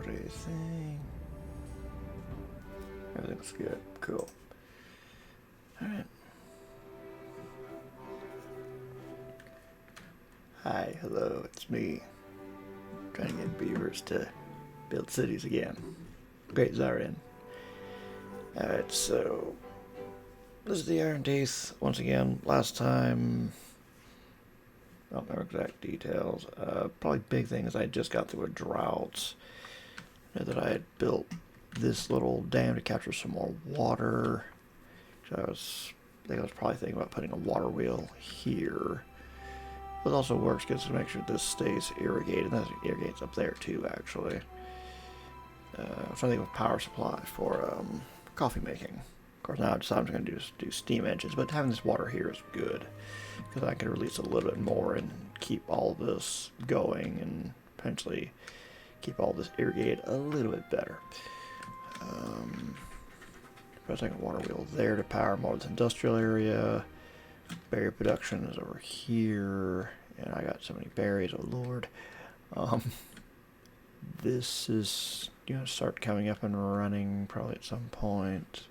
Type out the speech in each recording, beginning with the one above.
everything. Everything's good. Cool. Alright. Hi, hello, it's me. Trying to get beavers to build cities again. Great Czar N. Alright, so this is the Iron Teeth once again. Last time, I don't remember exact details. Probably big thing is I just got through a drought. I know that I had built this little dam to capture some more water. So I think I was probably thinking about putting a water wheel here. But it also works because to make sure this stays irrigated. And that irrigates up there too, actually. I'm trying to think of a power supply for coffee making. Of course, now I decided I'm going to do steam engines, but having this water here is good because I can release a little bit more and keep all this going and potentially keep all this irrigated a little bit better. I'll take a water wheel there to power more of this industrial area. Berry production is over here, and I got so many berries, oh lord. This is gonna start coming up and running probably at some point.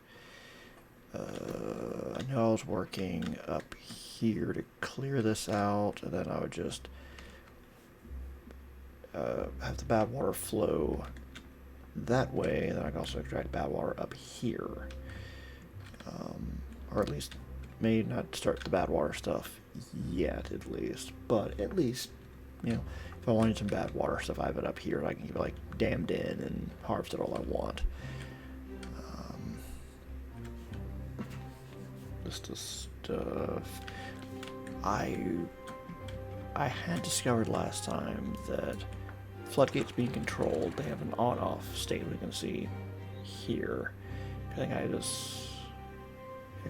I know I was working up here to clear this out, and then I would just have the bad water flow that way, and then I can also extract bad water up here. Or at least, maybe not start the bad water stuff yet, at least. But at least, you know, if I wanted some bad water stuff, I have it up here, and I can keep it, like, dammed in and harvest it all I want. Just the stuff. I had discovered last time that floodgates being controlled, they have an on-off state we can see here. I think I just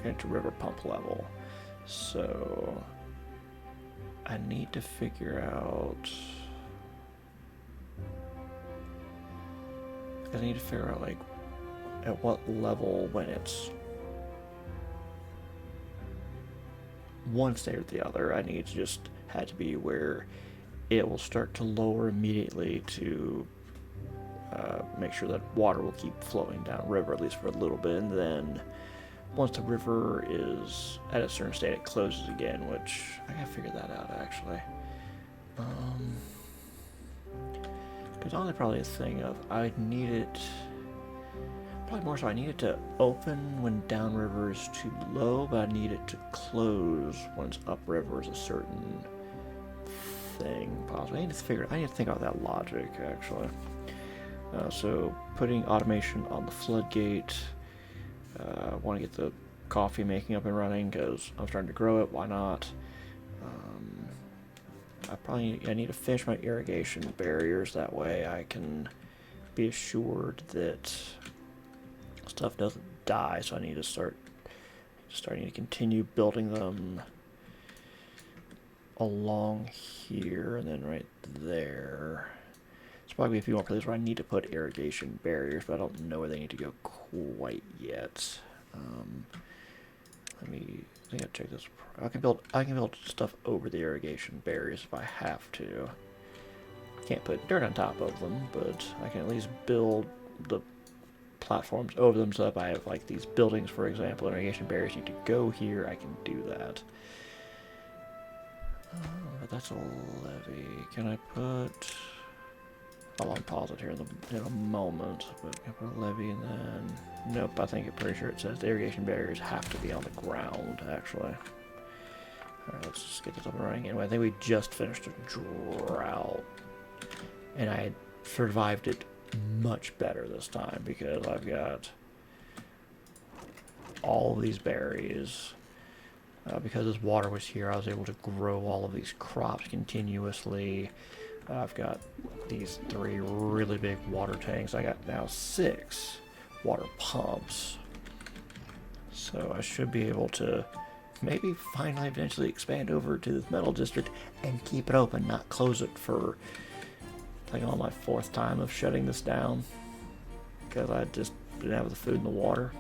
get to river pump level, so I need to figure out. Like at what level when it's one state or the other. I need to just had to be where it will start to lower immediately to make sure that water will keep flowing down river, at least for a little bit, and then once the river is at a certain state, it closes again, which I gotta figure that out, actually. Because only probably a thing of I need it, probably more so I need it to open when downriver is too low, but I need it to close when it's upriver is a certain thing, possibly. I need to think about that logic, actually. So putting automation on the floodgate. I want to get the coffee making up and running because I'm starting to grow it. Why not? I need to finish my irrigation barriers. That way I can be assured that stuff doesn't die. So I need to starting to continue building them along here and then right there. It's probably a few more places where I need to put irrigation barriers, but I don't know where they need to go quite yet. I think I'll check this. I can build stuff over the irrigation barriers if I have to. Can't put dirt on top of them, but I can at least build the platforms over them so that if I have like these buildings, for example, irrigation barriers need to go here, I can do that. But that's a levee. Can I put... I'll unpause it here in a moment, but I put a levee and then... Nope, I think I'm pretty sure it says the irrigation barriers have to be on the ground, actually. Alright, let's just get this up and running. Anyway, I think we just finished a drought, and I survived it much better this time because I've got all of these berries. Because this water was here, I was able to grow all of these crops continuously. I've got these 3 really big water tanks. I got now 6 water pumps. So I should be able to maybe finally eventually expand over to this metal district and keep it open, not close it for like on my 4th time of shutting this down because I just didn't have the food and the water.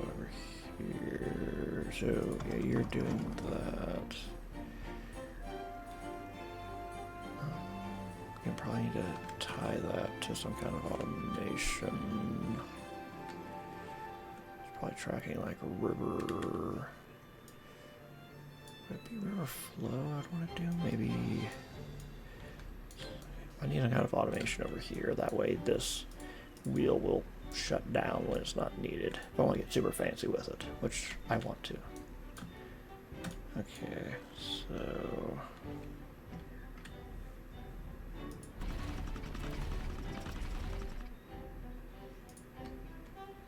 Over here. So yeah, you're doing that. You probably need to tie that to some kind of automation. It's probably tracking like a river. Would it be river flow I'd want to do? Maybe I need a kind of automation over here. That way this wheel will shut down when it's not needed. If I want to get super fancy with it, which I want to. Okay, so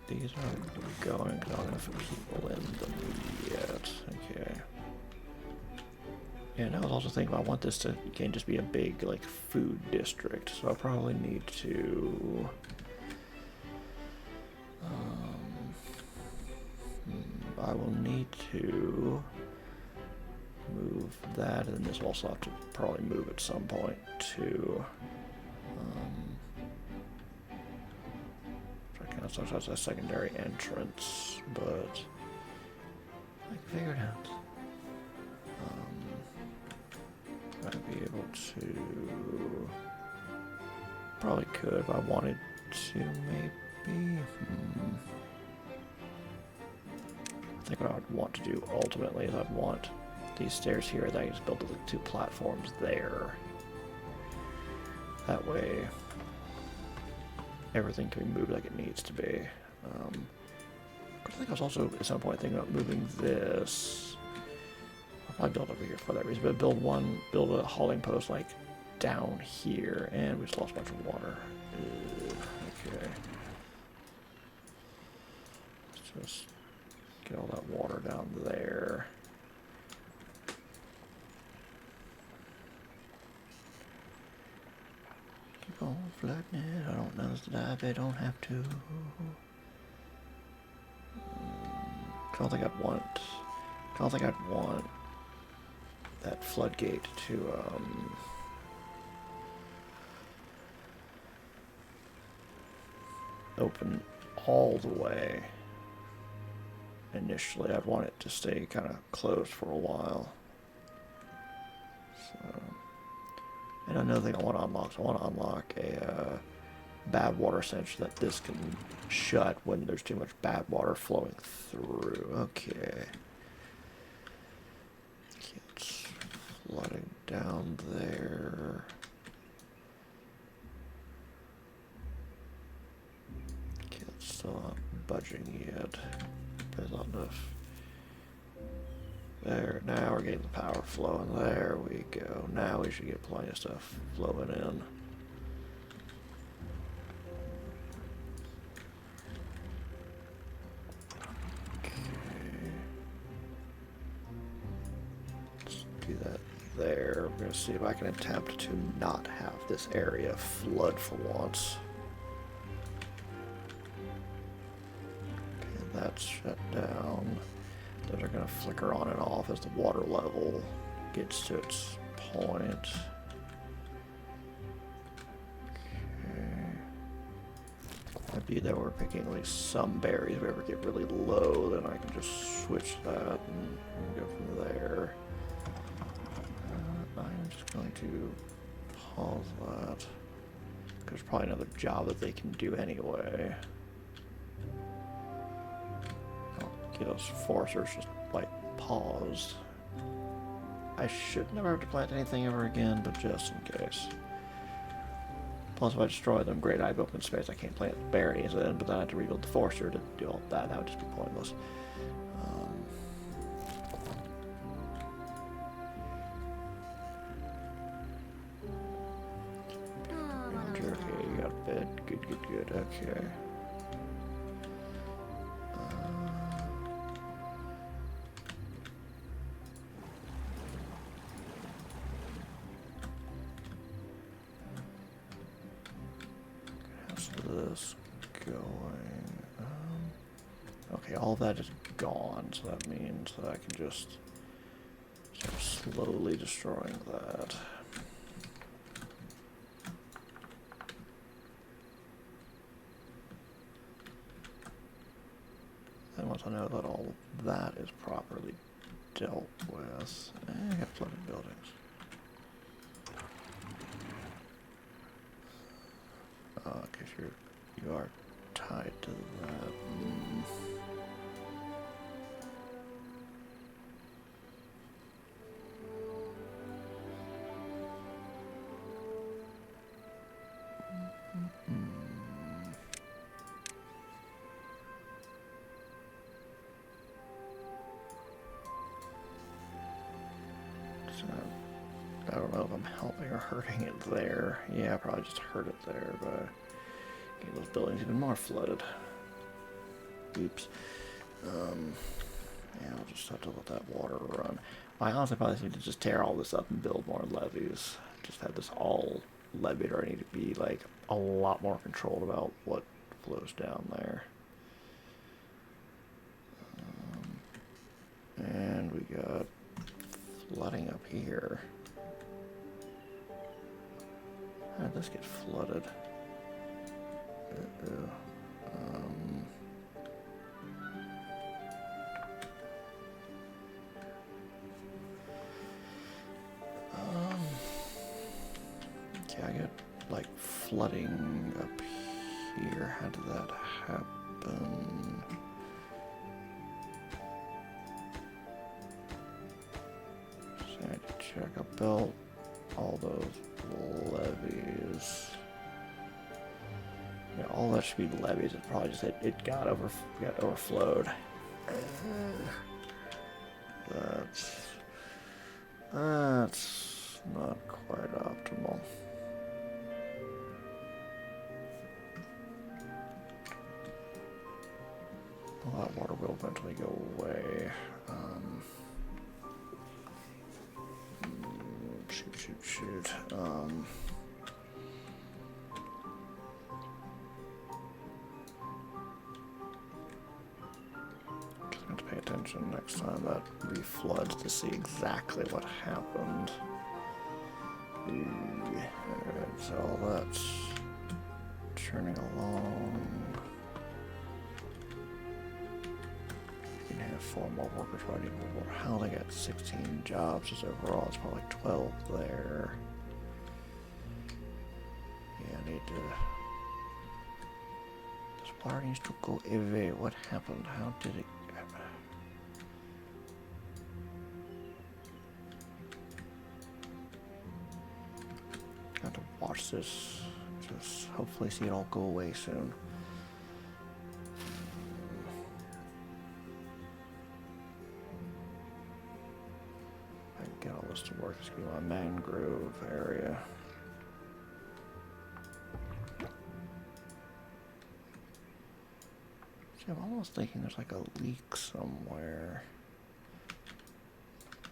these aren't going because I don't have people in them yet. Okay. Yeah, now I was also thinking I want this to, you can't just be a big like food district, so I probably need to I will need to move that, and this will also have to probably move at some point to so that's a secondary entrance, but I can figure it out. I'd be able to, probably could if I wanted to, maybe. I think what I would want to do ultimately is I'd want these stairs here that I can just build the 2 platforms there. That way everything can be moved like it needs to be. I think I was also at some point thinking about moving this. I'll probably build over here for that reason, but build a hauling post like down here, and we just lost a bunch of water. Okay. Let's just get all that water down there. Keep on flooding it. I don't know the dive. I don't have to. I don't think I'd want that floodgate to open all the way. Initially, I'd want it to stay kind of closed for a while. So, and another thing I want to unlock, so I want to unlock a bad water cinch that this can shut when there's too much bad water flowing through. Okay. It's flooding down there. Okay, it's still not budging yet. There's not enough. There, now we're getting the power flowing. There we go. Now we should get plenty of stuff flowing in. There. I'm going to see if I can attempt to not have this area flood for once. Okay, that's shut down. Those are going to flicker on and off as the water level gets to its point. Okay. Might be that we're picking at least some berries. If we ever get really low, then I can just switch that and go from there. I'm just going to pause that. There's probably another job that they can do anyway. I'll get those foresters just like paused. I should never have to plant anything ever again, but just in case. Plus, if I destroy them, great, I have open space. I can't plant berries in, but then I have to rebuild the forester to do all that. That would just be pointless. Okay, you got a bed. Good. Okay. How's this going? Okay, all that is gone, so that means that I can just start slowly destroying that. And once I know that all of that is properly dealt with, I got flooded buildings. Because you are tied to that. I don't know if I'm helping or hurting it there. Yeah, I probably just hurt it there, but get those buildings even more flooded. Oops. Yeah, I'll just have to let that water run. I honestly probably need to just tear all this up and build more levees. Just have this all levied, or I need to be like a lot more controlled about what flows down there. And we got flooding up here. How did this get flooded? Okay, I got like flooding up here. How did that happen? So I had to check. I built all those levees. Yeah, all that should be levees. It probably just it got overflowed. That's not quite optimal. Well, that water will eventually go away. Shoot. Just have to pay attention next time that refloods to see exactly what happened. Alright, so all that's churning along. You can have 4 more workers running more. How they got 16 jobs just overall? It's probably like 12 there. Yeah, I need to. This water needs to go away. What happened? How did it? Got to watch this. Just hopefully see it all go away soon. I can get all this to work. It's gonna be my mangrove area. See, I'm almost thinking there's like a leak somewhere.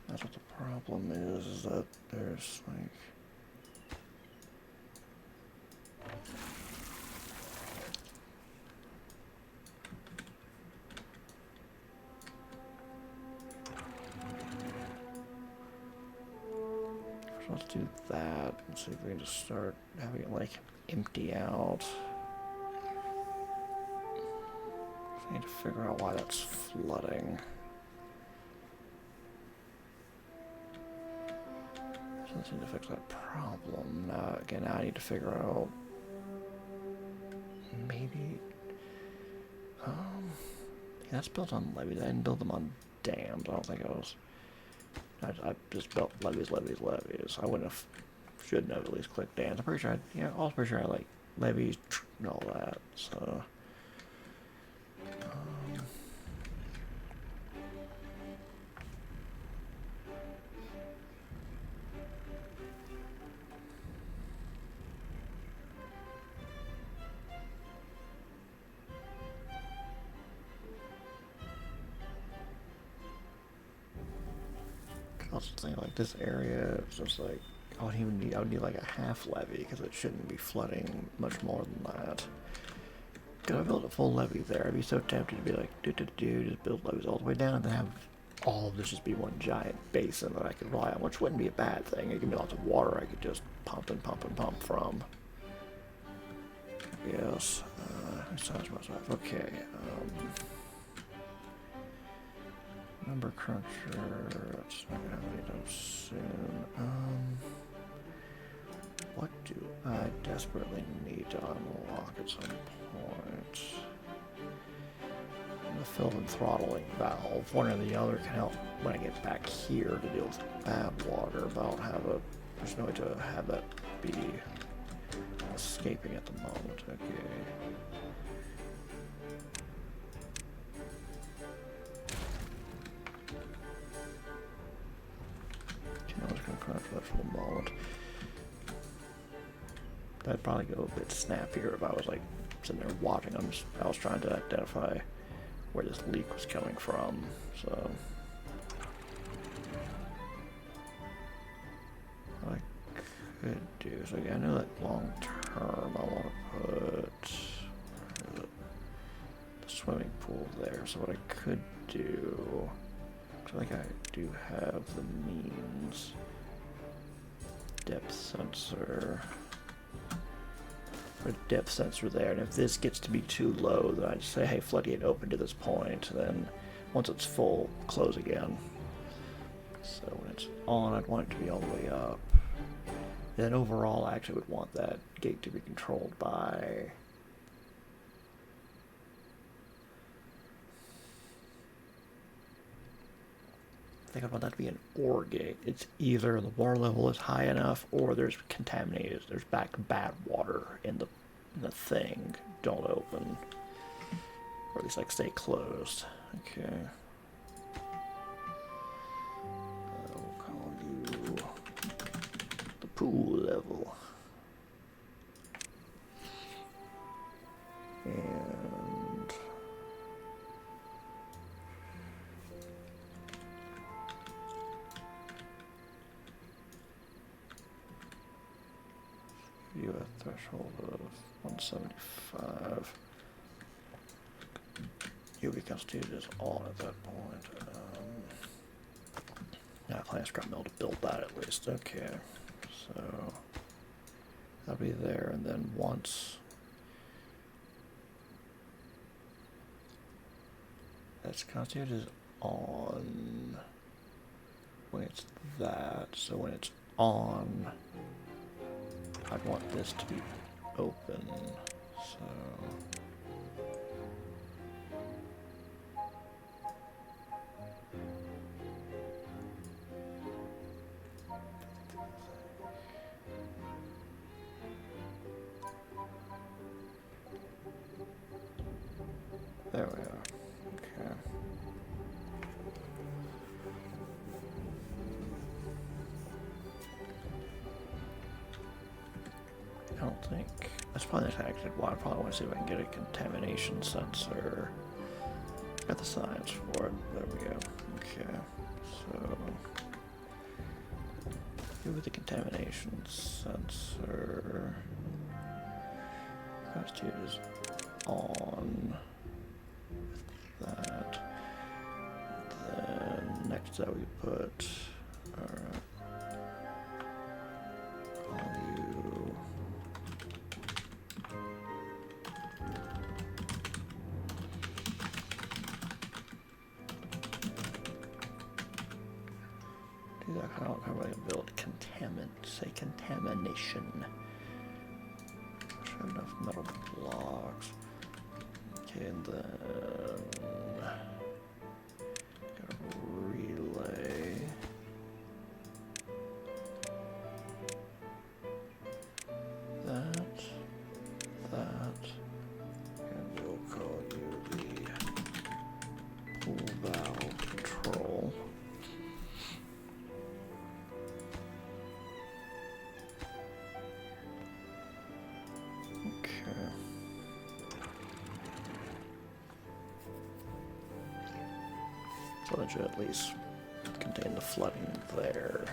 That's what the problem is that there's like. Let's do that and see if we can just start having it like empty out. I need to figure out why that's flooding. So let's need to fix that problem. Now, again, I need to figure out maybe. Yeah, that's built on levees. I didn't build them on dams. I don't think I was. I just built levees. I wouldn't have, shouldn't have at least clicked dams. I'm pretty sure I was pretty sure I like levees and all that, so. I was thinking like this area is just like I would need like a half levee because it shouldn't be flooding much more than that. Could I build a full levee there? I'd be so tempted to be like just build levees all the way down and then have all of this just be one giant basin that I could rely on, which wouldn't be a bad thing. It could be lots of water I could just pump from. Yes. Okay. Number cruncher, that's not gonna have any time soon. What do I desperately need to unlock at some point? The film and throttling valve. One or the other can help when I get back here to deal with bad water, but I don't have a... There's no way to have that be escaping at the moment. Okay. I was going to crouch for that for the moment. That'd probably go a bit snappier if I was like sitting there watching them. I was trying to identify where this leak was coming from, so what I could do is, okay, I know that long term I want to put the swimming pool there, so what I could do, I think I do have the means, depth sensor. Put a depth sensor there, and if this gets to be too low, then I just say, hey, floodgate open to this point, then once it's full, close again. So when it's on, I'd want it to be all the way up. Then overall, I actually would want that gate to be controlled by... I think I'd want that to be an OR gate. It's either the water level is high enough, or there's contaminated, there's bad water in the thing. Don't open, or at least like stay closed. Okay. I'll call you the pool level. And you have a threshold of 175. You'll be constituted as on at that point. Yeah, plant scrap mill to build that at least. Okay, so that'll be there, and then once that's constituted as on, when it's that, so when it's on, I'd want this to be open, so there we are. Okay. I don't think that's probably not actually why I probably want to see if I can get a contamination sensor. Got the science for it. There we go. Okay, so with the contamination sensor, constitute is on that. Then next that we put you. Do that. How do I build contamination? Should have enough metal blocks. Okay, and then got a relay. That, and we'll call you the pool valve control. So that should at least contain the flooding there.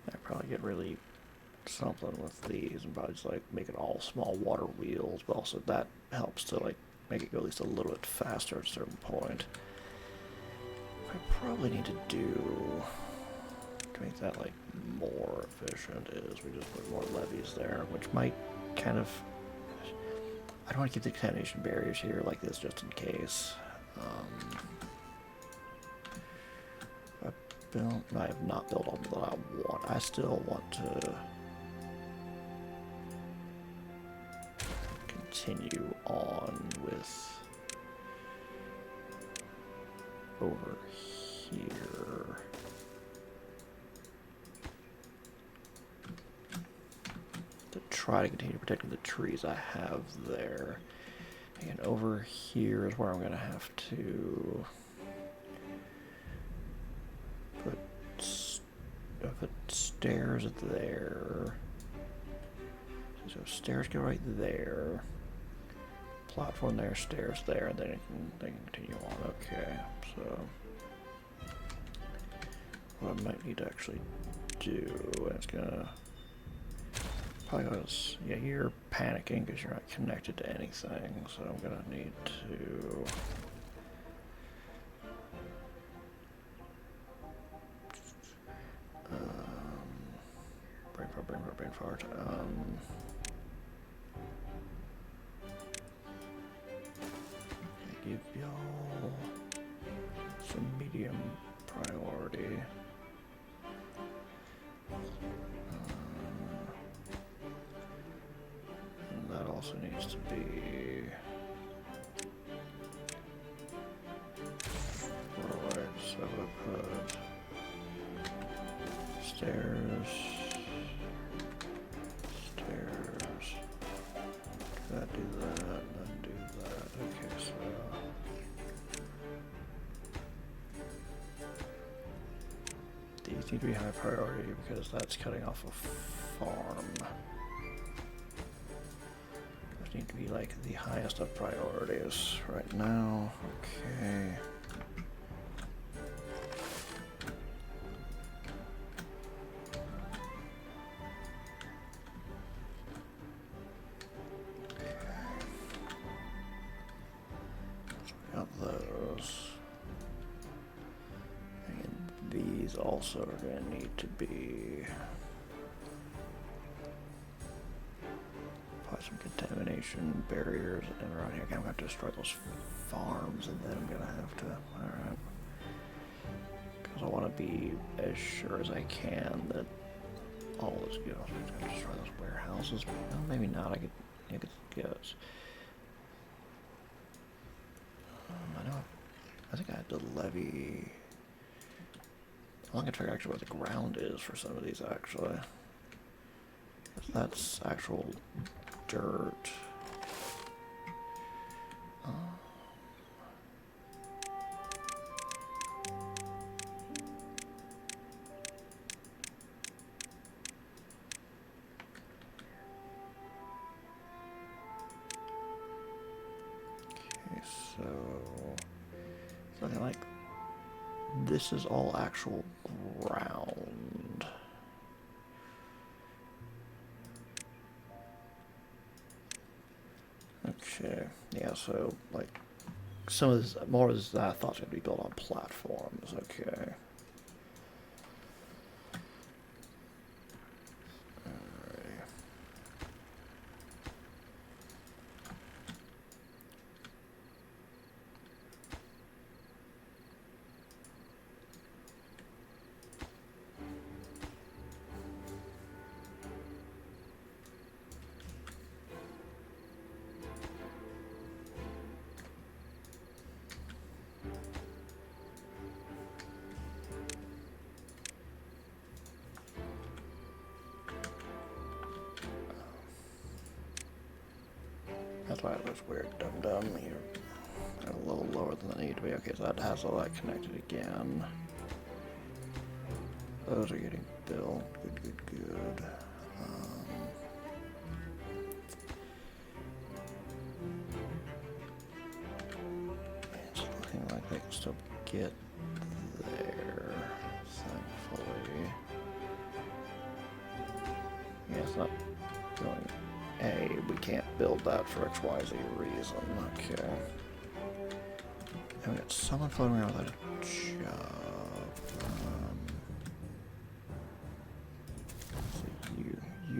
I'd probably get really something with these and probably just like make it all small water wheels, but also that helps to like make it go at least a little bit faster at a certain point. I probably need to do to make that like more efficient is we just put more levees there, which might kind of. I don't want to keep the contamination barriers here like this just in case. I have not built all that I want. I still want to continue on with over here. To try to continue protecting the trees I have there. And over here is where I'm going to have to put stairs there. So stairs go right there. Platform there, stairs there, and then they can continue on. Okay, so what I might need to actually do, and it's gonna probably goes, yeah, you're panicking because you're not connected to anything, so I'm gonna need to brain fart. Give y'all some medium priority. And that also needs to be right, so we'll put stairs. Do that, and then do that. Okay, so these need to be high priority because that's cutting off a farm. Those need to be like the highest of priorities right now. Okay. Also are going to need to be probably some contamination barriers and around here. Okay, I'm going to have to destroy those farms and then I'm going to have to, alright. Because I want to be as sure as I can that all is good. I'm just going to destroy those warehouses. Well, maybe not. I could guess. I think I had to levy. I'm gonna figure actually what the ground is for some of these actually. That's actual dirt. Okay, so something like this is all actual ground. Okay, yeah, so like some of this, more of this I thought was going to be built on platforms. Okay. That's why it looks weird, dum-dum. You're a little lower than I need to be. Okay, so that has all that connected again. Those are getting built. Good. It's looking like they can still get there, thankfully. Yeah, it's not going... we can't build that for XYZ reason. Okay. And we got someone floating around without a job.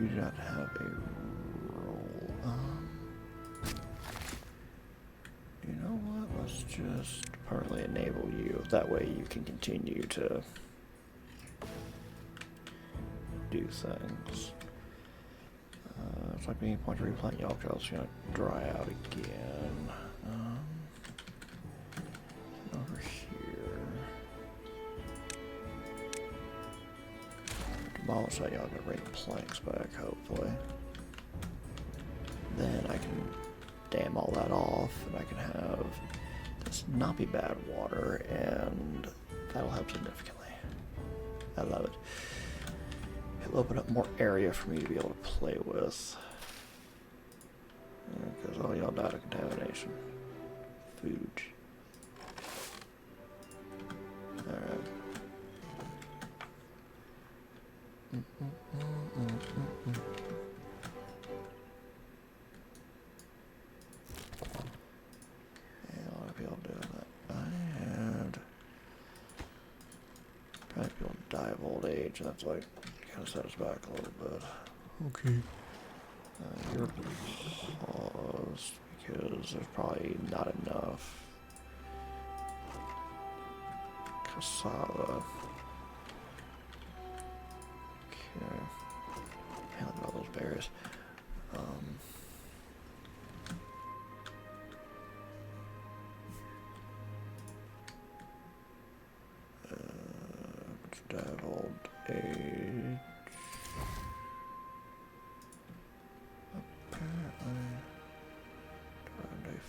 you do not have a role. You know what? Let's just permanently enable you. That way you can continue to do things. It's like being point to replant yellow trails. It's gonna dry out again. Over here. Demolish that yellow, gonna bring the planks back, hopefully. Then I can dam all that off, and I can have this not be bad water, and that'll help significantly. I love it. It'll open up more area for me to be able to play with. Because all y'all died of contamination. Food. Alright. Yeah, a lot of people doing that. I had probably people die of old age, and that's like kind of set us back a little bit. Okay. You're paused because there's probably not enough cassava. Okay. Man, look at all those berries. Die old age. Apparently, day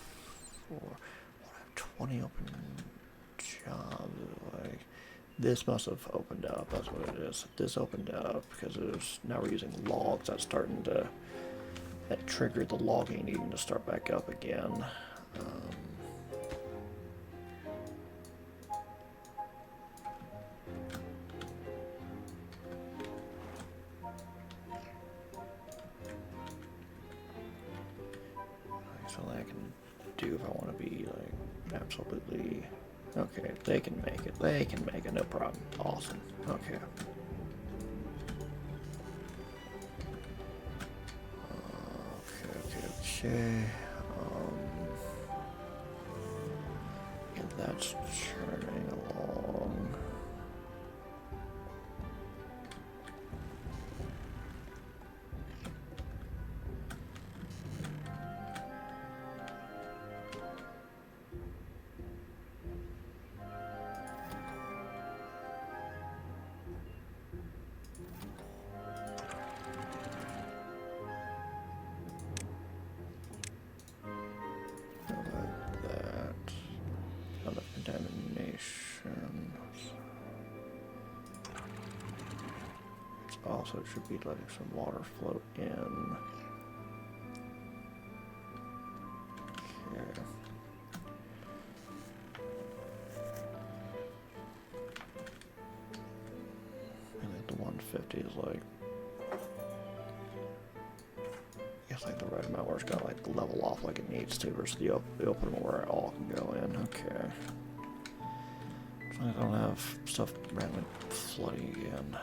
4. Well, I have 20 open jobs. Like, this must have opened up. That's what it is. This opened up because it was, now we're using logs. That's starting to, that triggered the logging needing to start back up again. Something I can do if I want to be like absolutely okay. They can make it. They can make it. No problem. Awesome. Okay. Okay. Yeah, that's churning along. Also, it should be letting some water flow in. Okay. I think the 150 is like, I guess like the right amount where it's gotta like level off like it needs to versus the open where it all can go in. Okay. So I don't have stuff randomly flooding again.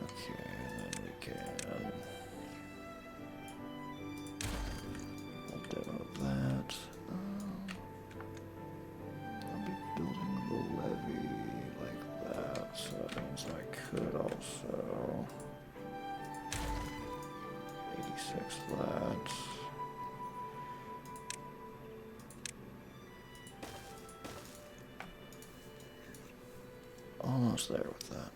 Okay, and then we can we'll demo that. I'll be building the levee like that, so that means I could also 86 that. Almost there with that.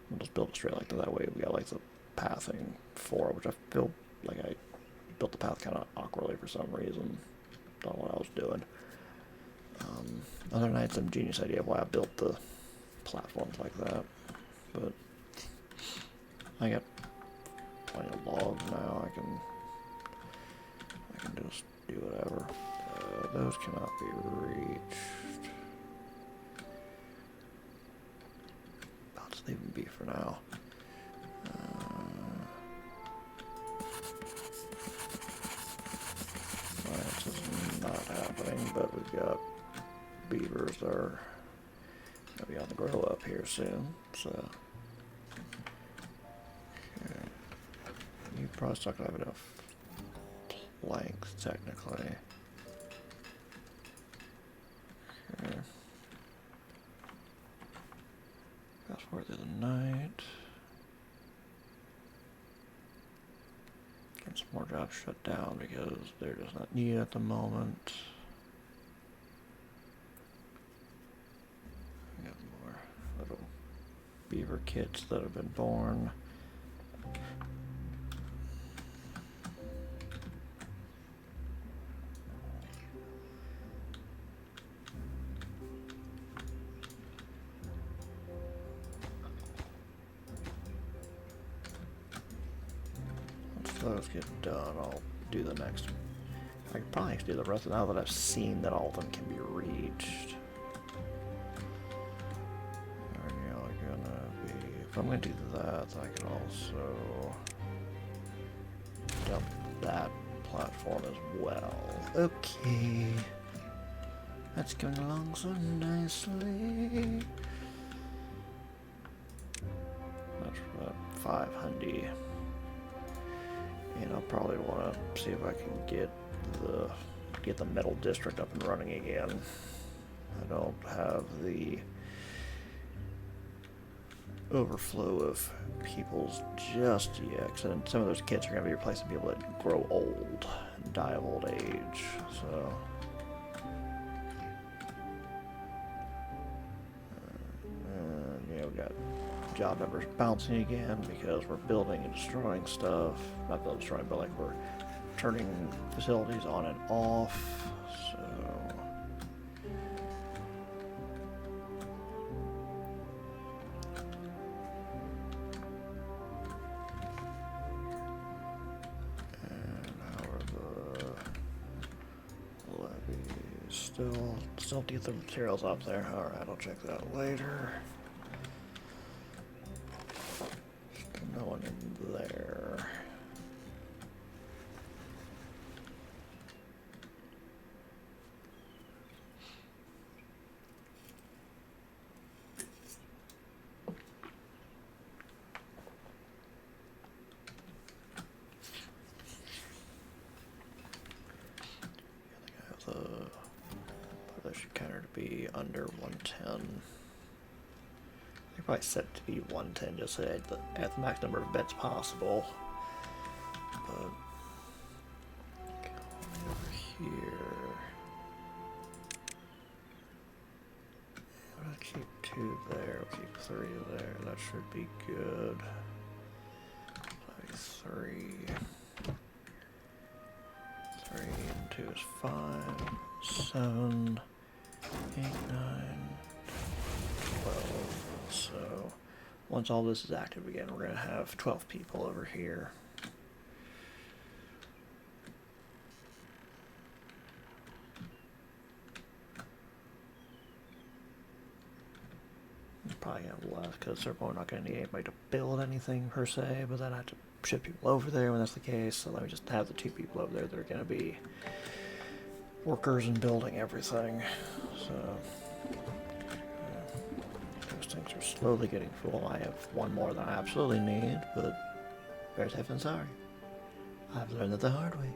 We'll just build it straight like that way. We got like the pathing for it, which I feel like I built the path kind of awkwardly for some reason. Don't know what I was doing. Other than I had some genius idea of why I built the platforms like that, but I got plenty of logs now. I can just do whatever. Those cannot be reached. I'll just leave them be for now. This is not happening, but we've got beavers that are be on the grow up here soon, so okay. You probably still gonna have enough planks technically. Okay. Fast forward through the night. Get some more jobs shut down because they're just not needed at the moment. We got more little beaver kits that have been born. Those get done, I'll do the next. I can probably do the rest now that I've seen that all of them can be reached. Are you gonna be? If I'm gonna do that, I can also dump that platform as well. Okay, that's going along so nicely. That's about 500. And I'll probably want to see if I can get the metal district up and running again. I don't have the overflow of peoples just yet, and some of those kids are going to be replacing people that grow old and die of old age. So we got job numbers bouncing again because we're building and destroying stuff. Not building, destroying, but like we're turning facilities on and off. So and how are the levies? Still have to get the materials up there. All right, I'll check that later. No one in there. I think I have the population counter to be under 110. They probably set it to be 110 just so at the max number of beds possible. But going over here, I'm gonna keep 2 there. We'll keep 3 there. That should be good. Like 3. 3 and 2 is 5. 7, 8, 9, 12. So once all this is active again, we're going to have 12 people over here. Probably going to have less because we're not going to need anybody to build anything per se, but then I have to ship people over there when that's the case. So let me just have the 2 people over there that are going to be workers and building everything. So things are slowly getting full. I have 1 more than I absolutely need, but very safe and sorry. I've learned it the hard way.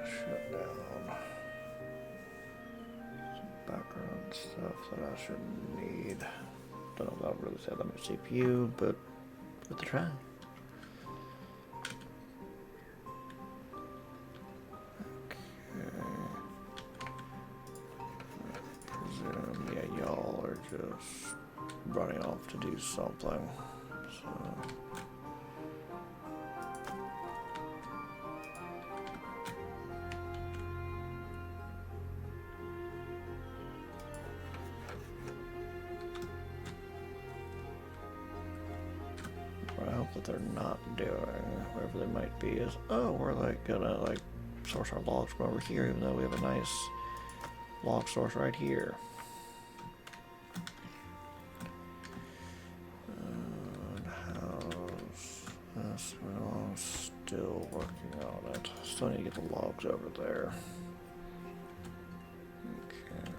Shut down some background stuff that I shouldn't need. Don't know if I'll really set that much CPU, but worth a try. Okay. I presume, yeah, y'all are just running off to do something. So. that they're not doing, wherever they might be, is, oh, we're like gonna like source our logs from over here, even though we have a nice log source right here. How's this? Well, I'm still working on it. Still need to get the logs over there. Okay.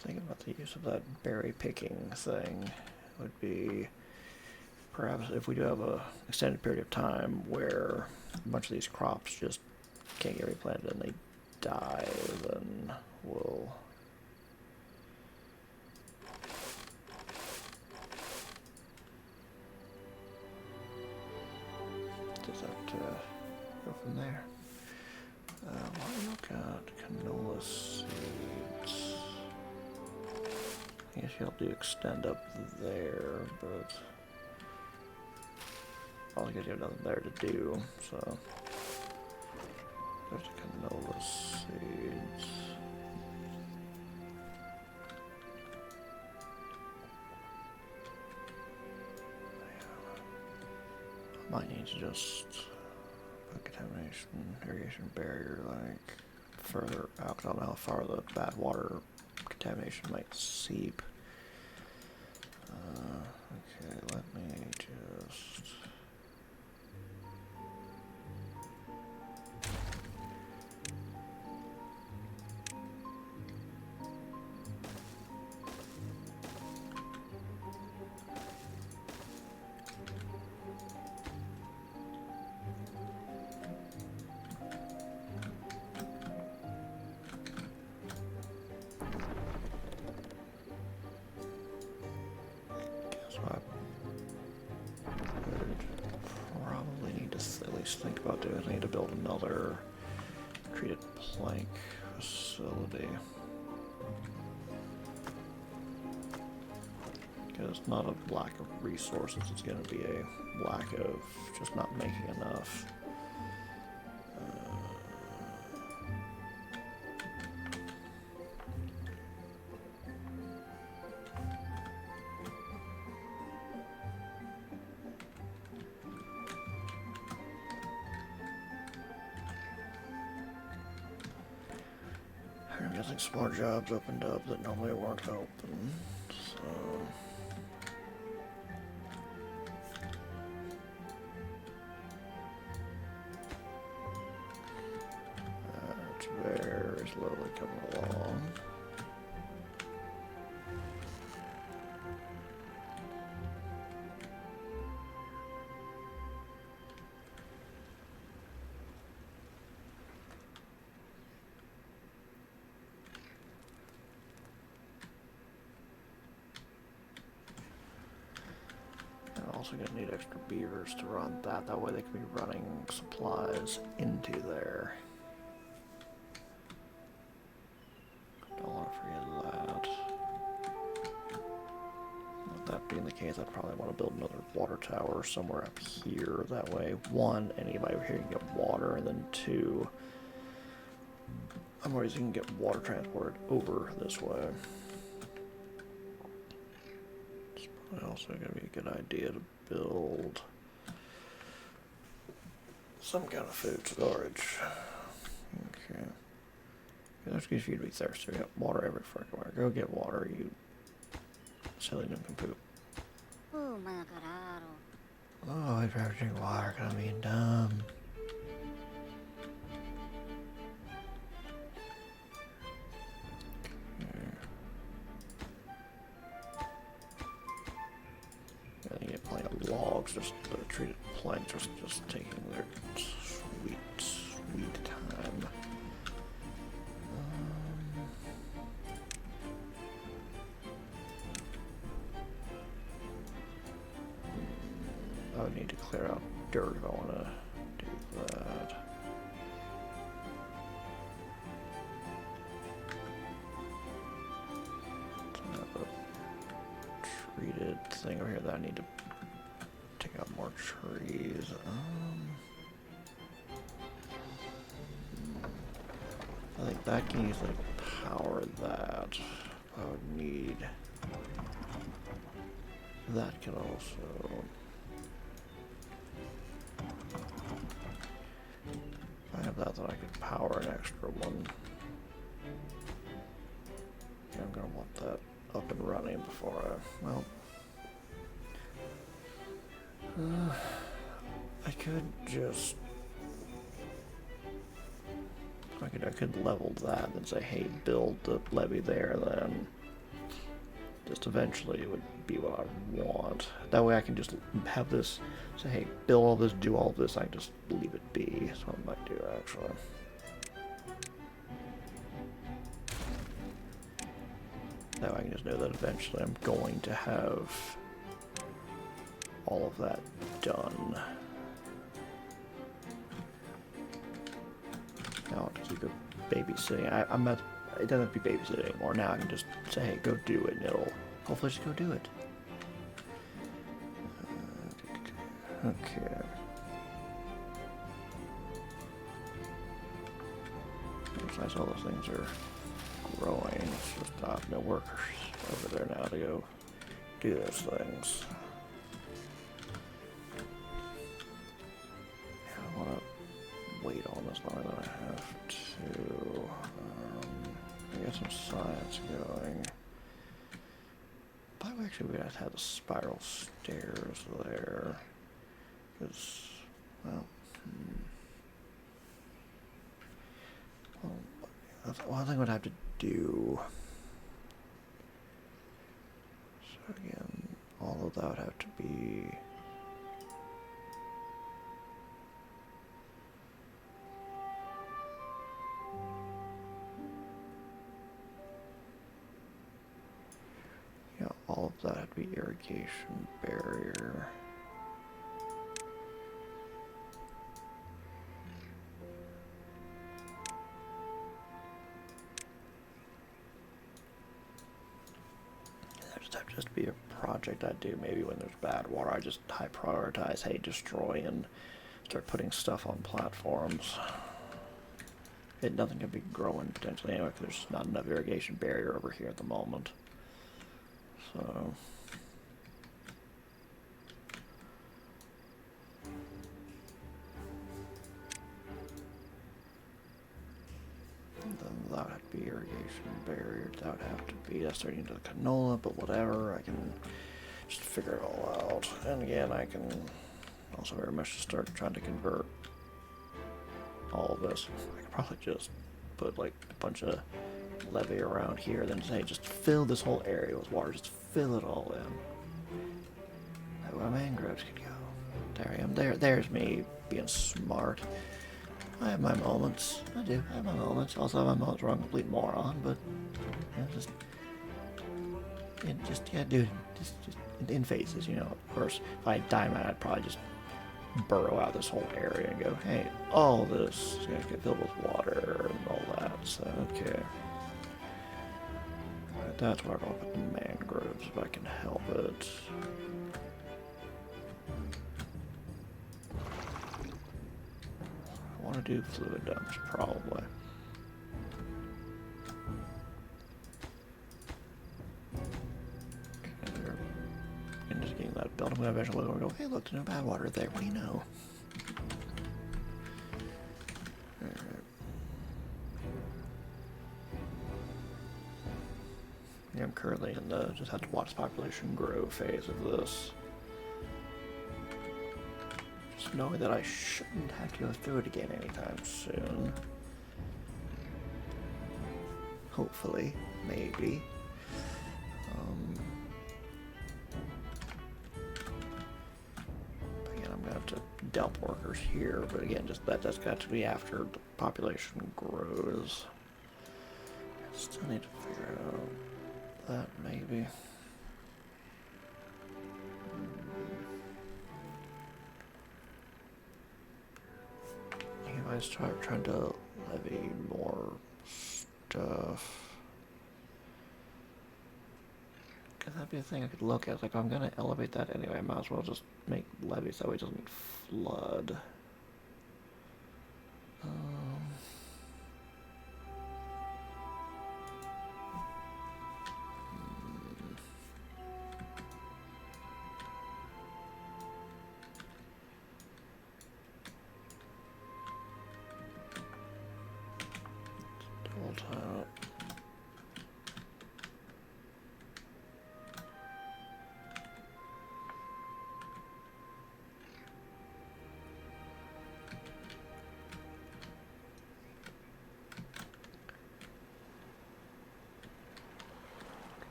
Thinking about the use of that berry picking thing would be perhaps if we do have a extended period of time where a bunch of these crops just can't get replanted and they die, then we'll just have to go from there. Why do you got canola seeds? I guess you'll do extend up there, but all I guess you have nothing there to do, so there's the canola seeds. I might need to just put contamination, irrigation barrier like further out, 'cause I don't know how far the bad water contamination might seep. Okay, let me just... Probably need to at least think about doing. I need to build another treated plank facility. Because it's not a lack of resources, it's going to be a lack of just not making enough. I'm guessing some more jobs opened up that normally weren't open, so... It's very slowly coming along. Also gonna need extra beavers to run that. That way they can be running supplies into there. Don't want to forget that. With that being the case, I'd probably want to build another water tower somewhere up here. That way, one, anybody over here can get water, and then two, otherwise you can get water transported over this way. Also going to be a good idea to build some kind of food storage. Okay. There's good for you to be thirsty. We got water every freaking where. Go get water, you silly nincompoop. Oh, I'd rather drink water because I'm being dumb. Logs, just treated planks, just taking their sweet time. I would need to clear out dirt if I want to do that. I have a treated thing over here that I need to take Take out more trees. I think that can easily power that. I would need... That can also... If I have that, then I could power an extra one. Yeah, I'm gonna want that up and running before I... Well... I could just... I could level that and say, hey, build the levee there, then just eventually it would be what I want. That way I can just have this, say, hey, build all this, do all this, I can just leave it be. That's what I might do, actually. That way I can just know that eventually I'm going to have all of that done. Now I have to keep it babysitting. I'm not. It doesn't have to be babysitting anymore. Now I can just say, hey, go do it, and it'll hopefully just go do it. Okay. Besides, all those things are growing. It's just no workers over there now to go do those things. I want to wait on this longer than I have to. Get some science going. But actually, we have to have the spiral stairs there. Because, well, one thing I would have to do. So again, all of that would have to be. All of that had to be irrigation barrier. That would just be a project I do maybe when there's bad water. I just high prioritize, hey, destroy and start putting stuff on platforms. Nothing can be growing potentially anyway because there's not enough irrigation barrier over here at the moment. So then that would have to be irrigation barrier. That would have to be that's starting into the canola, but whatever. I can just figure it all out. And again, I can also very much just start trying to convert all of this. I could probably just put like a bunch of levee around here, then say just fill this whole area with water, just fill it all in. That's where mangroves could go. There I am. There's me being smart. I have my moments. I do. I have my moments. Also have my moments where I'm a complete moron, but yeah, dude, just in phases, you know. Of course, if I die, man, I'd probably just burrow out this whole area and go, hey, all this is gonna get filled with water and all that. So okay. That's where I'll put the mangroves if I can help it. I want to do fluid dumps, probably. Okay, and just getting that built. I'm going to eventually go, hey, look, there's no bad water there. What do you know? I'm currently in the just have to watch population grow phase of this. Just knowing that I shouldn't have to go through it again anytime soon. Hopefully, maybe. But again, I'm gonna have to dump workers here. But again, just that's got to be after the population grows. I still need to figure out that maybe. I start trying to levy more stuff. Could that be a thing I could look at? Like, I'm gonna elevate that anyway. I might as well just make levees that way it doesn't flood. Double tap.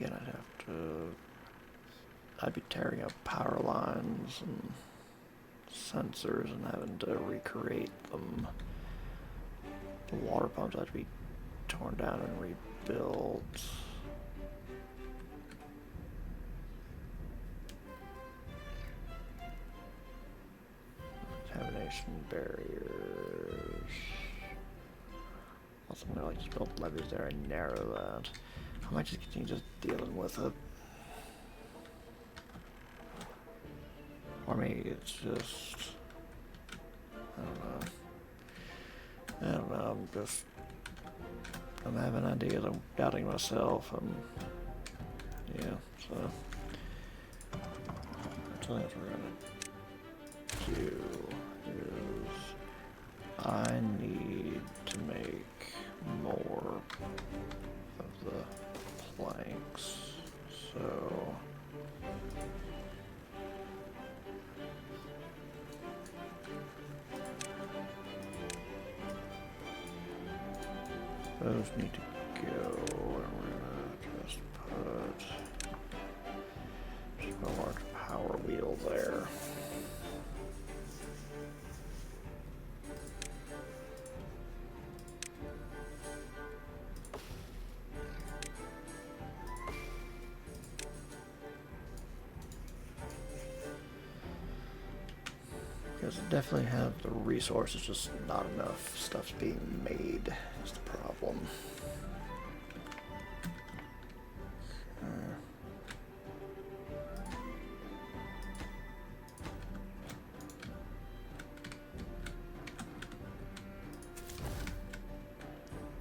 Again, I'd be tearing up power lines and sensors and having to recreate them. The water pumps have to be torn down and rebuilt. Contamination barriers. Also, I'm gonna like just build levees there and narrow that. I might just continue just dealing with it. Or maybe it's just, I don't know, I'm having ideas, I'm doubting myself, yeah, so, I think what we're gonna do is, I need to make more of the planks, so, those need to go, and we're gonna just put a large power wheel there. Because it definitely have the resources, just not enough stuff's being made is the problem.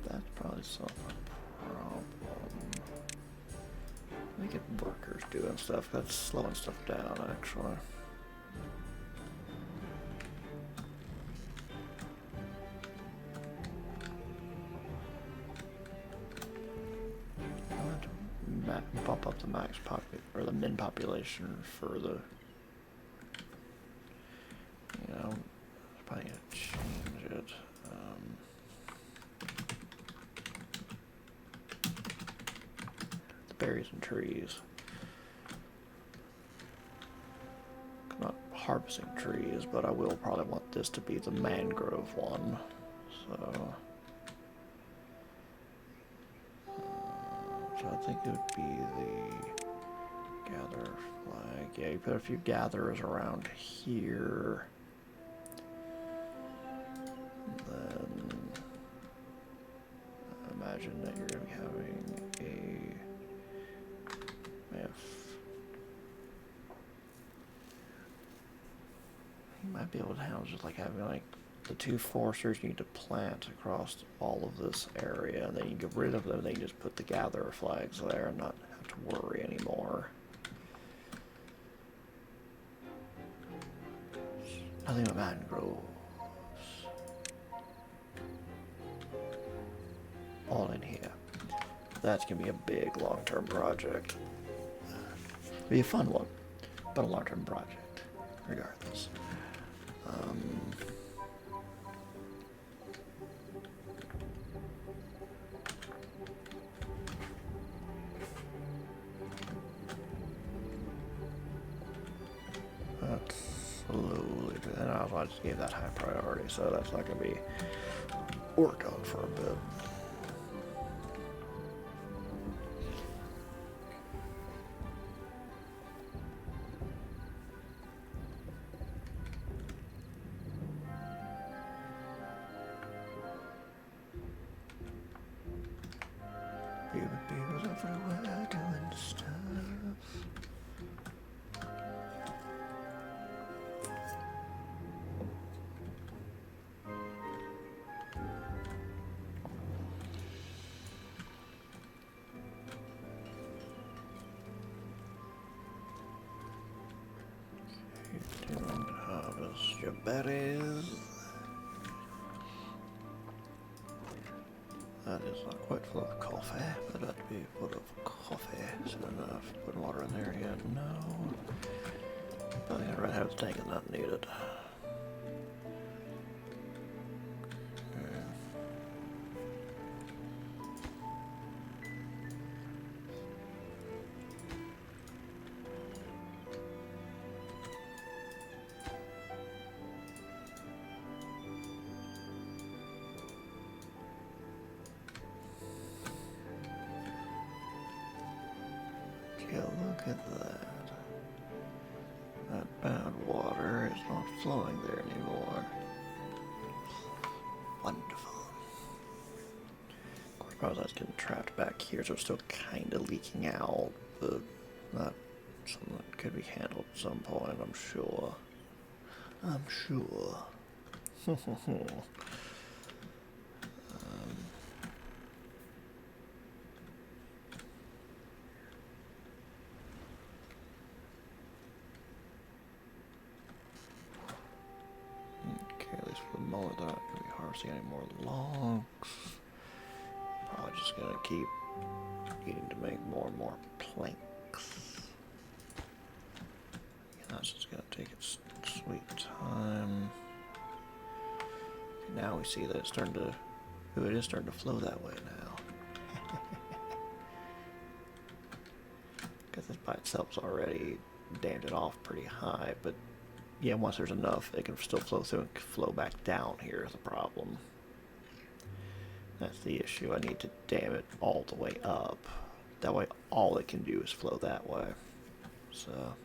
That's probably solve a problem. We get workers doing stuff, that's slowing stuff down actually. Bump up the max or the min population for the, probably gonna change it. The berries and trees. I'm not harvesting trees, but I will probably want this to be the mangrove one. So I think it would be the gather flag. Yeah, you put a few gatherers around here. Then imagine that you're going to be having you might be able to handle just like having like the two foresters you need to plant across all of this area, and then you get rid of them, then you just put the gatherer flags there and not have to worry anymore. Nothing but mangroves. All in here. That's gonna be a big long-term project. Be a fun one, but a long-term project, regardless. Slowly, and I just gave that high priority, so that's not going to be worked on for a bit. Harvest your berries. That is not quite full of coffee, but that'd be full of coffee. Soon enough. Put water in there yet? No. Probably gonna run out of the tank is not needed. Look at that. That bad water is not flowing there anymore. Wonderful. Of course, probably that's getting trapped back here, so it's still kind of leaking out, but not something that could be handled at some point, I'm sure. I'm sure. They're not going to be harvesting any more logs. Probably just going to keep needing to make more and more planks. And that's just going to take its sweet time. Now we see that it's starting to... Ooh, it is starting to flow that way now. Because this by itself is already dammed it off pretty high, but yeah, once there's enough, it can still flow through and flow back down here is the problem. That's the issue. I need to dam it all the way up. That way all it can do is flow that way. So...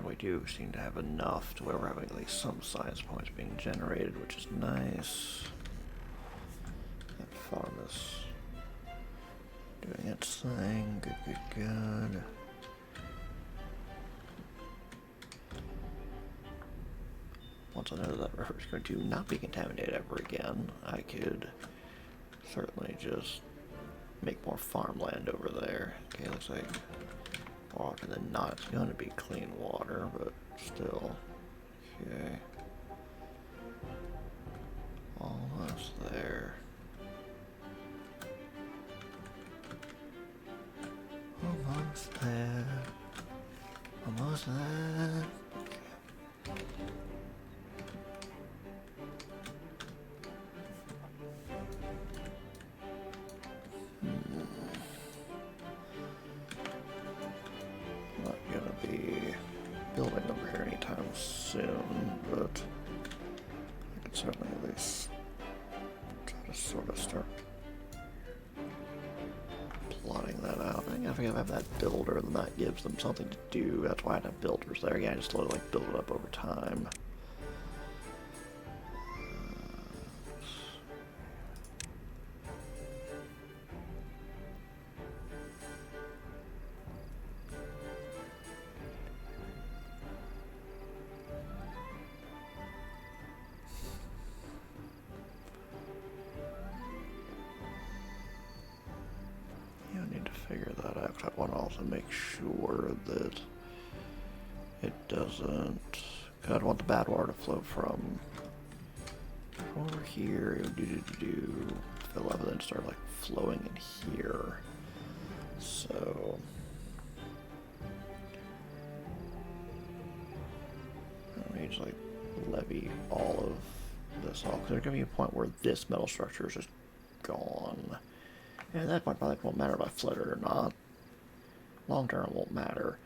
we do seem to have enough to where we're having at least some science points being generated, which is nice. That farm is doing its thing. Good, good, good. Once I know that river is going to not be contaminated ever again, I could certainly just make more farmland over there. Okay, looks like more often than not, it's going to be clean water, but still. Okay. Almost there. Almost there. Almost there. Okay. Building over here anytime soon, but I can certainly at least try to sort of start plotting that out. I think if I have that builder, then that gives them something to do. That's why I have builders there. Yeah, I just slowly like build it up over time. Figure that out. I want to also make sure that it doesn't... I don't want the bad water to flow from over here. Fill up and then start like flowing in here. So let me just like levy all of this off. There's gonna be a point where this metal structure is just gone. And at that point, probably won't matter if I flood it or not. Long term, it won't matter.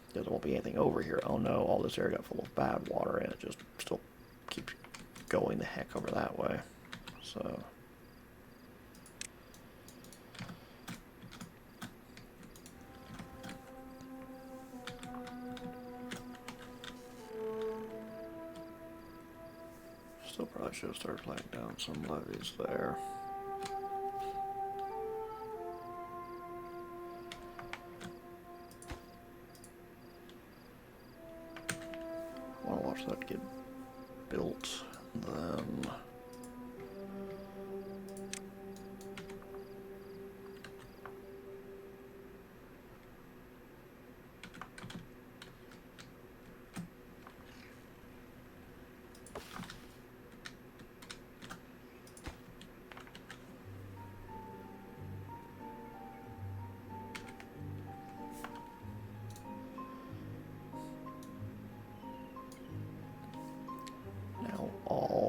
Because there won't be anything over here. Oh no, all this area got full of bad water, and it just still keeps going the heck over that way. So... still probably should have started laying down some levees there. I want to watch that get built, then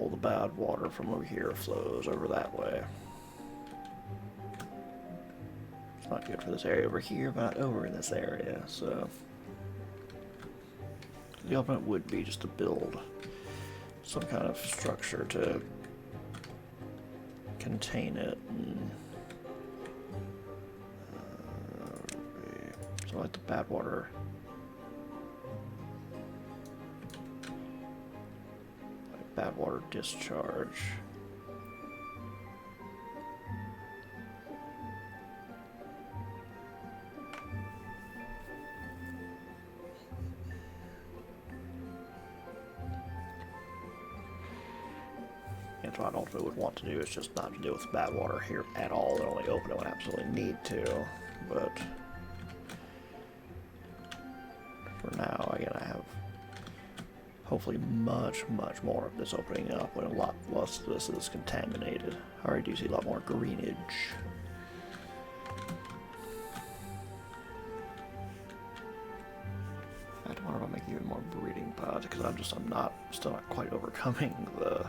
all the bad water from over here flows over that way. It's not good for this area over here, but not over in this area, so the ultimate would be just to build some kind of structure to contain it. And, so like the bad water. Like bad water discharge. And what I ultimately would want to do is just not to deal with bad water here at all, and only open it when I absolutely need to. But for now, again, I have hopefully much more of this opening up when a lot less of this is contaminated. I already do see a lot more greenage. I don't want to make even more breeding pods because I'm still not quite overcoming the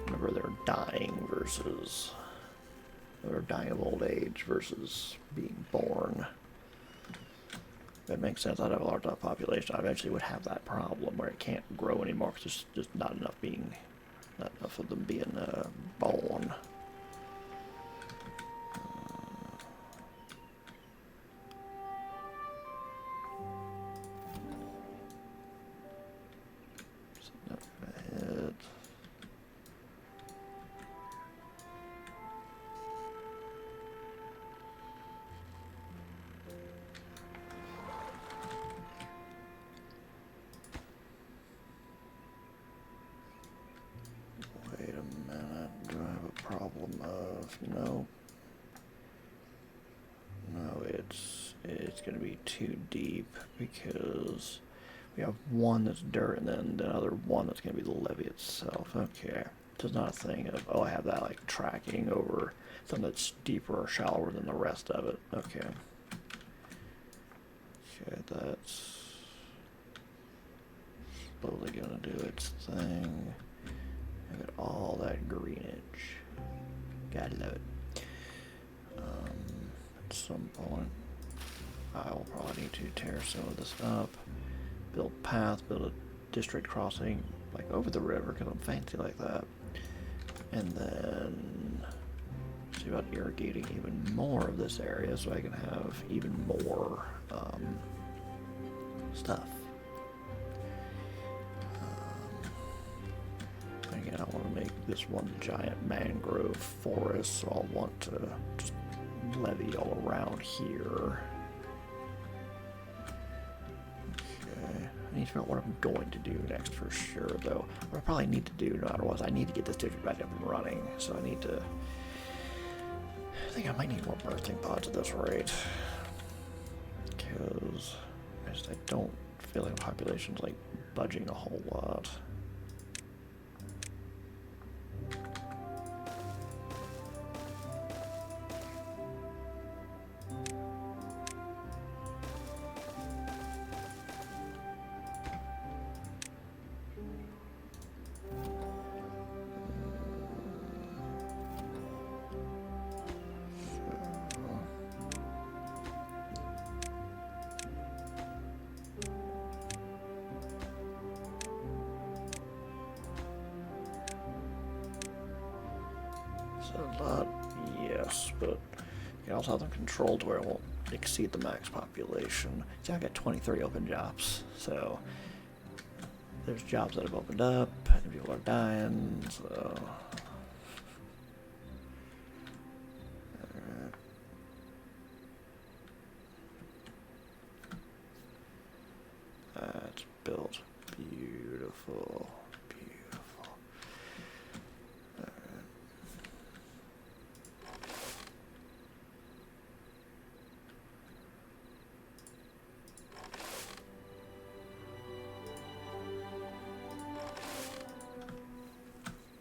whenever they're dying versus they're dying of old age versus being born. That makes sense. I'd have a large enough population. I eventually would have that problem where it can't grow anymore because there's just not enough of them being born. It's going to be too deep because we have one that's dirt and then another one that's going to be the levee itself. Okay, so it's not a thing of, oh, I have that like tracking over something that's deeper or shallower than the rest of it. Okay. Okay, that's slowly going to do its thing. Look at all that greenage. Gotta love it. At some point, I will probably need to tear some of this up, build paths, build a district crossing, like over the river, because I'm fancy like that, and then see about irrigating even more of this area so I can have even more stuff. Again, I want to make this one giant mangrove forest, so I'll want to just levee all around here. Okay, I need to figure out what I'm going to do next for sure, though. What I probably need to do, no matter what, is I need to get this district back up and running. So I need to. I think I might need more birthing pods at this rate, because I don't feel like the population's like budging a whole lot. A lot, yes, but you can also have them controlled where it won't exceed the max population. See, I got 23 open jobs, so there's jobs that have opened up, and people are dying, so. Alright. That's built. Beautiful.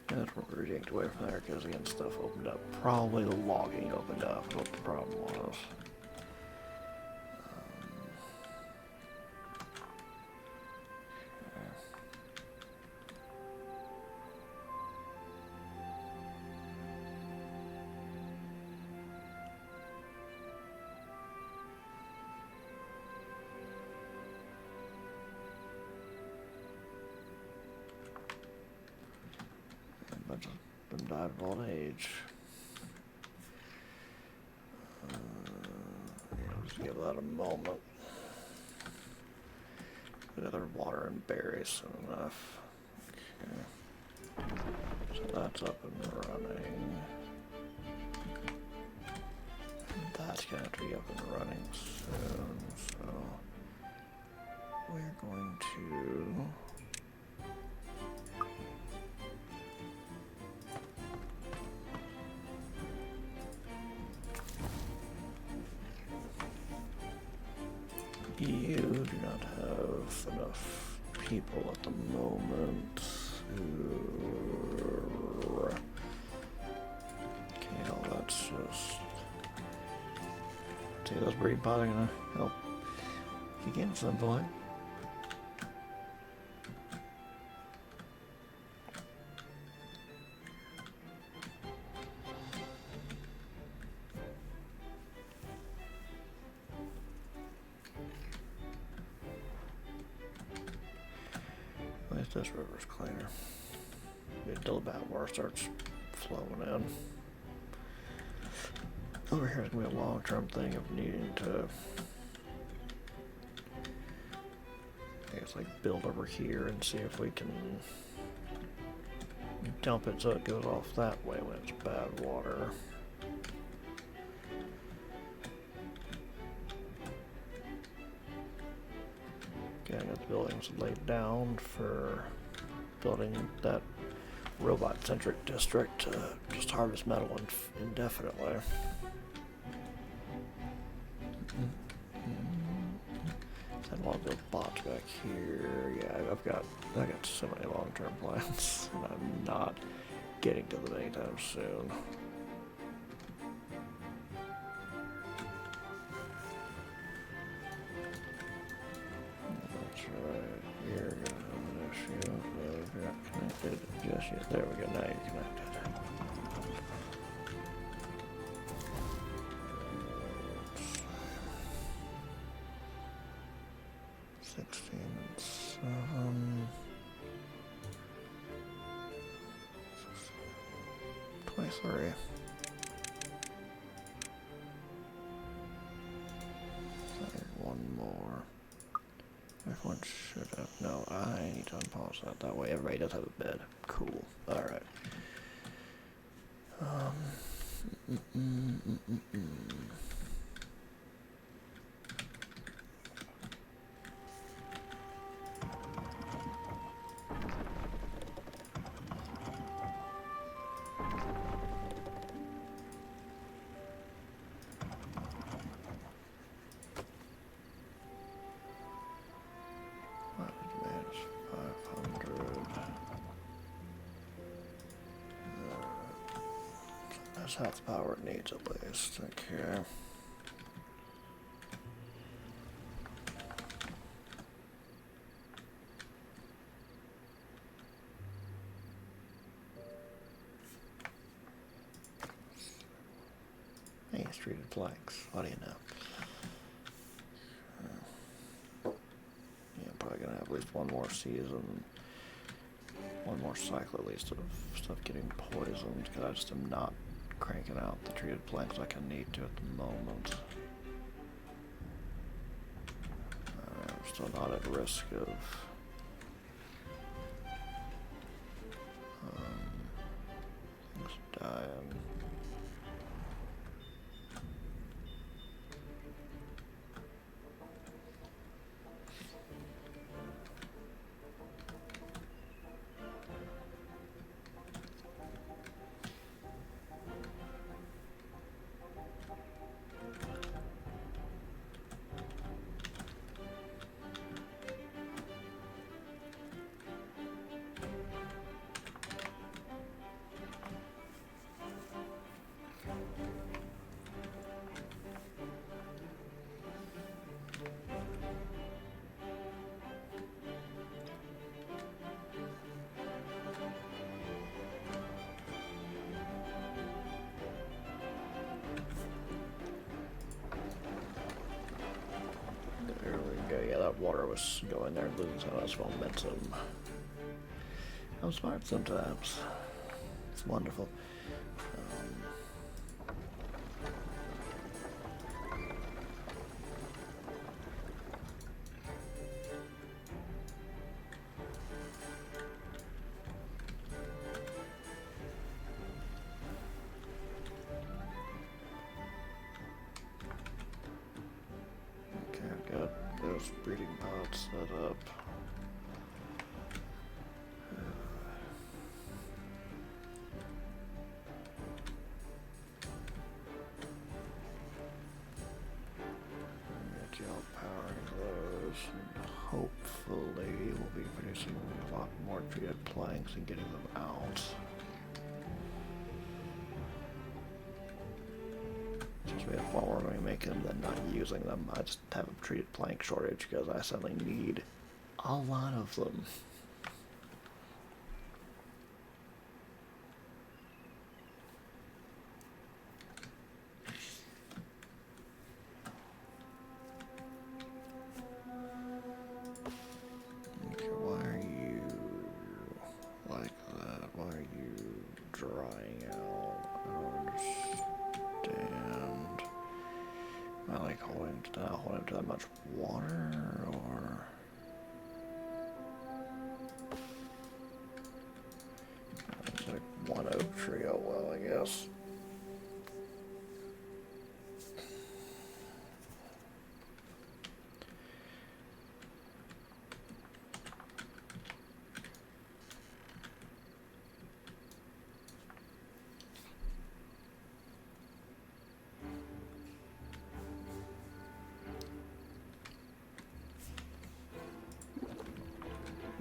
That's what we're yanked away from there because again stuff opened up. Probably the logging opened up, what the problem was. survived old age. Just give that a moment. Another water and berries soon enough. Okay. So that's up and running. That's gonna have to be up and running soon, so we're going to you do not have enough people at the moment. Okay, well, that's just... See, those breeding pods are gonna help kick in at some point. At least this river's cleaner. Wait until about where it starts flowing in. Over here is going to be a long-term thing of needing to, I guess, like build over here and see if we can dump it so it goes off that way when it's bad water. Getting the buildings laid down for building that robot-centric district to just harvest metal indefinitely. I want to build bots back here. Yeah, I got so many long-term plans, and I'm not getting to them anytime soon. That's right. You're gonna have an issue. You're not connected just yet. There we go. Now you're connected. 16 and 7. 23. One more. Everyone should have. No, I need to unpause that. That way everybody does have a bed. Cool. Alright. That's half the power it needs at least. Okay. Hey, treated planks. What do you know? Yeah, I'm probably gonna have at least one more season. One more cycle at least of stuff getting poisoned, because I just am not cranking out the treated planks like I need to at the moment. I'm still not at risk of things dying. Yeah, that water was going there, losing some of its momentum. I'm smart sometimes. It's wonderful. Okay, I've got those breeding pods set up. Hopefully we'll be producing a lot more treated planks and getting them out. Just we have far more money making them than not using them. I just have a treated plank shortage because I suddenly need a lot of them.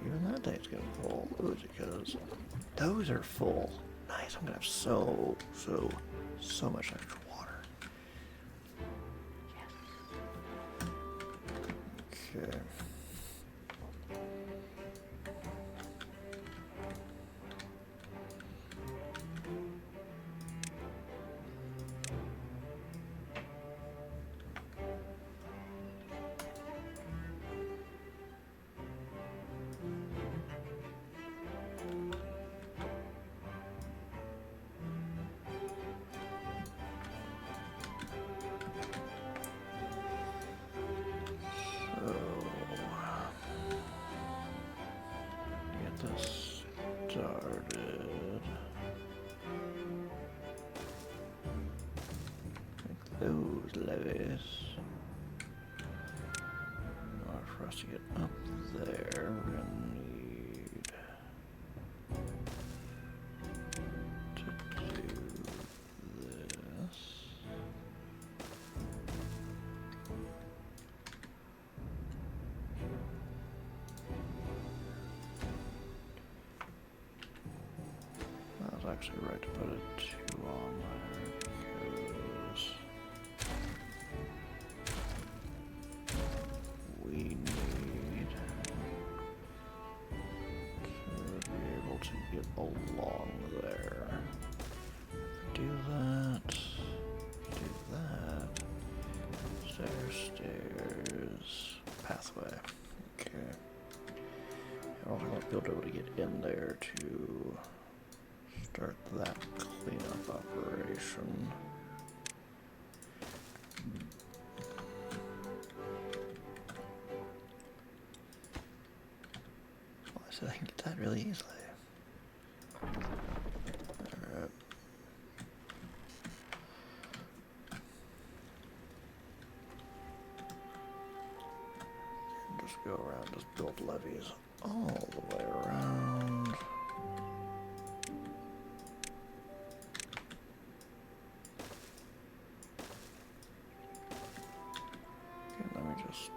Even that tank's getting full. Ooh, is it because those are full? Nice, I'm gonna have so much extra water. Yes. Okay. Those levies. In order for us to get up there, we're gonna need to do this. That was actually right to put a 2 on there because we need to be able to get along there. Do that. Stairs. Pathway. Okay. I also want to be able to get in there to start that cleanup operation. So I can get that really easily. Alright. Just go around, just build levees all the way around. Okay, let me just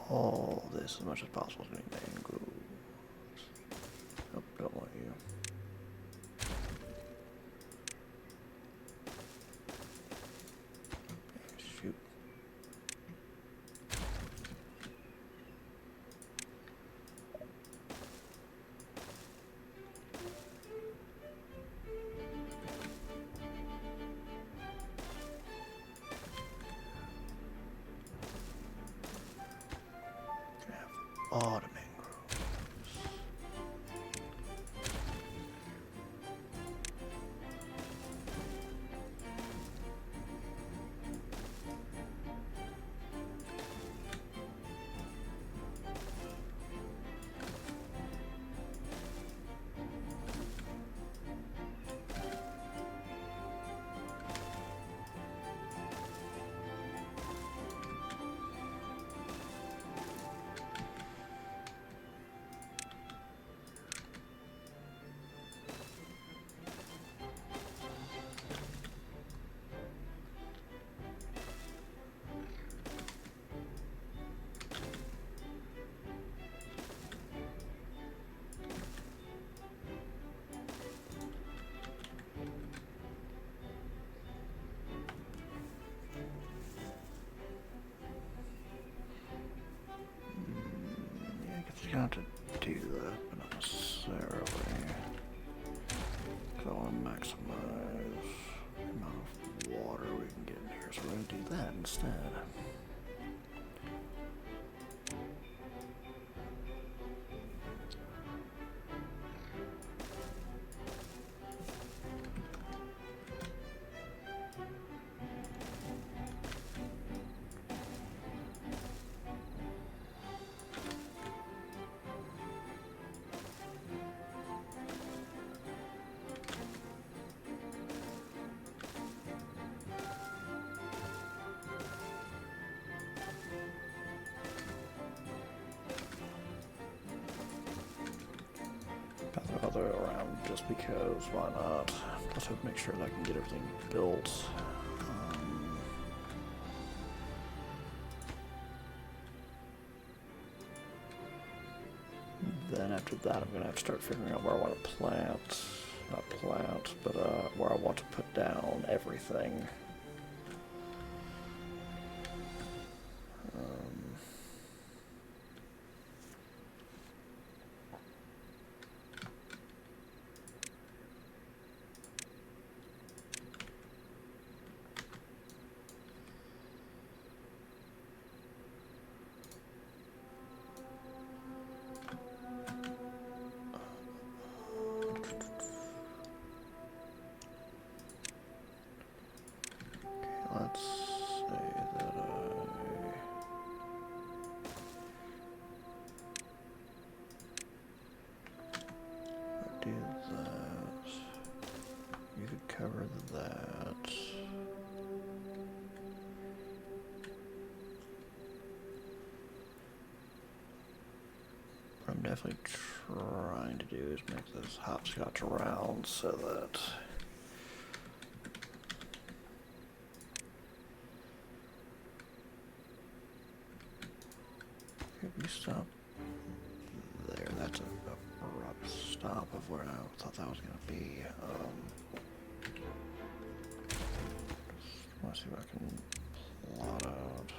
all this as much as possible to make mangroves. Nope, don't want you. Shoot. have to do that, but not necessarily. Because I want to maximize the amount of water we can get in here, so we're going to do that instead. Other way around just because, why not? Let's hope make sure that I can get everything built. Then after that I'm gonna have to start figuring out where I want to plant, not plant, but where I want to put down everything. Let's say that I do that. You could cover that. What I'm definitely trying to do is make this hopscotch around so that we stop there. That's an abrupt stop of where I thought that was going to be. Just want to see if I can plot out.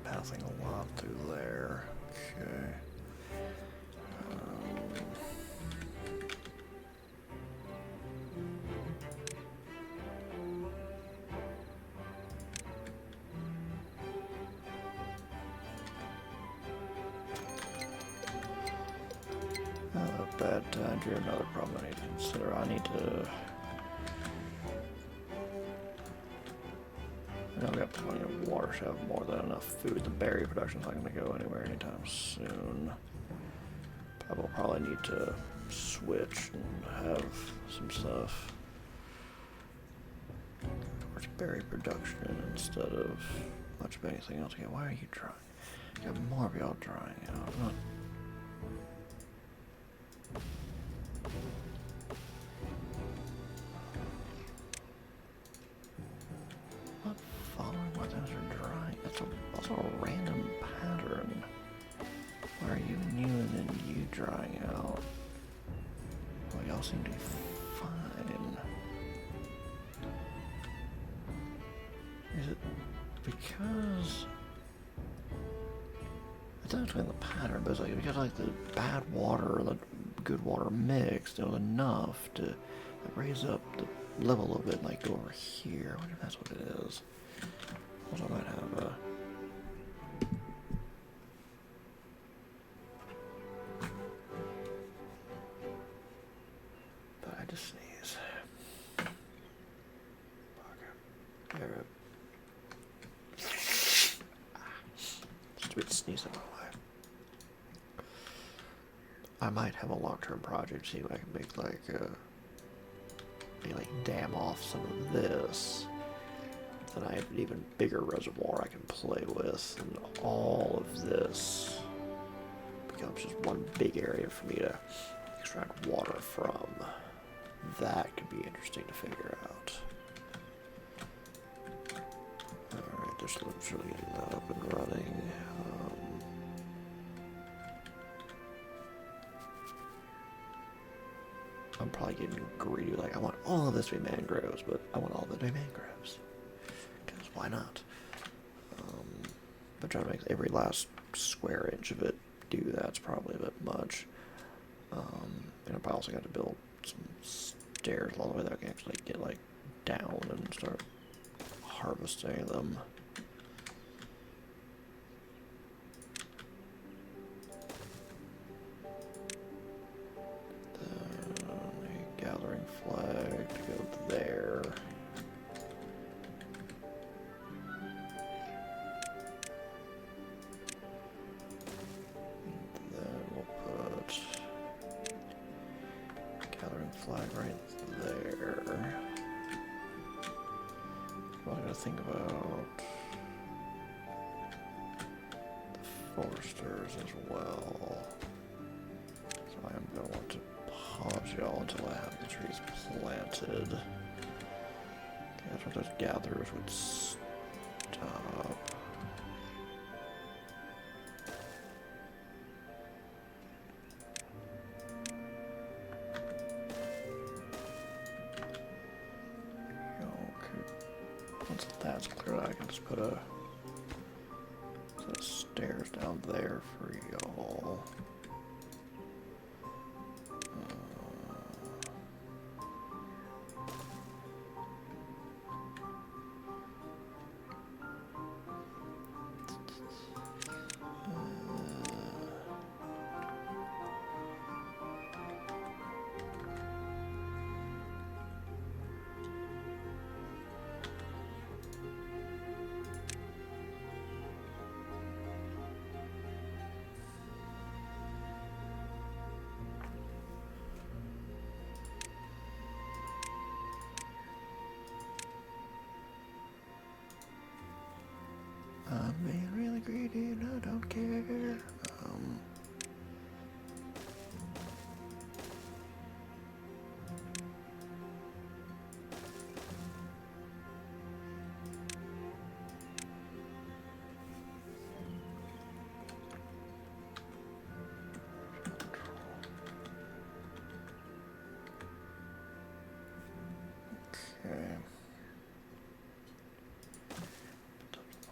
Passing a lot through there. Okay. Bad times are another problem I need to consider. I need to. I've got plenty of water, so I have more than enough food. The berry production's not going to go anywhere anytime soon. I will probably need to switch and have some stuff towards berry production instead of much of anything else. Okay, why are you drying? You got more of y'all drying out. I'm not. Also a random pattern. Why are you new and then you drying out? Well, y'all seem to be fine. Is it because it's not between the pattern, but it's like because like the bad water and the good water mixed, it was enough to like, raise up the level a little bit and like go over here. I wonder if that's what it is. Also, I might have a. But I just sneeze. There. Stupid sneeze in my life. I might have a long-term project. See if I can make like dam off some of this. Then I have an even bigger reservoir I can play with, and all of this becomes just one big area for me to extract water from. That could be interesting to figure out. Alright, just literally getting that up and running. I'm probably getting greedy. Like, I want all of this to be mangroves, but I want all of it to be mangroves. Because why not? But trying to make every last square inch of it do that's probably a bit much. And I also got to build some stairs all the way that I can actually get, like, down and start harvesting them. The gathering flag to go there. And then we'll put gathering flag right there. What I gotta think about the foresters as well. So I am gonna want to pause y'all until I have the trees planted. Okay, that's where those gatherers would stop. Once that's cleared, I can just put a set of stairs down there for y'all. I'm being really greedy and I don't care. Okay.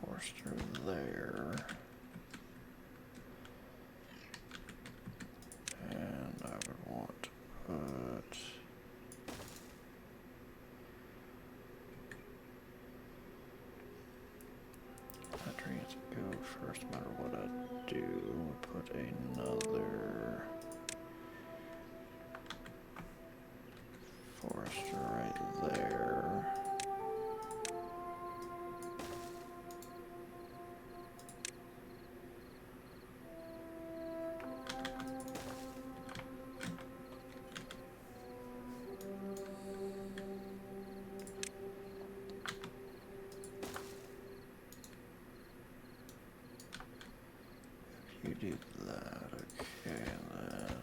Forester there. And I would want to put that tree has to go first no matter what I do. Put another forester right there. You do that, okay, and then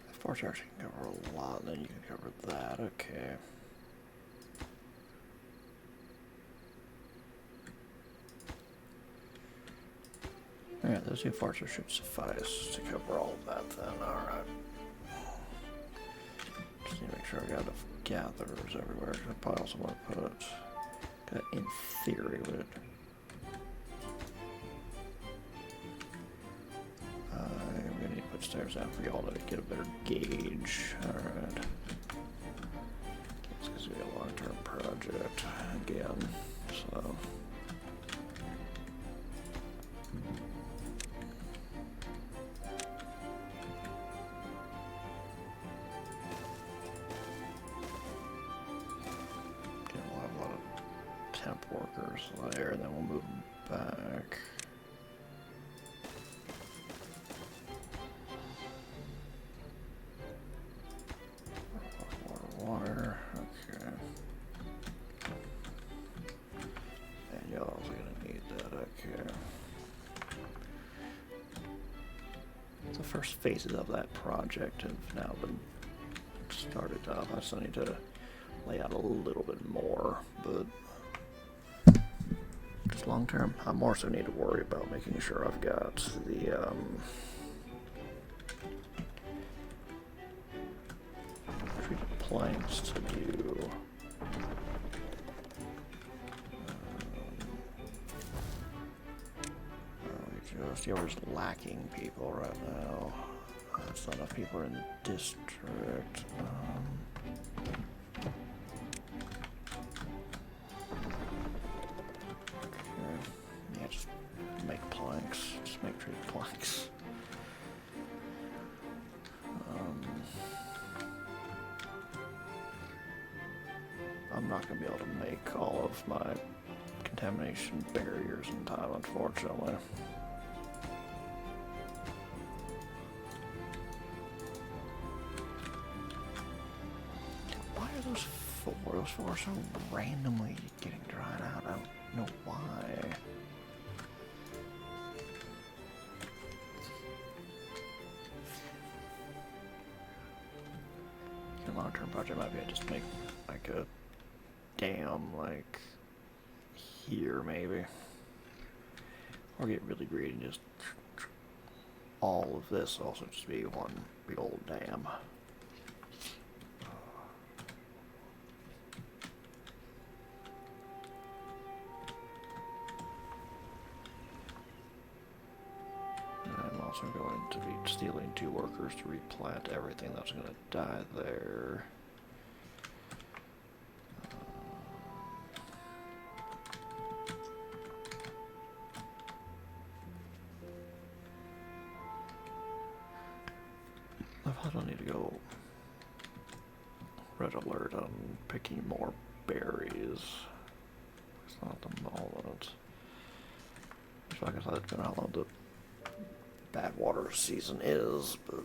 the force actually can cover a lot, and then you can cover that, okay. Alright, those two forces should suffice to cover all of that then, alright. Just need to make sure I got enough gatherers everywhere. I probably also want to put, in theory, would I'm gonna need to put stairs down for y'all to get a better gauge. Alright. It's gonna be a long-term project again, so. Okay, we'll have a lot of temp workers there, and then we'll move them back. Water, okay. And y'all are gonna need that, okay. The first phases of that project have now been started up. I still need to lay out a little bit more, but just long term, I more so need to worry about making sure I've got the planks to do. We're just lacking people right now. That's not enough people in the district. Okay. Yeah, just make planks. Just make 3 planks. I'm not going to be able to make all of my contamination barriers in time, unfortunately. Those four are so randomly getting dried out. I don't know why. A long-term project might be I just make like a dam like here maybe. Or get really greedy and just all of this also just be one big old dam. I'm going to be stealing 2 workers to replant everything that's going to die there. I probably don't need to go red alert on picking more berries. It's not at the moment. So like I said, it's been how long the bad water season is, but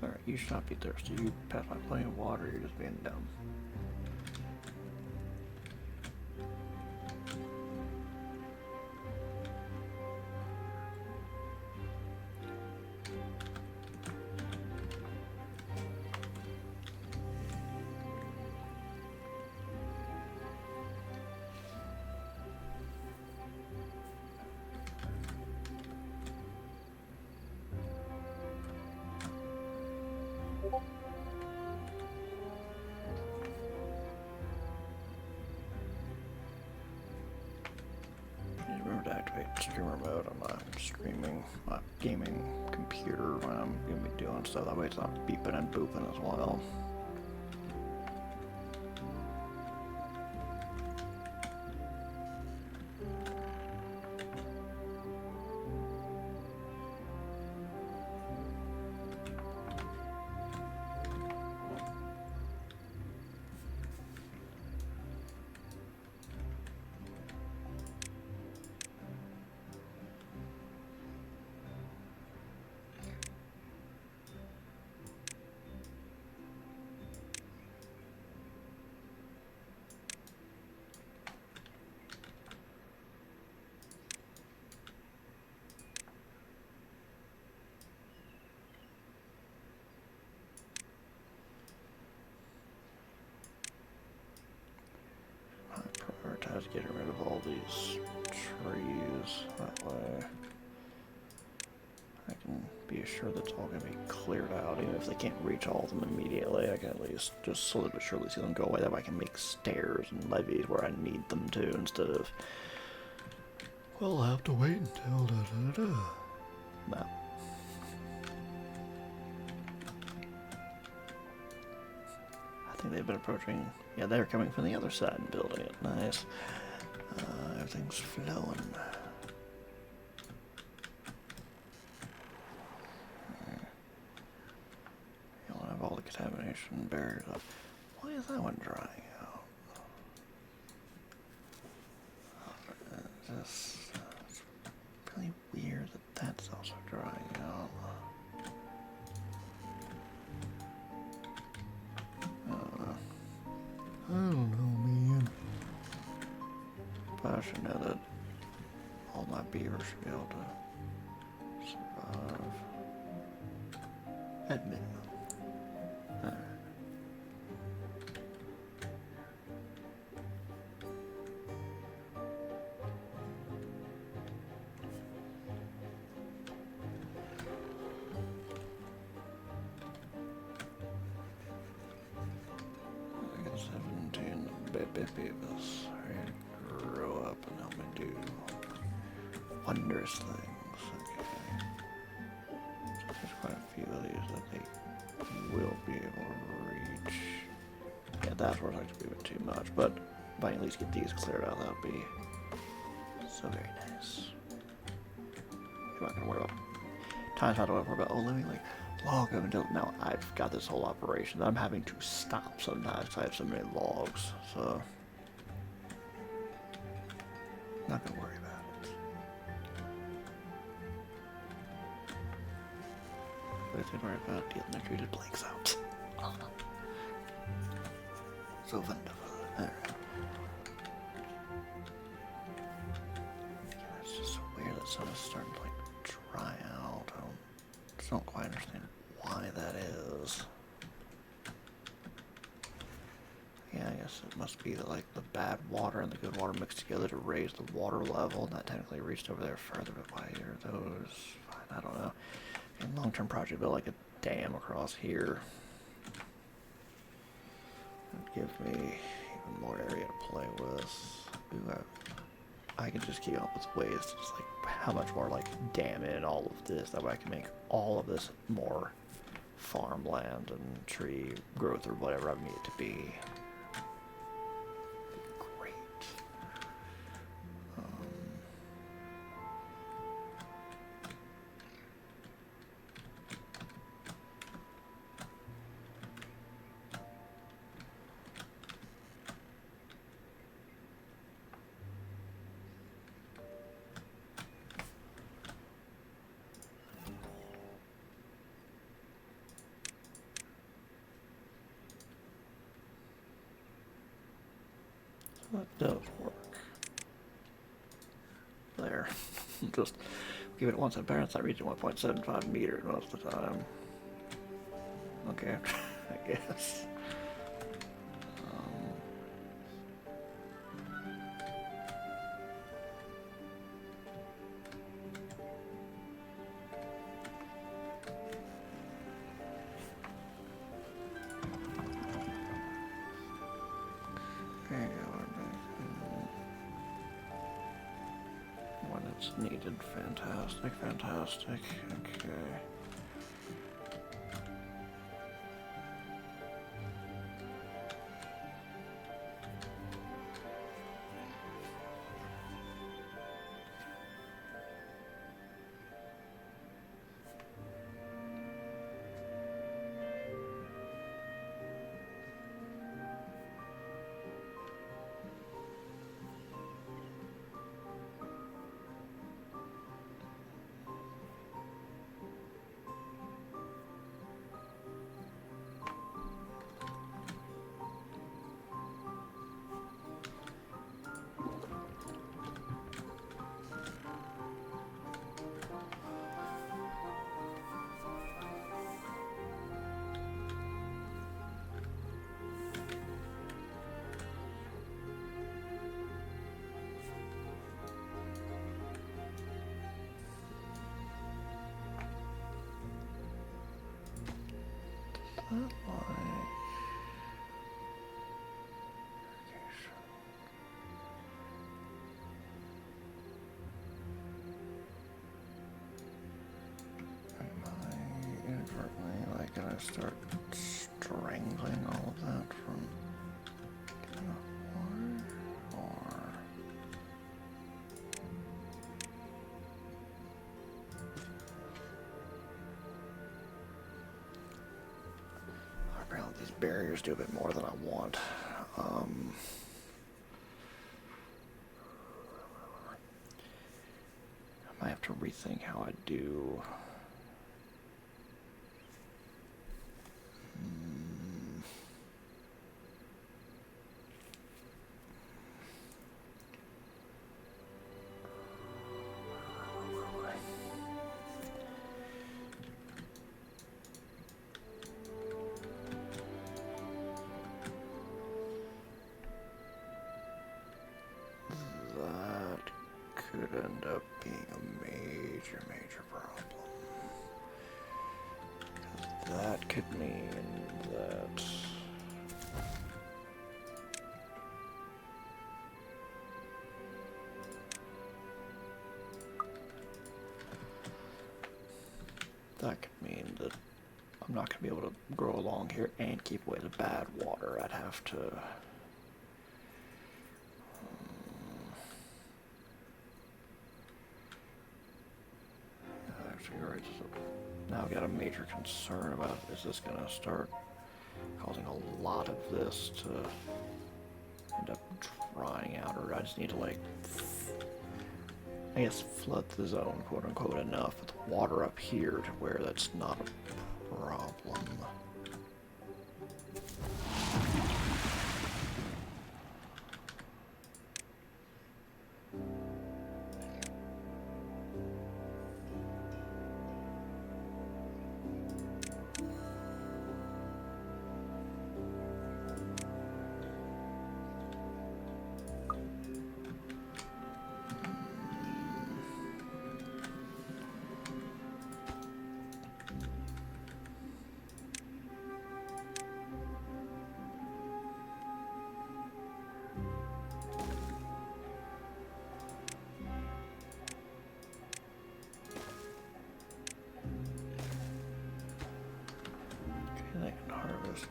alright, you should not be thirsty. You pass by plenty of water, you're just being dumb. Remember to activate streamer mode on my gaming computer when I'm going to be doing stuff. That way it's not beeping and booping as well. Prioritize getting rid of all these trees. That way I can be assured that's all going to be cleared out. Even if they can't reach all of them immediately, I can at least just slowly but surely see them go away. That way I can make stairs and levees where I need them to, instead of, well, I'll have to wait until da-da-da. No. I think they've been approaching. Yeah, they're coming from the other side and building it. Nice. Everything's flowing. You want to have all the contamination barriers up. Why is that one drying out? really weird that that's also drying out. I don't know, man. But I should know that all my beavers should be able to survive. At minimum. Alright. I got 17 baby beavers ready to grow up and help me do wondrous things. Okay. So there's quite a few of these that they will be able to reach. Yeah, that's where it's actually a bit too much, but if I can at least get these cleared out, that would be so very nice. I'm not gonna worry about times. I don't worry about let me like log up until now. I've got this whole operation that I'm having to stop sometimes because I have so many logs. So not gonna worry about it. But I think worry about getting the treated blanks out. So wonderful. Alright. Yeah, it's just so weird that sun is starting to like dry out. I just don't quite understand why that is. Yeah, I guess it must be that like the bad water and the good water mixed together to raise the water level, and that technically reached over there further. But why are those? Fine, I don't know. And long-term project build like a dam across here. It'd give me even more area to play with. Ooh, I can just keep up with ways to just like how much more like dam in all of this. That way I can make all of this more farmland and tree growth or whatever I need it to be. Great. That does work. There. Just give it one second. Parents not reaching 1.75 meters most of the time. Okay, I guess. There you go. When it's needed. Fantastic, fantastic. Okay. That like am I inadvertently like gonna start strangling all of that from getting enough water, or apparently these barriers do a bit more than I want. I have to rethink how I do. Could end up being a major problem. That could mean that could mean that I'm not going to be able to grow along here and keep away the bad water. I'd have to now I've got a major concern about, is this going to start causing a lot of this to end up drying out, or I just need to, like, I guess flood the zone, quote unquote, enough with water up here to where that's not a problem.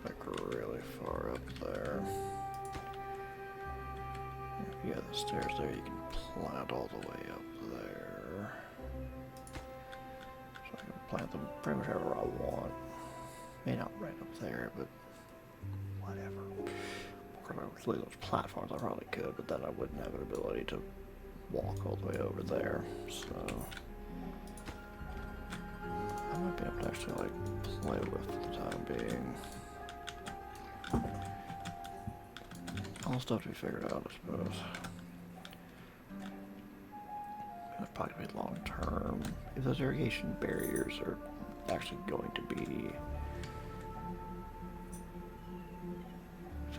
Like really far up there. If you have the stairs there, you can plant all the way up there. So I can plant them pretty much wherever I want. Maybe not right up there, but whatever. Leave those platforms, I probably could, but then I wouldn't have an ability to walk all the way over there. So I might be able to actually like play with for the time being. All stuff to be figured out, I suppose. It's probably going to be long term. If those irrigation barriers are actually going to be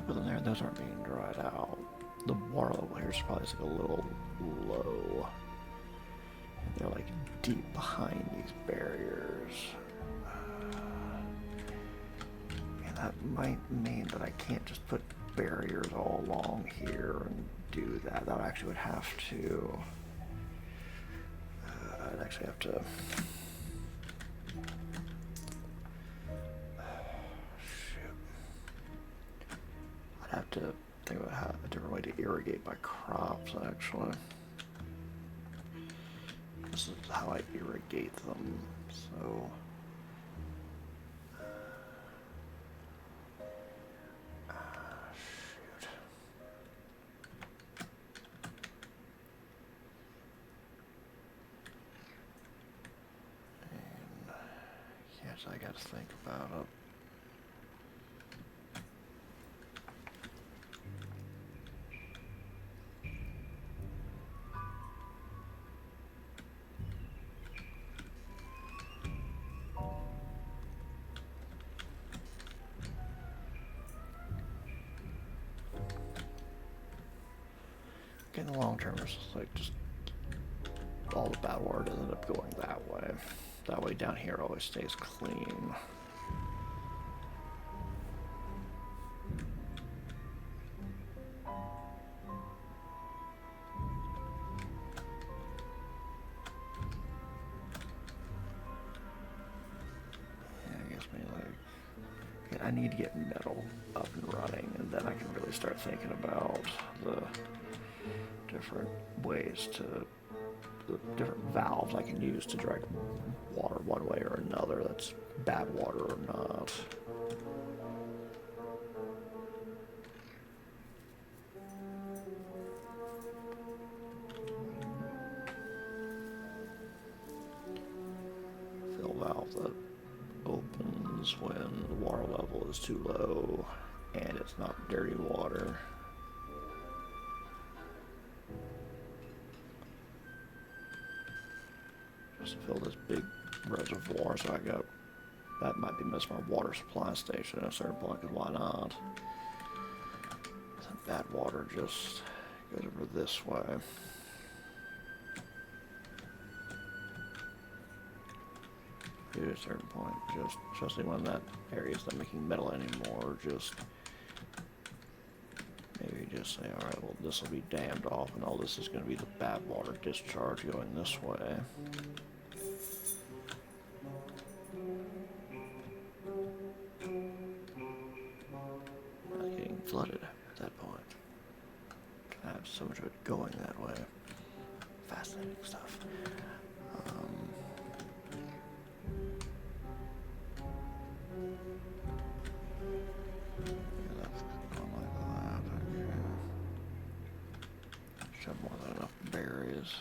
within there, those aren't being dried out. The water level here is probably just like a little low. And they're like deep behind these barriers. And that might mean that I can't just put barriers all along here and do that. That actually would have to I'd actually have to shoot. I'd have to think about how a different way to irrigate my crops actually. This is how I irrigate them, so I got to think about it. In the long term, it's just like all the bad water doesn't end up going that way. That way down here always stays clean. Yeah, I guess maybe like I need to get metal up and running, and then I can really start thinking about the different ways to the different valves I can use to direct water one way or another, that's bad water or not. valve that opens when the water level is too low and it's not dirty water. Just to fill this big reservoir, so I got, that might be missing my water supply station at a certain point, because why not? Some bad water just goes over this way. To a certain point, just especially when that area is not making metal anymore, just maybe just say, alright, well this will be dammed off and all this is going to be the bad water discharge going this way. Not getting flooded at that point. I have so much of it going that way. Fascinating stuff. More than enough berries.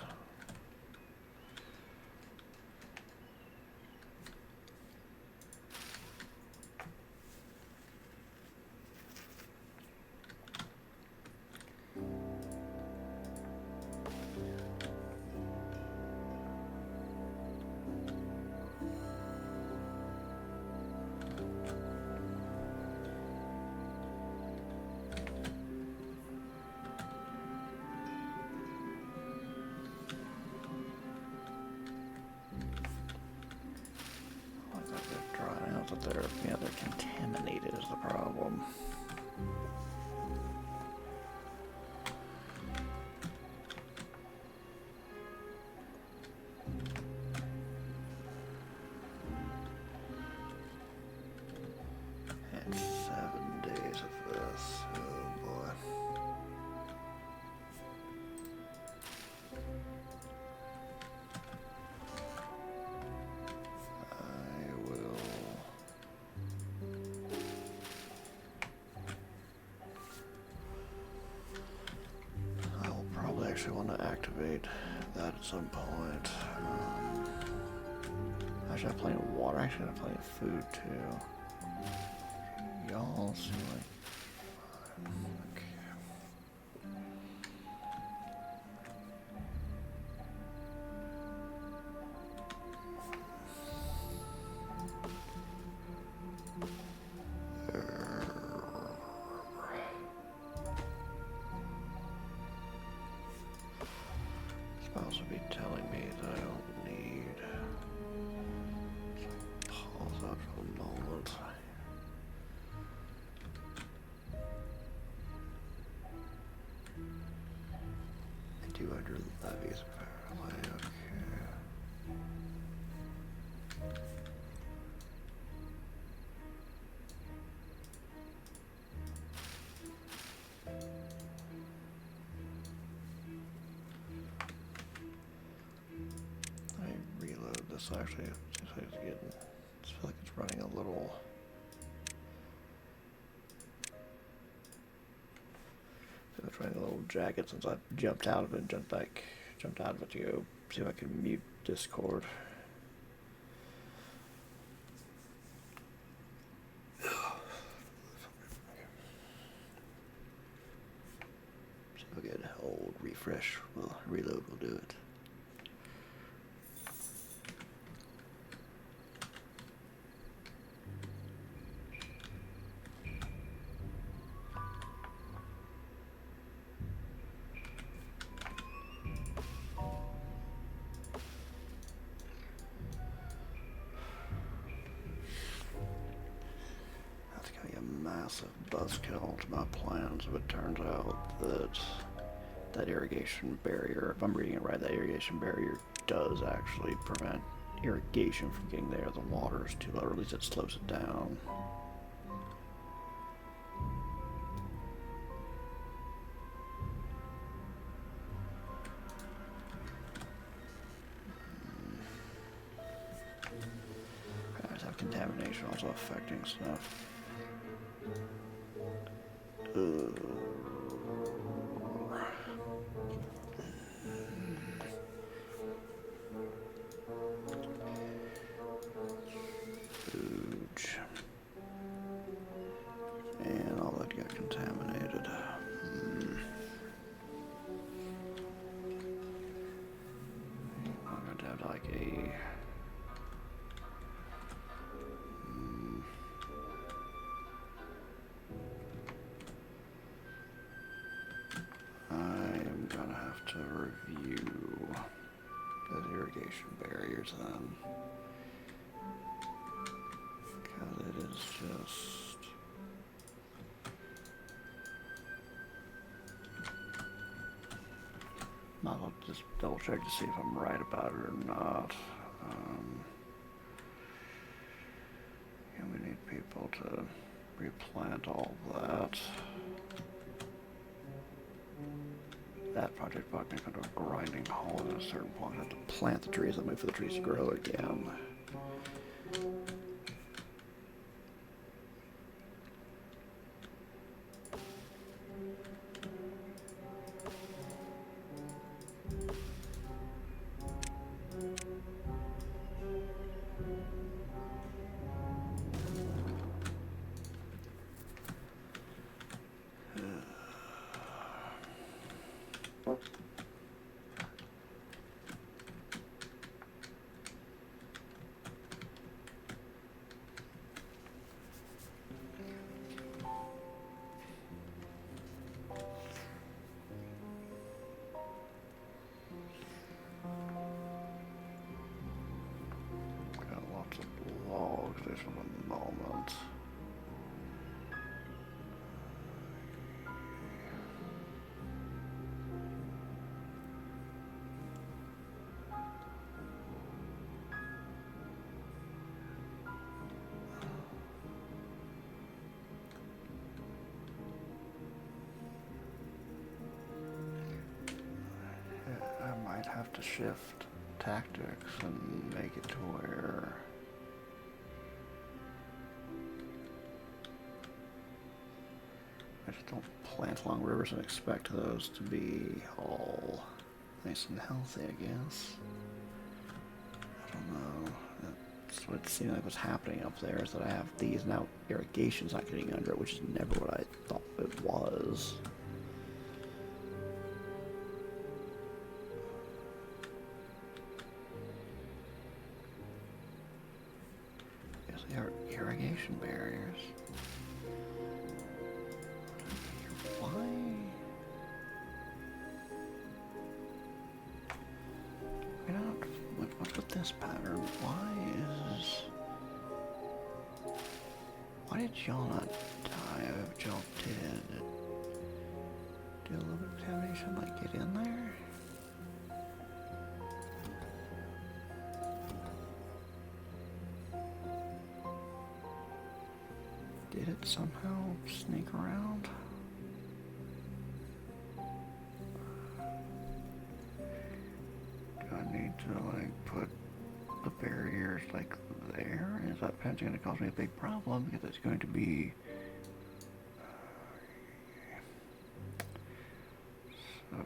But they're contaminated is the problem. And 7 days of this, oh boy. I want to activate that at some point. I should have plenty of water. I should have plenty of food too. Y'all seem like okay. Spells would be telling me that I don't need. Pause up for a moment. I do under the levies apparently. Okay. This actually, I feel like it's running a little. I feel like it's running a little jagged since I jumped out of it and jumped out of it to go see if I can mute Discord. See if I get an old refresh. Well, reload will do it. Massive buzzkill to my plans if it turns out that that irrigation barrier, if I'm reading it right, that irrigation barrier does actually prevent irrigation from getting there. The water is too low, or at least it slows it down. I just have contamination also affecting stuff. sewage. And all that got contaminated. I'm going to have like a... I'm going to have to review the irrigation barriers then. Because it is just... I'll just double check to see if I'm right about it or not. Yeah, we need people to replant all of that. That project brought me into a grinding halt at a certain point. I had to plant the trees and wait for the trees to grow again. From the moment. I might have to shift tactics and make it to where I just don't plant along rivers and expect those to be all nice and healthy, I guess. I don't know. That's what it seemed like was happening up there, is that I have these now irrigation's not getting under it, which is never what I thought it was. Yes, they are irrigation barriers. What's with this pattern? Why did y'all not die? If y'all did do a little bit of contamination, like get in there? Did it somehow sneak around? Need to like put the barriers like there? Is that potentially going to cause me a big problem? Because it's going to be so.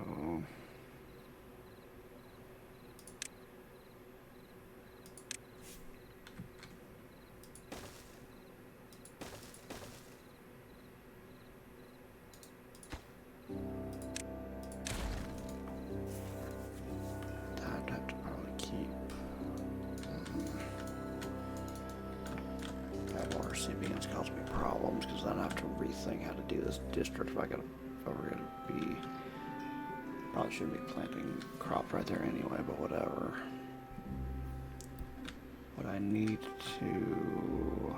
CBN's causing me problems because then I have to rethink how to do this district if we're gonna be, probably shouldn't be planting crops right there anyway, but whatever. What I need to,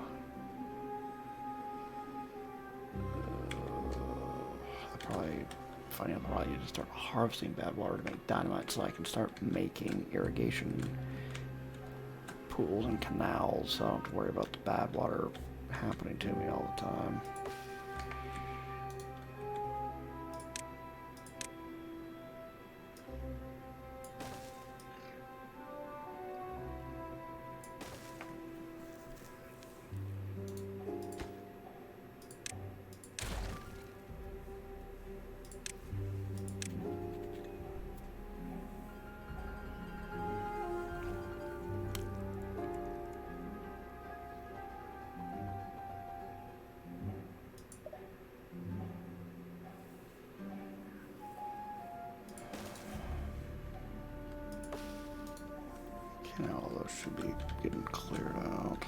I probably need to start harvesting bad water to make dynamite so I can start making irrigation pools and canals, so I don't have to worry about the bad water happening to me all the time. Okay, now all those should be getting cleared out.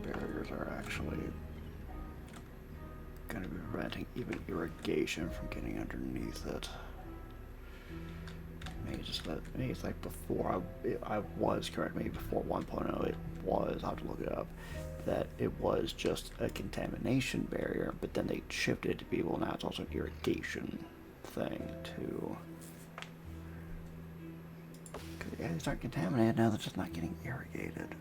Barriers are actually going to be preventing even irrigation from getting underneath it. Maybe it's like before I was correct. Maybe before 1.0 it was. I'll have to look it up. That it was just a contamination barrier, but then they shifted it to be, well, now it's also an irrigation thing too. Yeah, they start contaminated now. They're just not getting irrigated.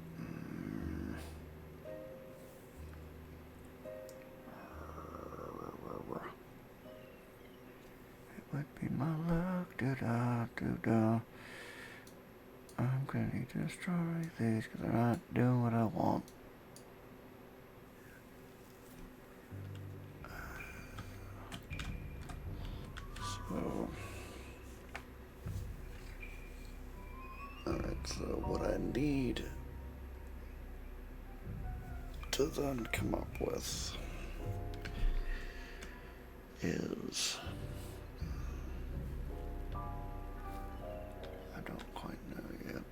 Would be my luck, da-da-da-da. I'm gonna need to destroy these because they're not doing what I want. So, alright, so what I need to then come up with is, I don't quite know yet.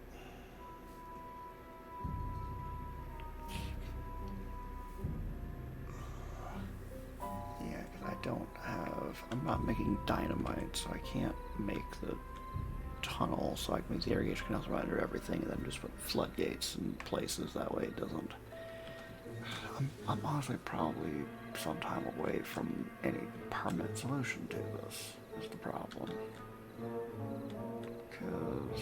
Yeah, because I don't have, I'm not making dynamite, so I can't make the tunnel, so I can make the irrigation canals right under everything and then just put floodgates in places, that way it doesn't. I'm honestly probably some time away from any permanent solution to this, is the problem. Because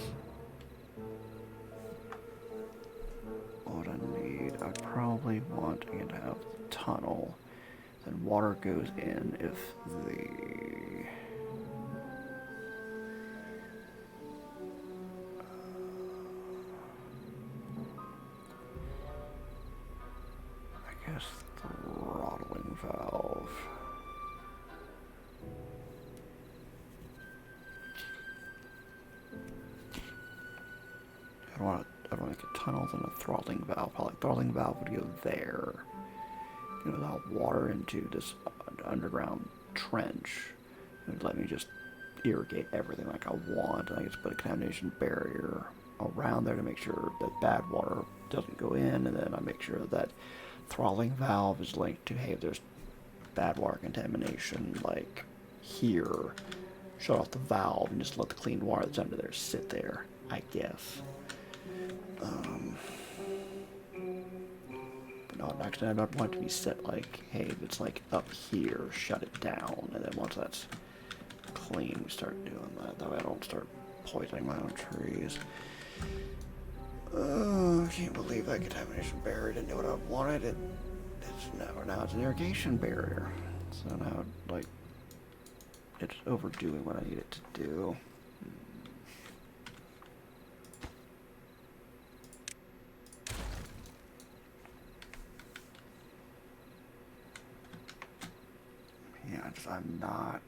what I need, I probably want again to have the tunnel, then water goes in if the throttling valve. I don't want to make a tunnel and a throttling valve. Probably throttling valve would go there. You know, without water into this underground trench. It would let me just irrigate everything like I want. And I just put a contamination barrier around there to make sure that bad water doesn't go in, and then I make sure that throttling valve is linked to, hey, if there's bad water contamination, like here, shut off the valve and just let the clean water that's under there sit there, I guess. But no, actually, I don't want it to be set like, hey, if it's like up here, shut it down, and then once that's clean, we start doing that. That way I don't start poisoning my own trees. I can't believe that contamination barrier didn't do what I wanted. Now it's an irrigation barrier. So now, like, it's overdoing what I need it to do. Yeah, I'm not.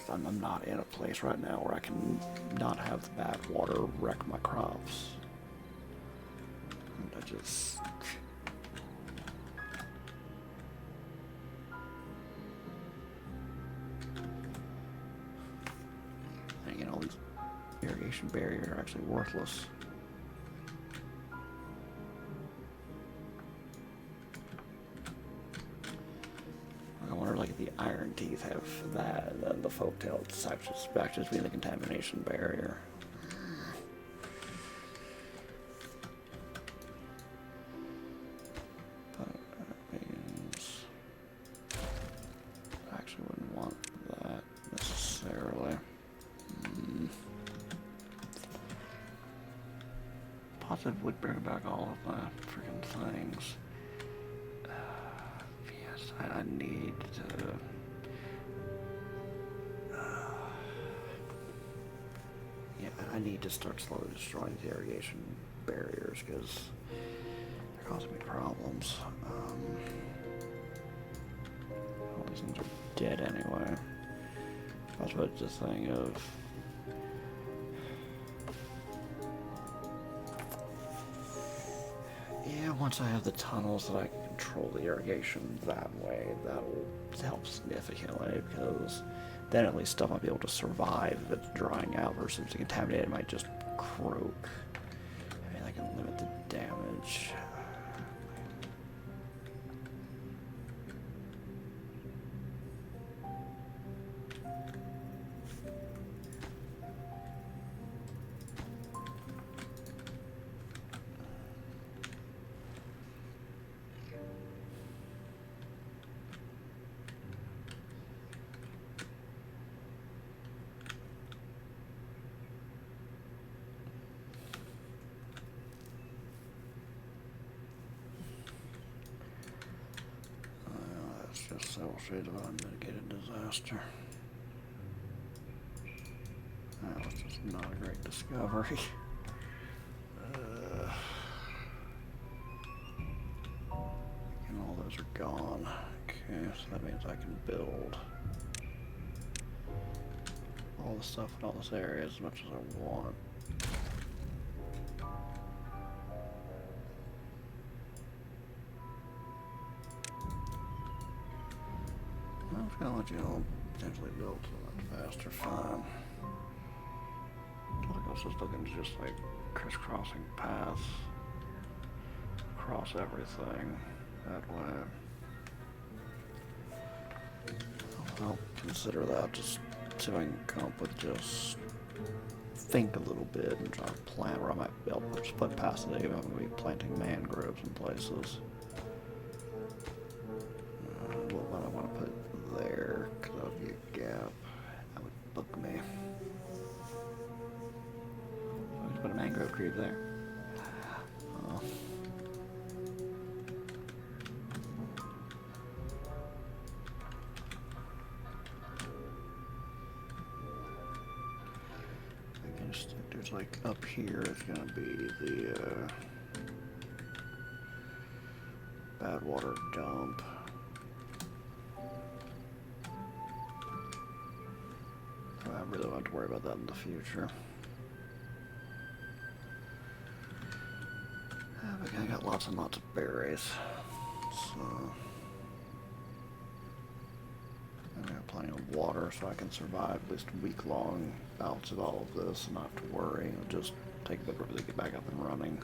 I'm not in a place right now where I can not have the bad water wreck my crops. And I just... And, you know, these irrigation barriers are actually worthless. Like the iron teeth have that, and then the folktail back just being the contamination barrier. But that means I actually wouldn't want that necessarily. Positive would bring back all of my freaking things. I need to... yeah, I need to start slowly destroying the irrigation barriers because they're causing me problems. All these things are dead anyway. That's what the thing of. Yeah, once I have the tunnels that I can control the irrigation that way, that'll help significantly, because then at least stuff might be able to survive if it's drying out versus if it's contaminated, it might just croak. I mean, I can limit the damage. Just so shade of unmitigated disaster. That was just not a great discovery. And all those are gone. Okay, so that means I can build all the stuff in all this area as much as I want. I'm just gonna let you all potentially build so much faster. Fine. I was just looking to just like crisscrossing paths across everything that way. I'll consider that. Just see if I can come up with just think a little bit and try to plan where I might be able to split past it. I'm going to be planting mangroves in places. What I want to put there, because that would be a gap. That would book me. I'll just put a mangrove tree there. Oh. I just think there's like up here is going to be the bad water dump. I really don't have to worry about that in the future. But I got lots and lots of berries, so I got plenty of water, so I can survive at least week-long bouts of all of this and not have to worry. It'll just take a bit to get back up and running.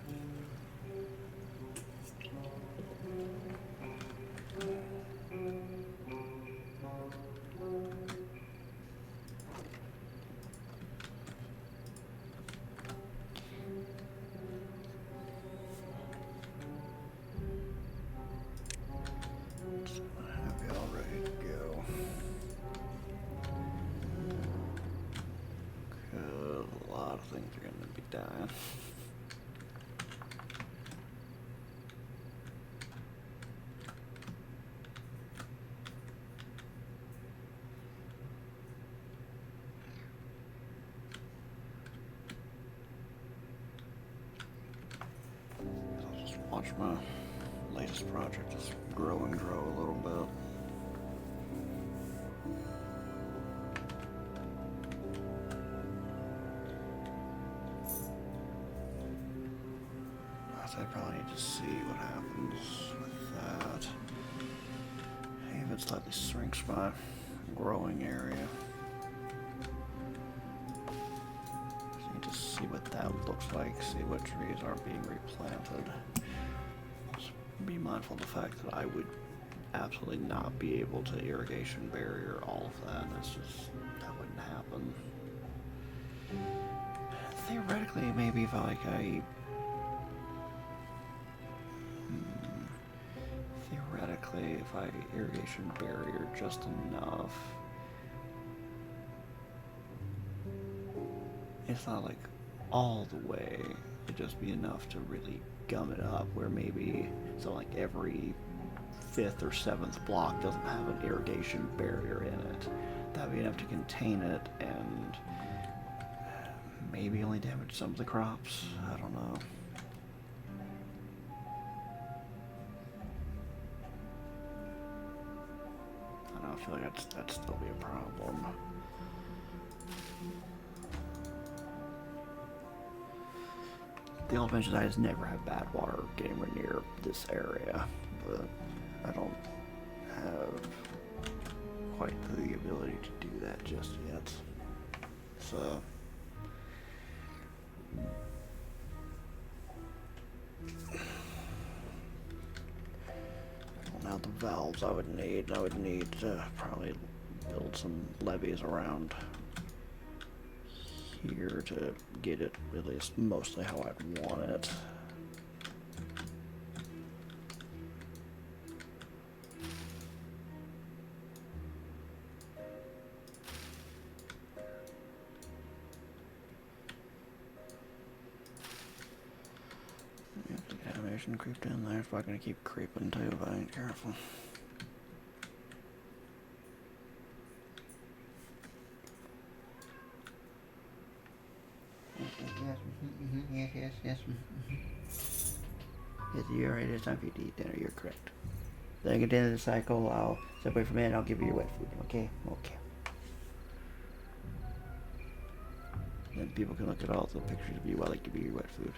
Watch my latest project just grow and grow a little bit. I probably need to see what happens with that. Even slightly shrinks my growing area. Just need to see what that looks like, see what trees aren't being replanted. Be mindful of the fact that I would absolutely not be able to irrigation barrier all of that. That wouldn't happen. Theoretically, maybe if if I irrigation barrier just enough, it's not like all the way, it'd just be enough to really gum it up, where maybe so like every 5th or 7th block doesn't have an irrigation barrier in it. That'd be enough to contain it and maybe only damage some of the crops. I don't know. I feel like that'd still be a problem. The only thing is I just never have bad water getting near this area, but I don't have quite the ability to do that just yet. So now the valves I would need to probably build some levees around here to get it at least mostly how I'd want it. Animation creeped in there. It's probably gonna keep creeping too if I ain't careful. Yes. Yes, you're right. It's time for you to eat dinner. You're correct. Then at the end of the cycle, I'll separate from it and I'll give you your wet food. Okay? Okay. Then people can look at all the pictures of you while they give you your wet food.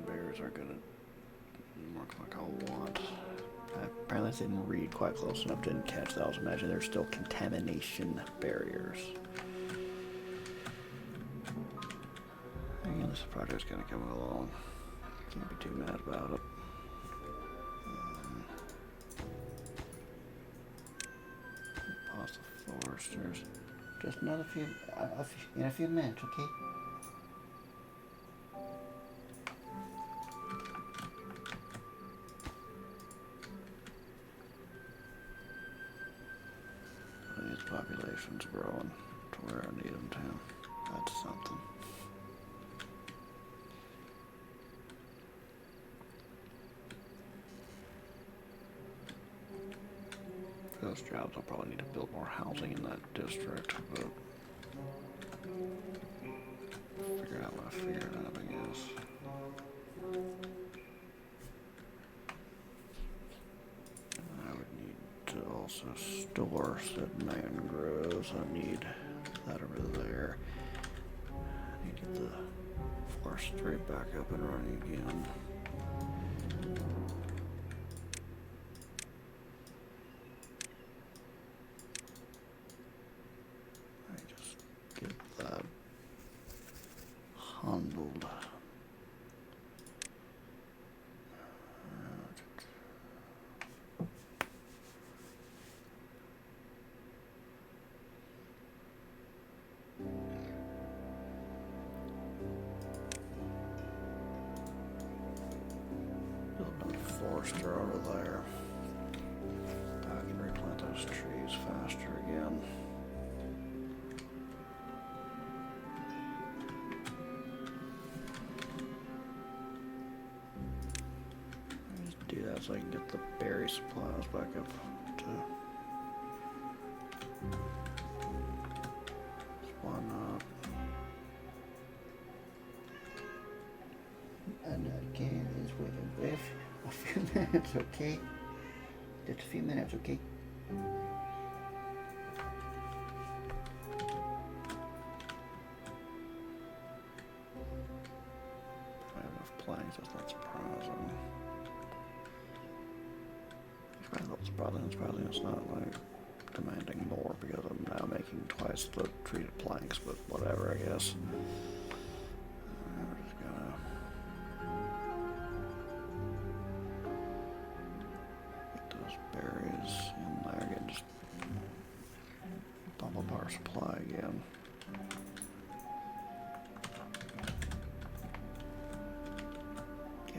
Barriers are gonna work like I want. Apparently I didn't read quite close enough, didn't catch that. I was imagining there's still contamination barriers. Again, this project's kind of coming along. Can't be too mad about it. Pause the foresters. Just another few, in a few minutes, okay? Population's growing to where I need them to. That's something. For those jobs, I'll probably need to build more housing in that district, but figure out what I figured out, I guess. I would need to also store said mangroves. I need that over there. I need to get the forestry back up and running again. I just get that handled. Forester over there. I can replant those trees faster again. Just do that so I can get the berry supplies back up to. Why not? And again, is with a few minutes, okay? Just a few minutes, okay? I have enough planks, that's not surprising. It's surprising it's not like demanding more because I'm now making twice the treated planks, but whatever, I guess. We're just gonna berries in there again, just bump up our supply again.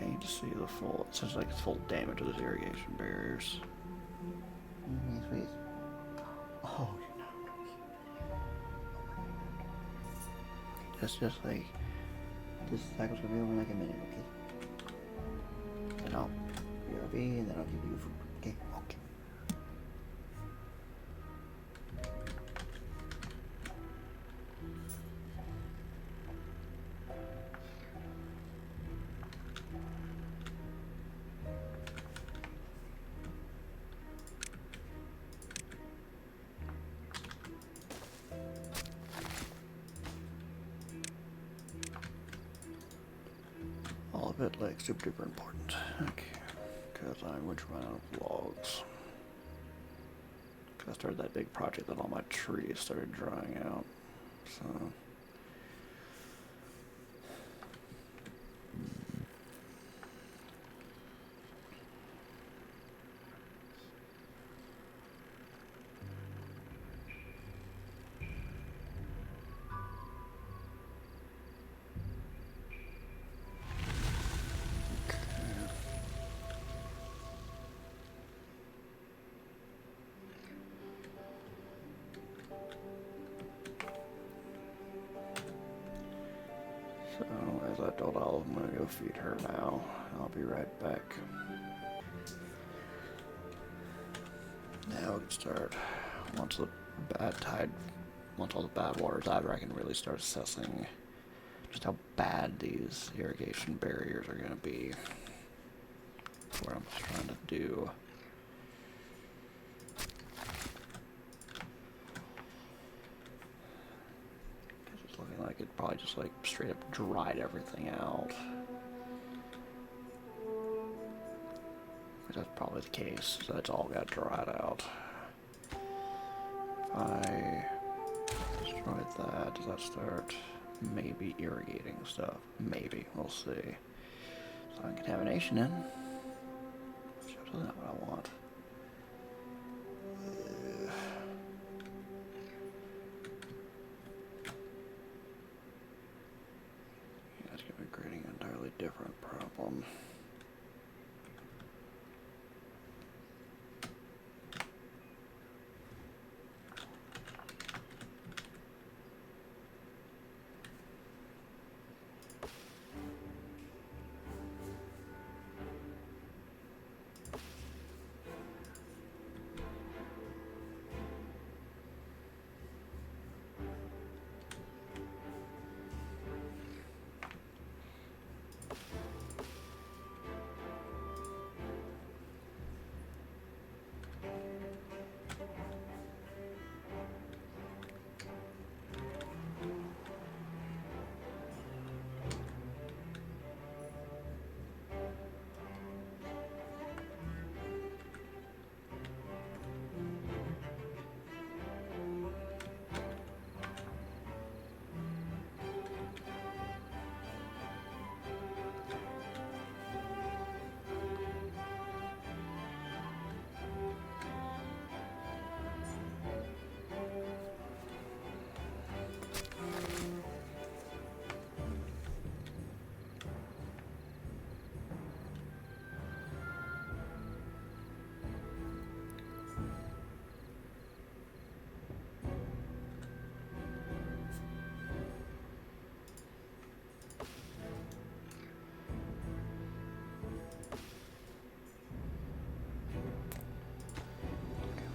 Okay, you just see the full, it sounds like it's full damage of those irrigation barriers. Please. Oh, no. Just like, This cycle's gonna be over in like a minute, okay? and I'll, BRB, and then I'll give you food, okay? okay. All of it, like, super duper important. Okay. Because I'm going to run out of logs. Because I started that big project that all my trees started drying out. So. So, as I told Olive, I'm gonna go feed her now. I'll be right back. Now we can start. Once the once all the bad water's out, I can really start assessing just how bad these irrigation barriers are gonna be. That's what I'm trying to do. It's looking like it probably just like straight up dried everything out. Which that's probably the case, so it's all got dried out. If I destroy that, does that start maybe irrigating stuff? Maybe, we'll see. So contamination in. Which isn't what I want. Yeah, it's gonna be creating an entirely different problem.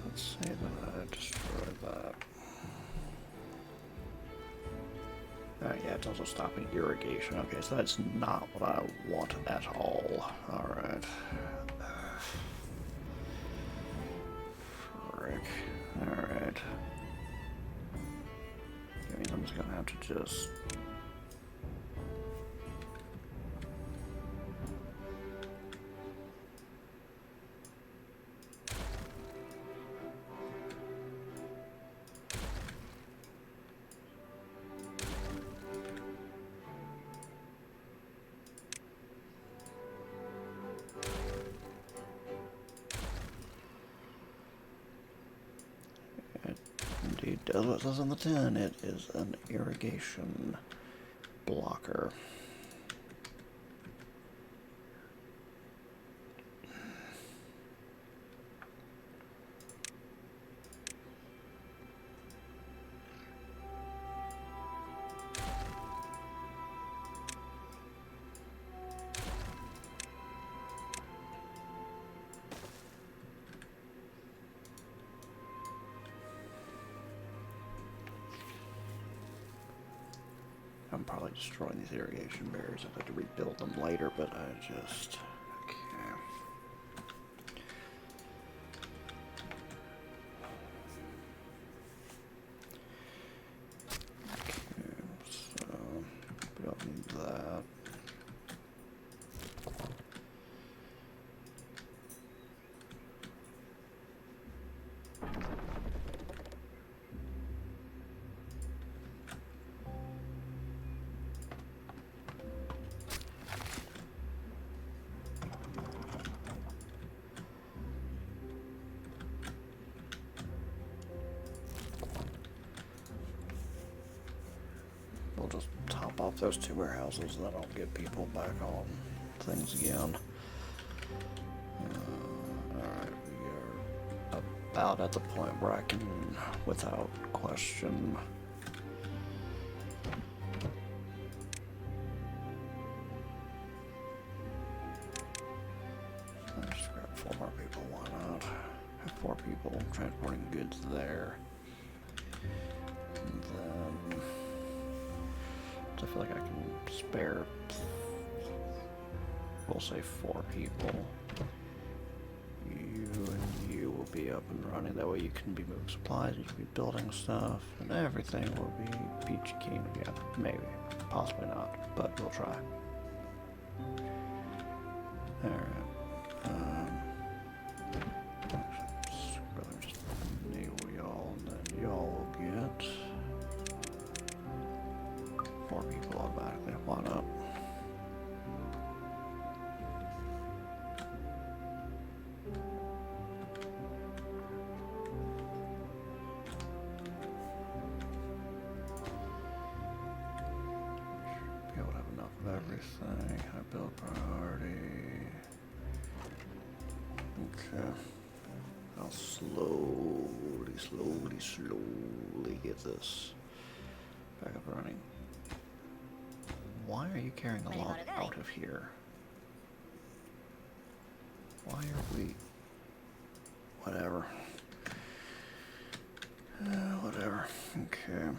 Let's say that I destroy that. Yeah, it's also stopping irrigation. Okay, so that's not what I want at all. Alright. Frick. Alright. That means I'm just gonna have to just... Indeed does what it says on the tin. It is an irrigation blocker. probably destroying these irrigation barriers. I'd have to rebuild them later, but I just... Okay. So, we don't need that. We'll just top off those 2 warehouses, then I'll get people back on things again. Alright, we are about at the point where I can, without question, I'll just grab 4 more people, why not? Have 4 people transporting goods there. And then I feel like I can spare, we'll say 4 people. You and you will be up and running. That way you can be moving supplies, you can be building stuff, and everything will be peachy keen again. Maybe. Possibly not, but we'll try. Alright. Really just enable y'all, and then y'all will get 4 people automatically. Why not? Be able to have enough of everything. I build priority. Okay. I'll slowly get this back up and running. Why are you carrying a log out of here? Why are we... Whatever. Whatever. Okay.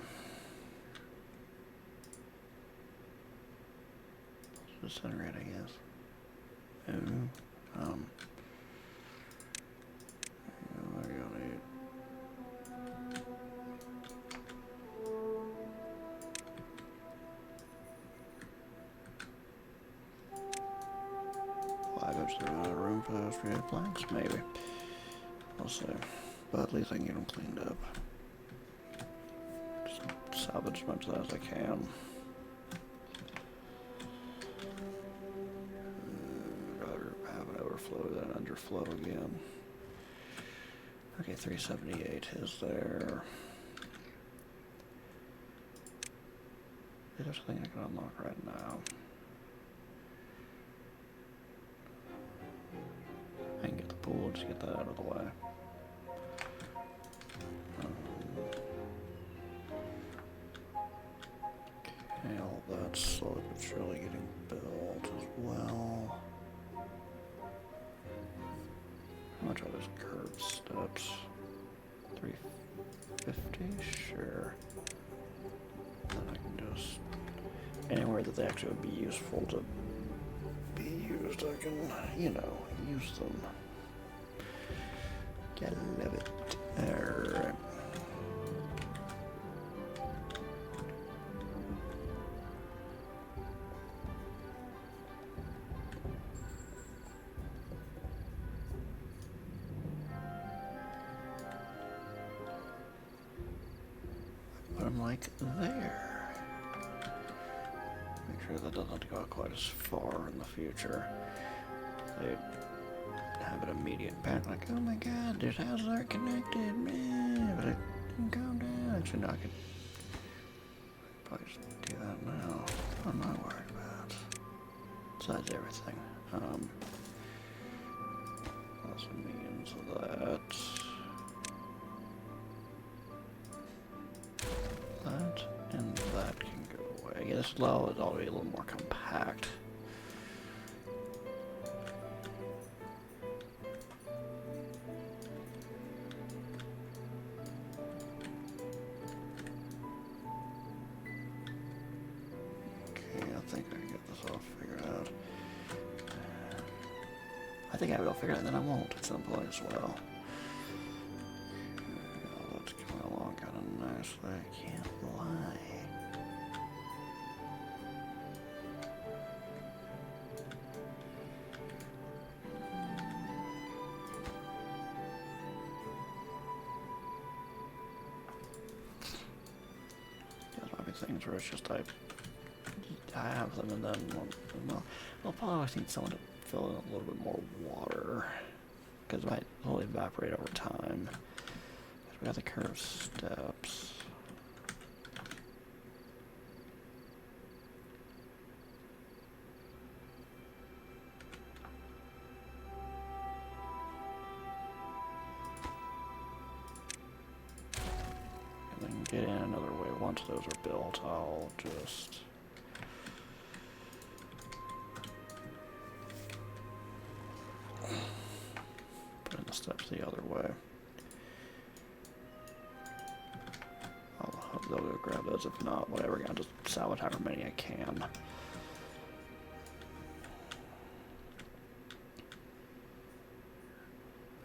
Disintegrate, I guess. What are you gonna need? Well, eventually run out of room for those creative planks, maybe. We'll see. But at least I can get them cleaned up. Just salvage as much of that as I can. Rather have an overflow than an underflow again. Okay, 378 is there. There's something I can unlock right now. I can get the pool, just get that out of the way. Okay, all that's slowly but surely getting built as well. How much are those curb steps? 350? Sure. Then I can just... Anywhere that they actually would be useful to be used, I can, you know, use them. Gotta love it. Alright. Put them like there. Make sure that doesn't go quite as far in the future. They have an immediate impact, like, oh my god, there's houses are connected, man. But it didn't calm down. Actually, no, I could probably just do that now. What am I worried about? Besides everything. Also means that. That and that can go away. I guess low is already a little more compact. I think I will figure it out, and then I won't at some point as well. Although it's coming along kind of nicely, I can't lie. There's might be things where it's just I have them and then well, I'll probably need someone to fill in a little bit more water because it might only evaporate over time. We got the curved steps. And then get in another way. Once those are built, I'll just put in the steps the other way. I'll go grab those. If not, whatever. I'll just salvage however many I can.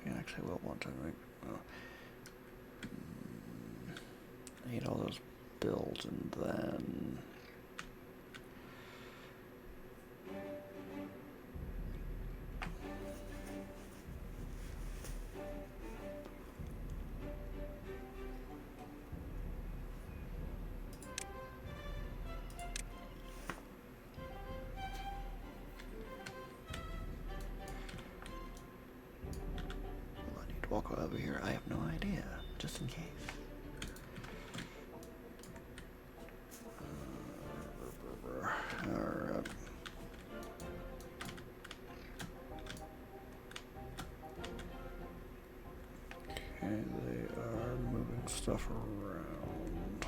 I actually will want to make. I need all those builds and then. Walk over here. I have no idea. Just in case. Alright. Okay, they are moving stuff around.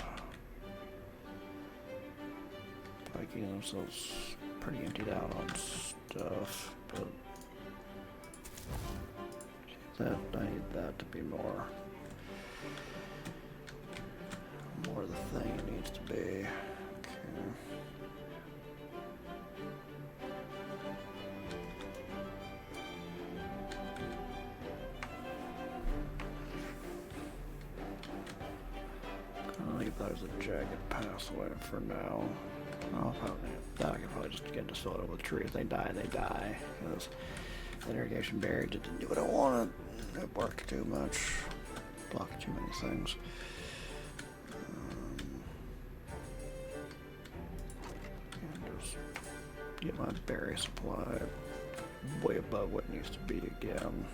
Probably getting themselves pretty emptied out on stuff, but that I need that to be more the thing it needs to be. Okay. I'll leave that as a jagged pathway for now. I'll probably, I can probably just get to fill it up with trees. If they die, they die. Because the irrigation barrier didn't do what I wanted. It worked too much. Blocked too many things. And just get my berry supply way above what it needs to be again.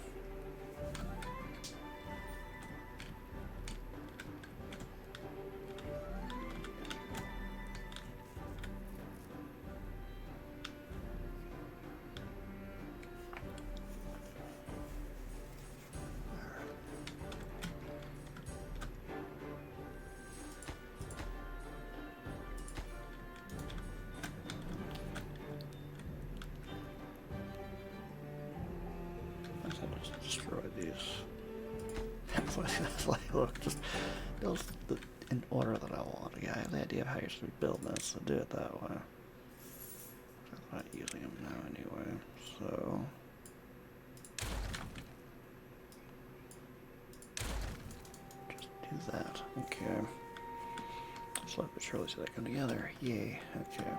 Destroy these. That's like, look, just build in order that I want. Yeah, I have the idea of how you should be building this, so do it that way. I'm not using them now anyway, so. Just do that. Okay. Slowly but surely see that come together. Yay. Okay.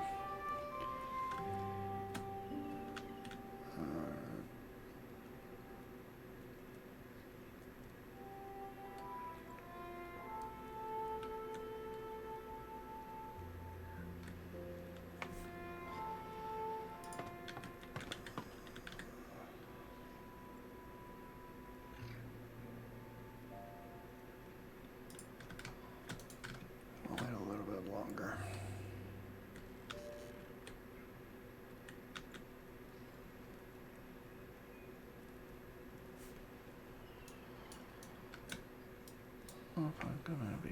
If I'm gonna be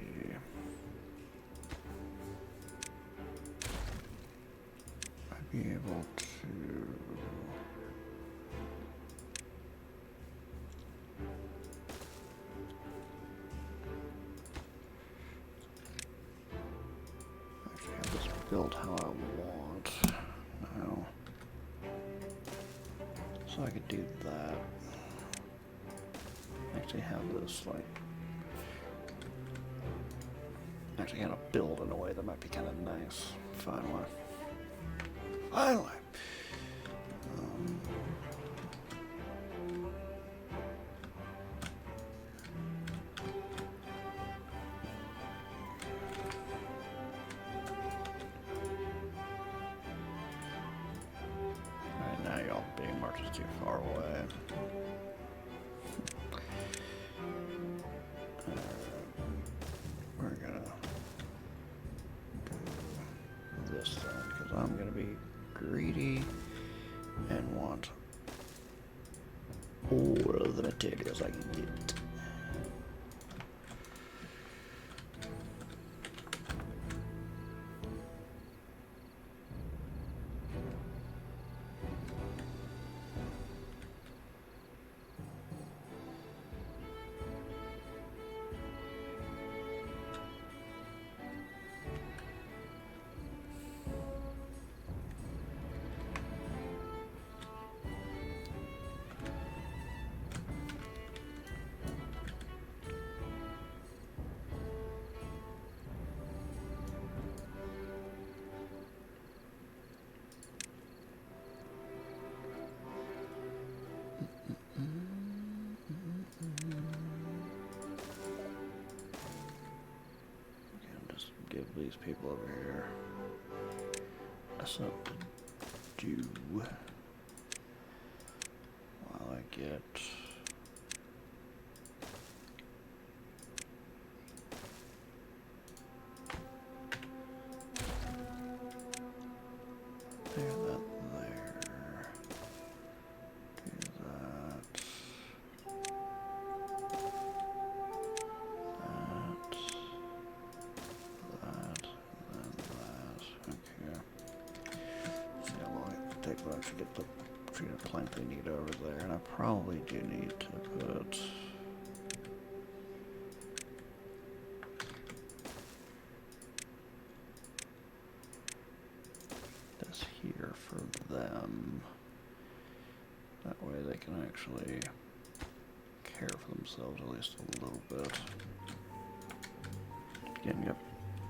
I'd be able to actually have this built how I want now. So So I could do that. Actually have this like actually kind of build in a way that might be kind of nice. Finally. Finally. Alright, now y'all being marches too far away. We're gonna do this then, because I'm gonna be greedy and want all of the materials I can get. Give these people over here something to do while I get there, that there, do that. To get the treated plank we need over there, and I probably do need to put this here for them. That way they can actually care for themselves at least a little bit. Again, yep,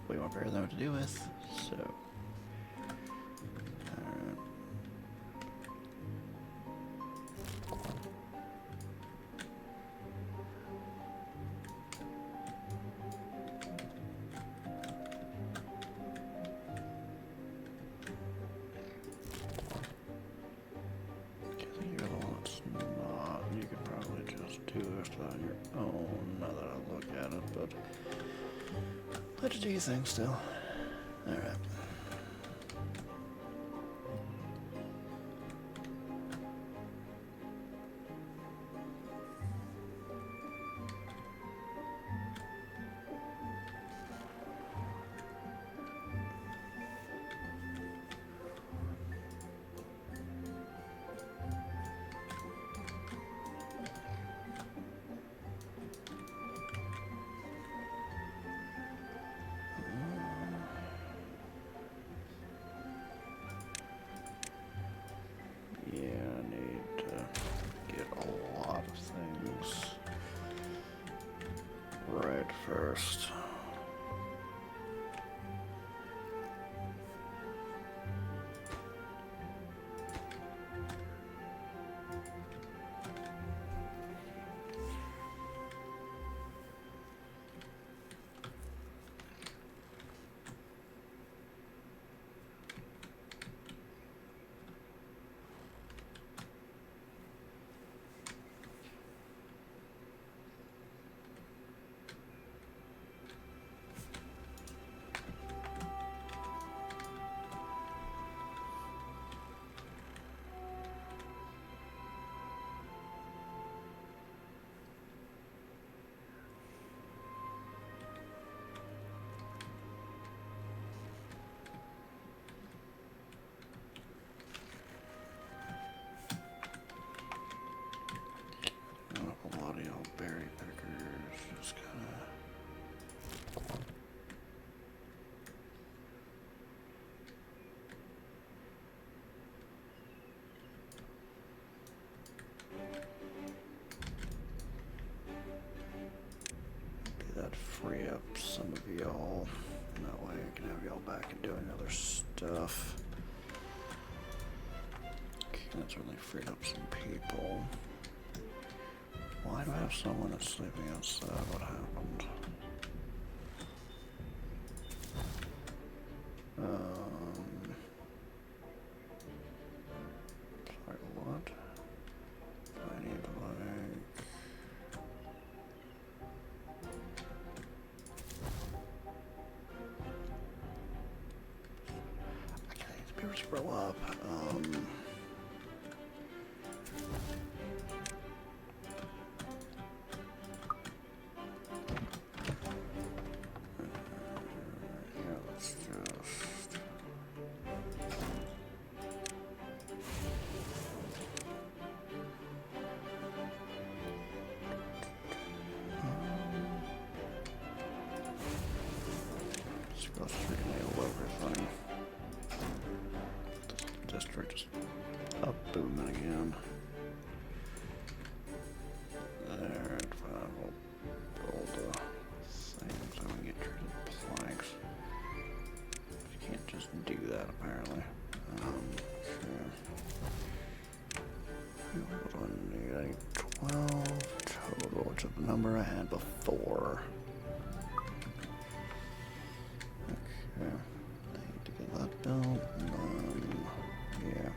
way more fair than what to do with, so. Let's do your thing still. Alright. First. That'd free up some of y'all. That way I can have y'all back and doing other stuff. Okay, that's really freed up some people. Why do I have someone that's sleeping outside? What happened? Sorry, what? I need like... I can't these bears grow up. Yeah, let's just... Let's go straight nail everything. This district is up booming again. There, and we'll build a thing so we can get rid of planks. You can't just do that apparently. Sure. What do I need? I need 12 total, which is the number I had before. Okay. I need to get that built, and then, yeah.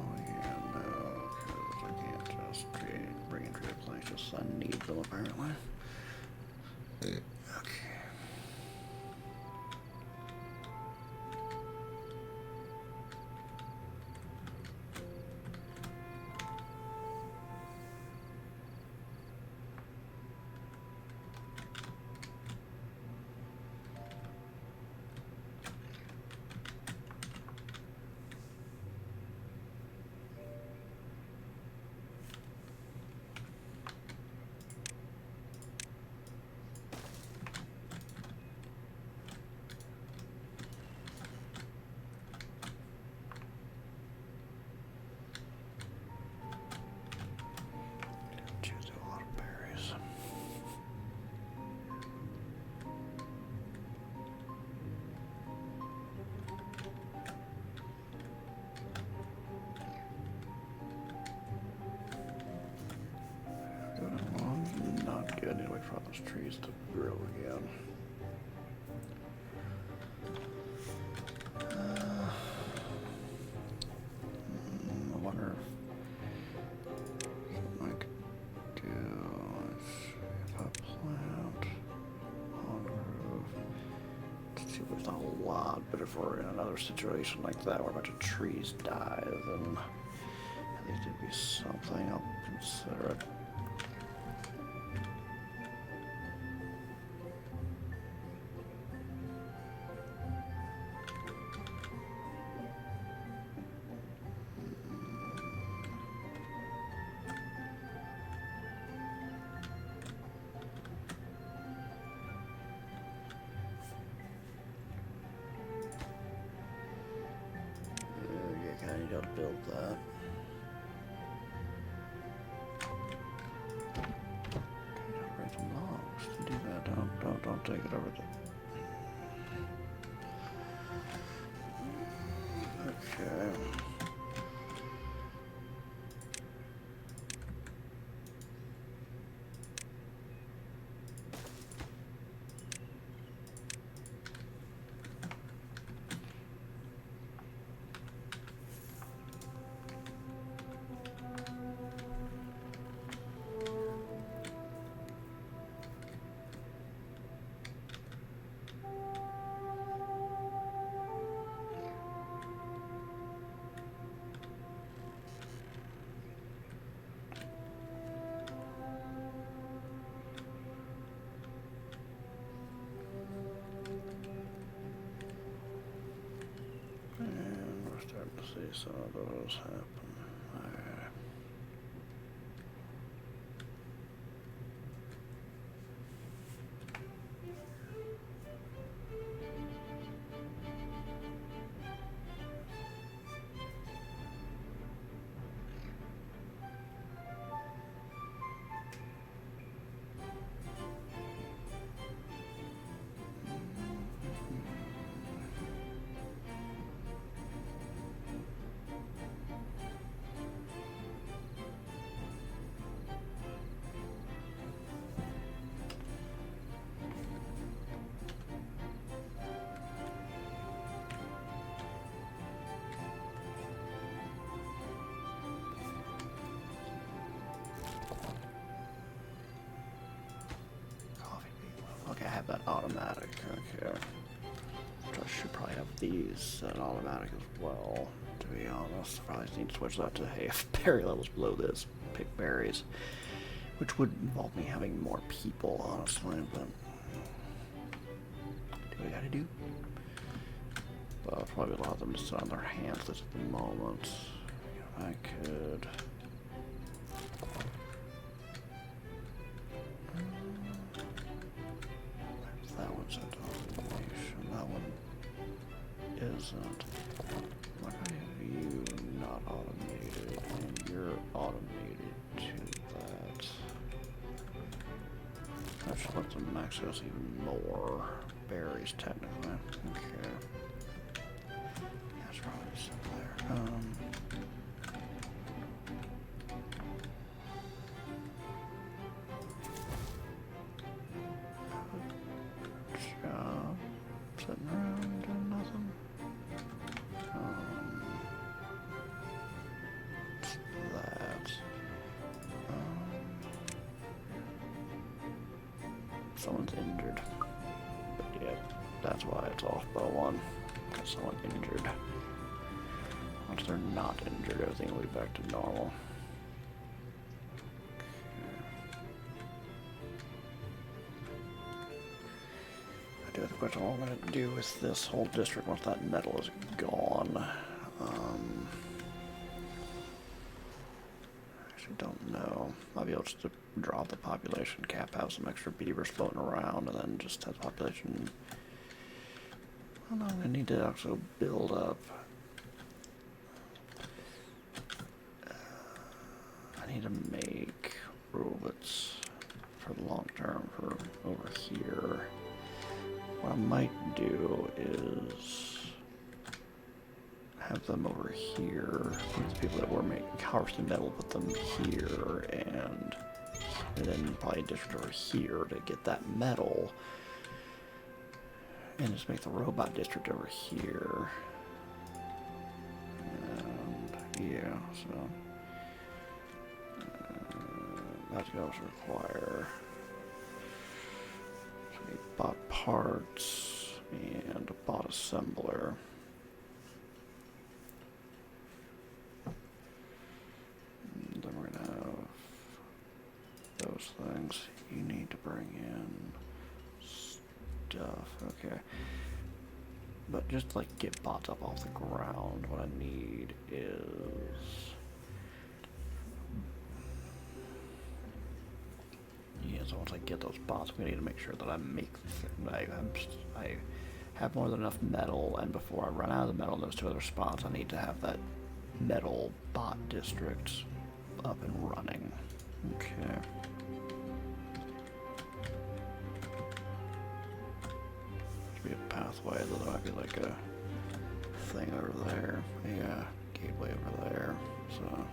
Oh yeah, no, because I can't just bring in trade places. I need them apparently. Okay. Choose a lot of berries. Good along, not good. Need to wait for all those trees to grow again. I wonder if something I could do is if I plant on roof. Let's see, there's not a lot, but if we're in another situation like that where a bunch of trees die, then at least it'd be something. I'll consider it. Yeah, kinda need to build that. Bring some logs to do that. Don't take it over there. Okay. see some of those happen. Alright. Okay, I have that automatic. Okay. I should probably have these set automatic as well, to be honest. Probably need to switch that to, hey, if berry levels below this, pick berries. Which would involve me having more people, honestly, but do what I gotta do. But I'll probably allow them to sit on their hands at the moment. If I could. That one's into automation. That one isn't. Why do I have you not automated and you're automated to that? That should let them access even more berries, technically. Okay. That's probably something there. Job sitting around doing nothing. That. Someone's injured. But yeah, that's why it's off by one. Because someone's injured. Once they're not injured, everything will be back to normal. I do have a question what I'm going to do with this whole district once that metal is gone. Actually don't know. I'll be able to drop the population cap, have some extra beavers floating around, and then just have the population. I don't know, I'm going to need to also build up. I need to make robots for the long term for over here. What I might do is have them over here. The people that were making harvesting metal, put them here, and then probably a district over here to get that metal. And just make the robot district over here. And yeah, so that's going to require a bot parts and a bot assembler. And then we're going to have those things. You need to bring in stuff. Okay. But just like get bots up off the ground, what I need is so once I get those bots, we need to make sure that I make I have more than enough metal, and before I run out of the metal in those two other spots, I need to have that metal bot district up and running. Okay. Should be a pathway, though there might be like a thing over there. Yeah, gateway over there. So.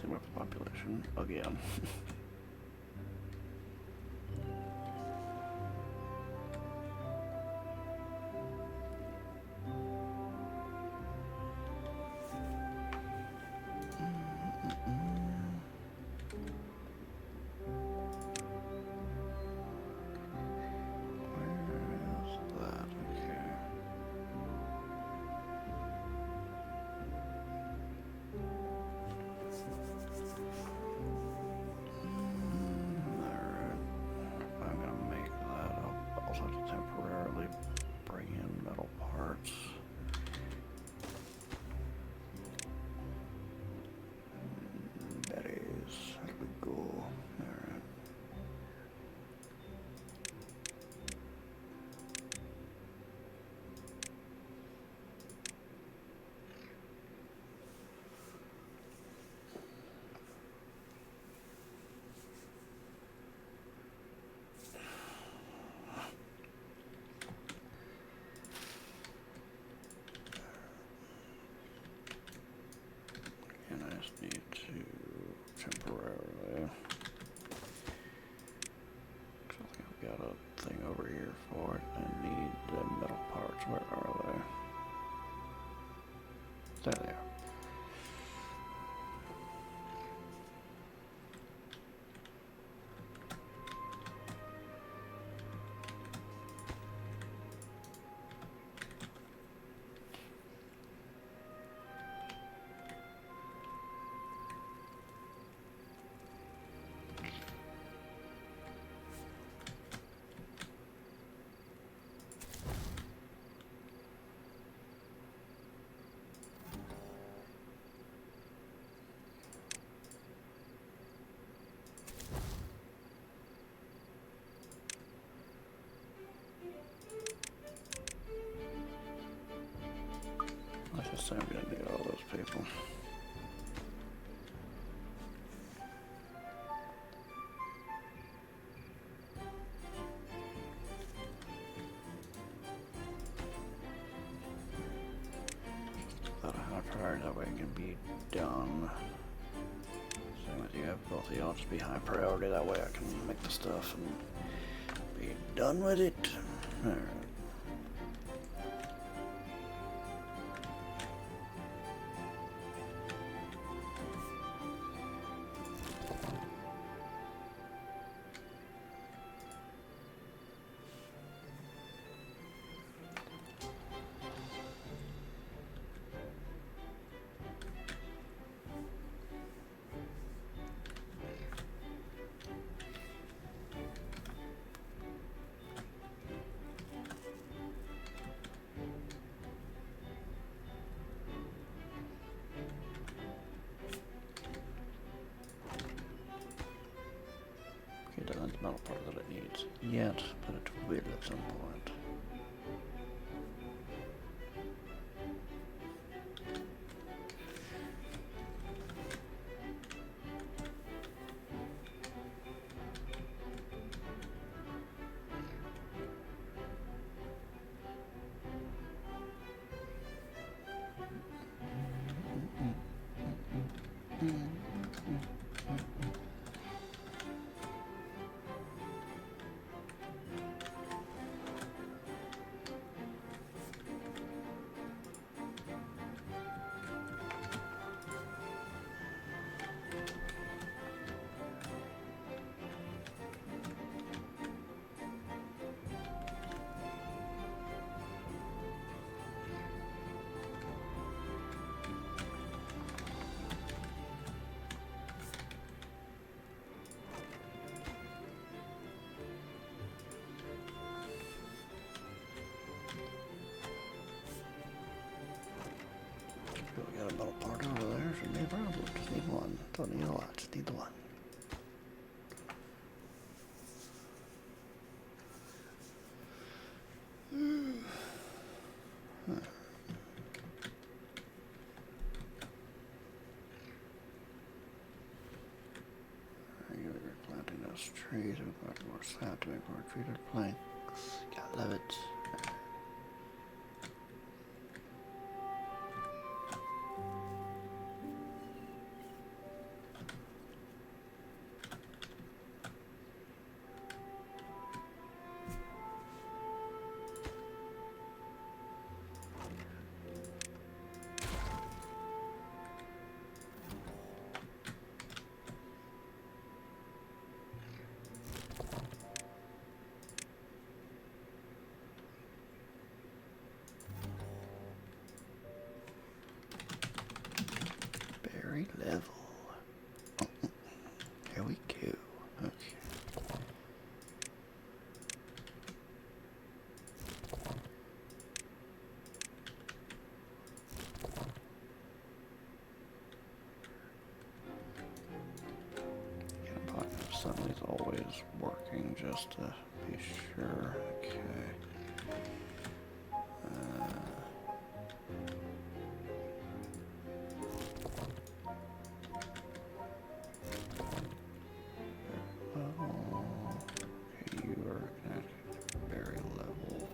With the population again. Where is bring in metal parts. Berries, that'll be cool. Alright. And I just need to temporarily. I think I've got a thing over here for it. I need the metal parts. Where are they? There they are. Let's just say I'm gonna need all those people. Without a high priority, that way it can be done. Same with you, have both of y'all just be high priority, that way I can make the stuff and be done with it. Alright. It doesn't have the metal part that it needs yet, but it will at some point. We got a metal part over there, should be a problem. Just need one. Don't need a lot, just need the one. Regular planting those trees, we've got more sap to make more treated planks. Gotta love it. is working just to be sure. Okay. Okay, you are at berry level.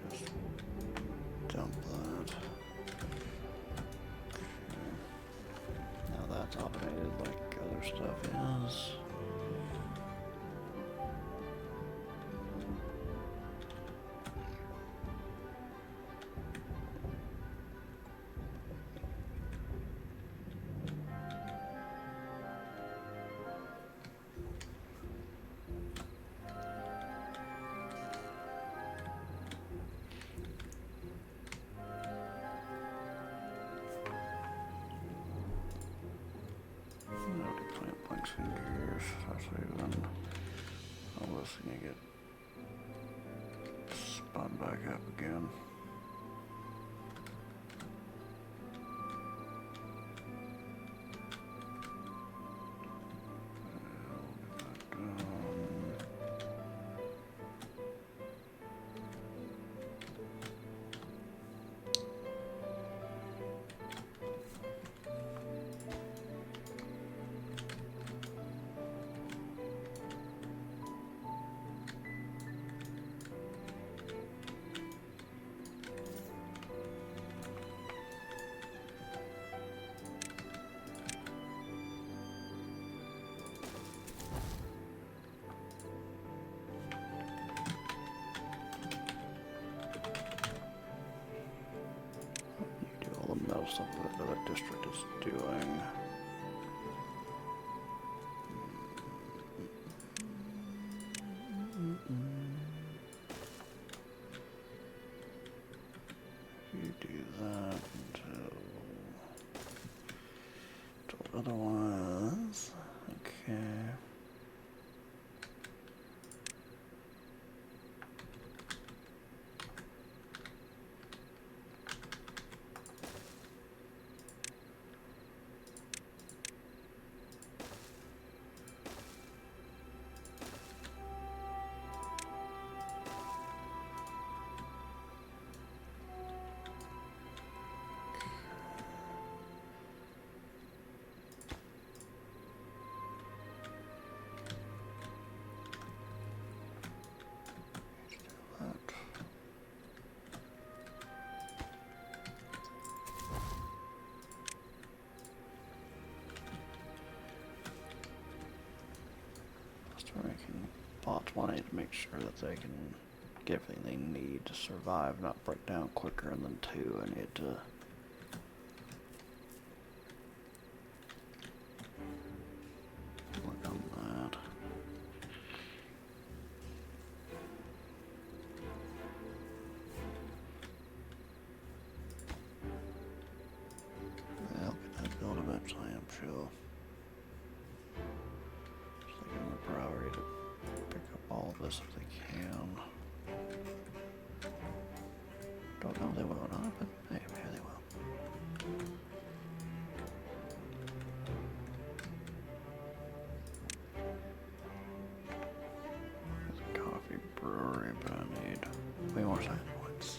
Just dump that. Now that's automated like other stuff is. Plant planks and gears. Actually, then all this can get spun back up again. Metal stuff that the district is doing. You do that until otherwise. Okay. Making bots wanting to make sure that they can get everything they need to survive, not break down quicker, and then two, I need to work on that. I'll get that built eventually, I'm sure. Priority to pick up all of this if they can. Don't know if they will or not, but hey, maybe they will. There's a coffee brewery, but I need way more side points.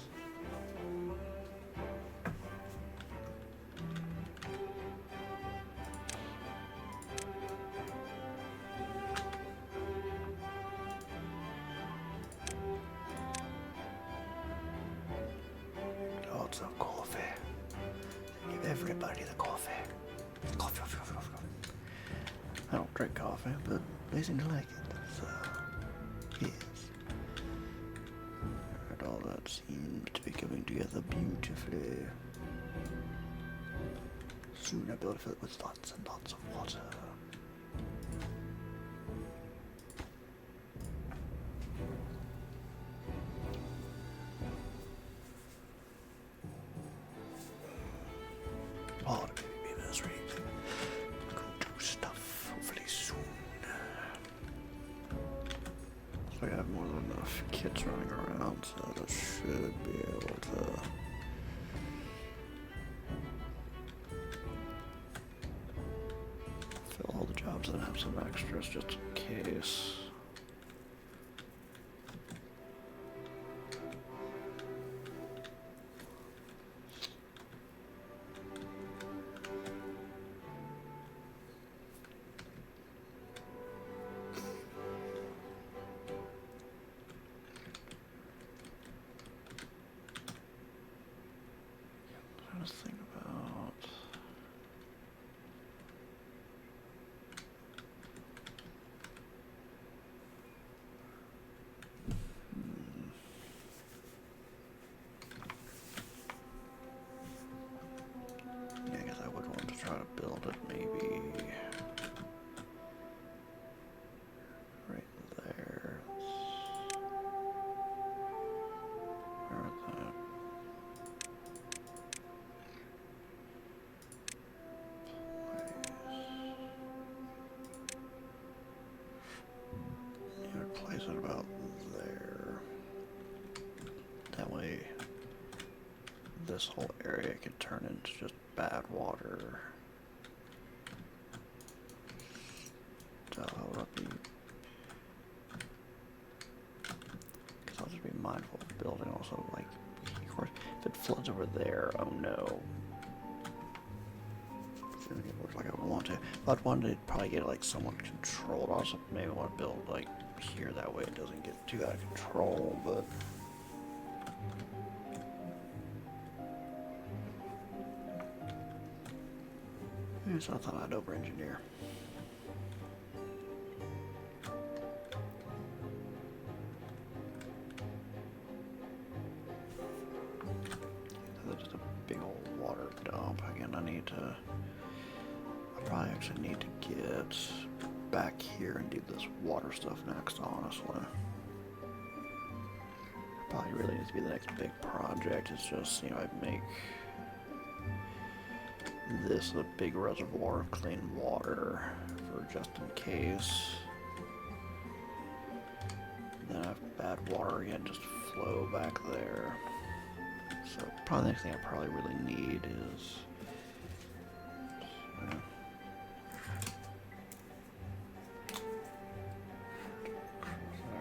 Lots of coffee. Give everybody the coffee. Coffee, coffee, coffee, coffee, coffee. I don't drink coffee, but they seem to like it, so yes. And all that seems to be coming together beautifully. Soon I'll be able to fill it with lots and lots of water. Oh, the baby beavers ready to go do stuff, hopefully soon. So I have more than enough kits running around, so I should be able to some extras just in case. Trying to think about. Yeah, I guess I would want to try to build it maybe right there. Where is that? You would place it about there. That way, this whole area could turn into just bad water. So how would I be? Because I'll just be mindful of building also, like, of course, if it floods over there, oh no. It doesn't get worse like I would want to. If I'd wanted to probably get like somewhat controlled, also maybe want to build like here, that way it doesn't get too out of control, but so I thought I'd over-engineer. So that's just a big old water dump. Again, I probably actually need to get back here and do this water stuff next, honestly. Probably really needs to be the next big project. It's just, you know, I'd make this a big reservoir of clean water for just in case. Then if bad water again, just flow back there. So probably the next thing I probably really need is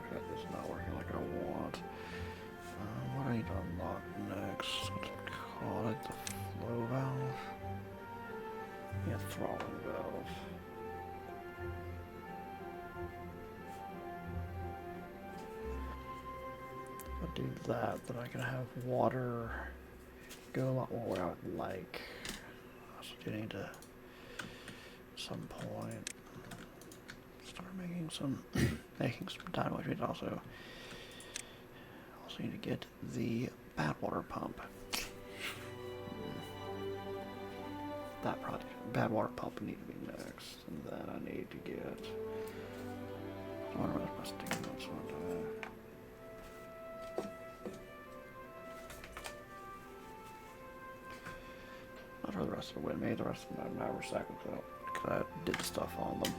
this is not working like I want. What do I need to unlock next? What's it called? Like the flow valve? Yeah, throttling valve. If I do that, then I can have water go a lot more where I would like. I also do need to, at some point, start making some time, which means also need to get the bad water pump. That project, bad water pump, need to be next, and then I need to get. I wonder where my sticky notes went. Not sure the rest of the win. Maybe the rest of them now recycled because I did stuff on them.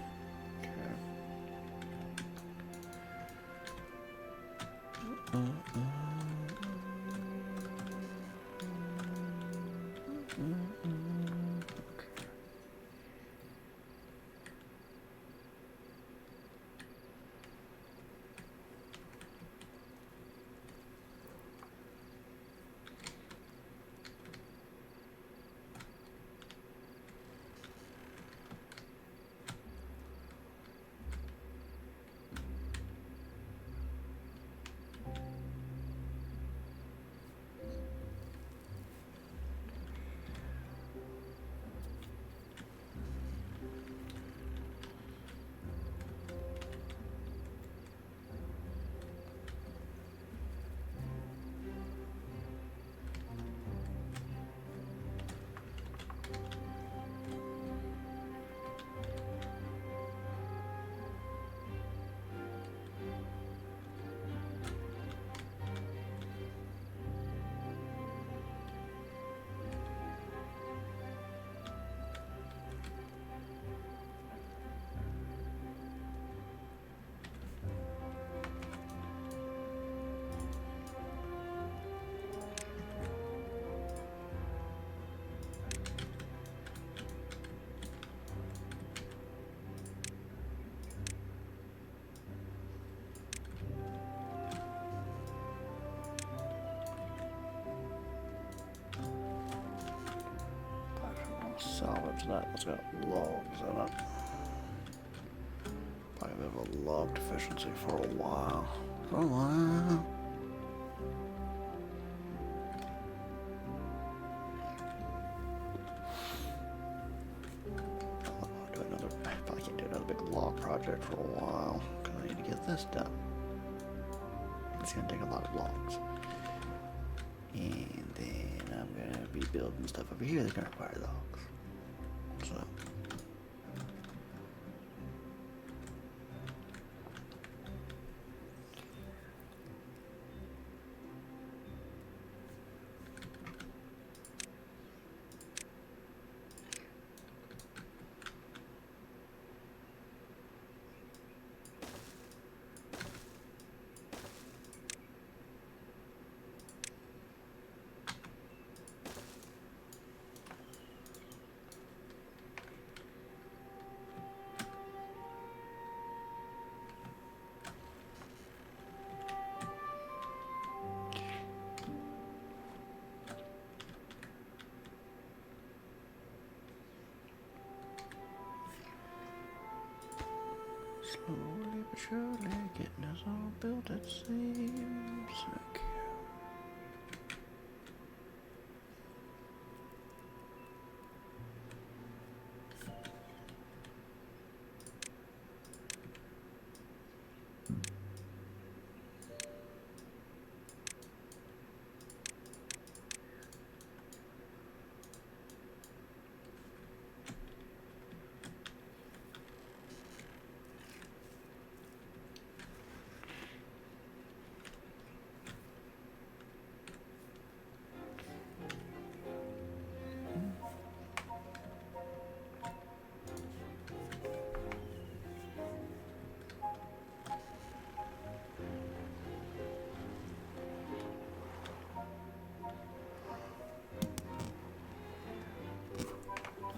it's not. Let's go logs. I'm not. Probably a bit of a log deficiency for a while. For a while. I'll do another. I probably can't do another big log project for a while because I need to get this done. It's gonna take a lot of logs. And then I'm gonna be building stuff over here that's gonna require logs. So. Slowly but surely getting us all built, it seems. Okay.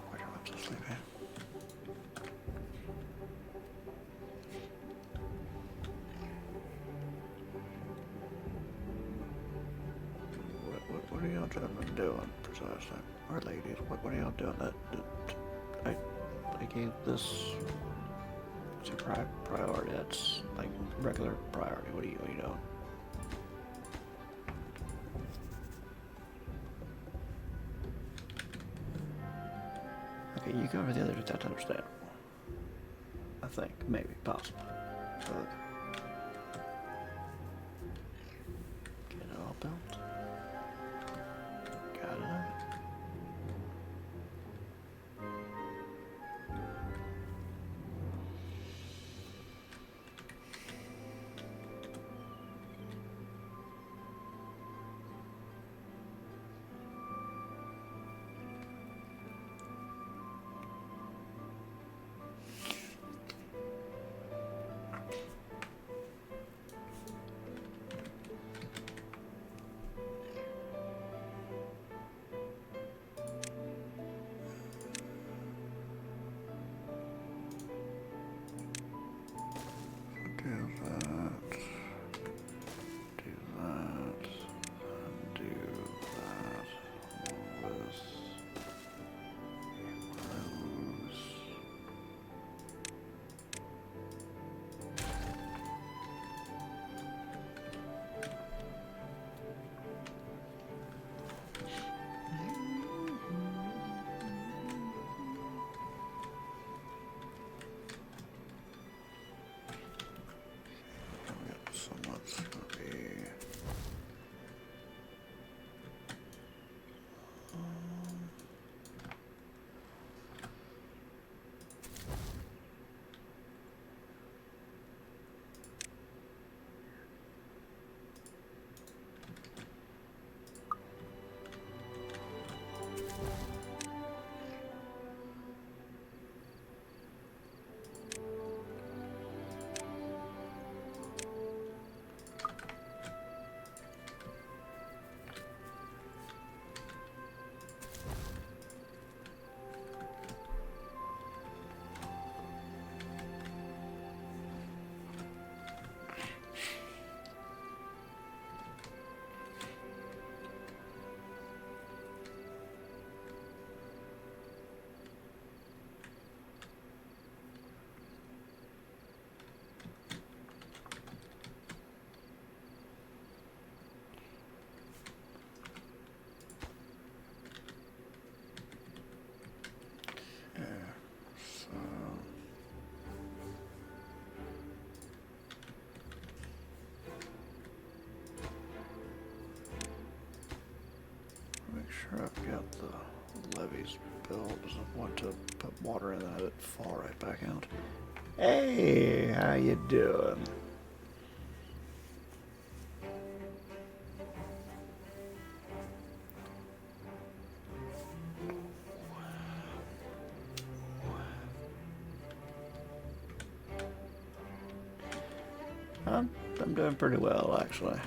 Where am I supposed to sleep in? What are y'all gentlemen doing precisely? Or ladies, what are y'all doing? I gave this to priority. That's like regular priority. What are you doing? Okay, you go over the other, that's understandable. I think, maybe, possibly. But get it all built. Got it. Do that, and do that with those. sure I've got the levees built. I want to put water in that, it fall right back out. Hey, how you doing? I'm doing pretty well, actually.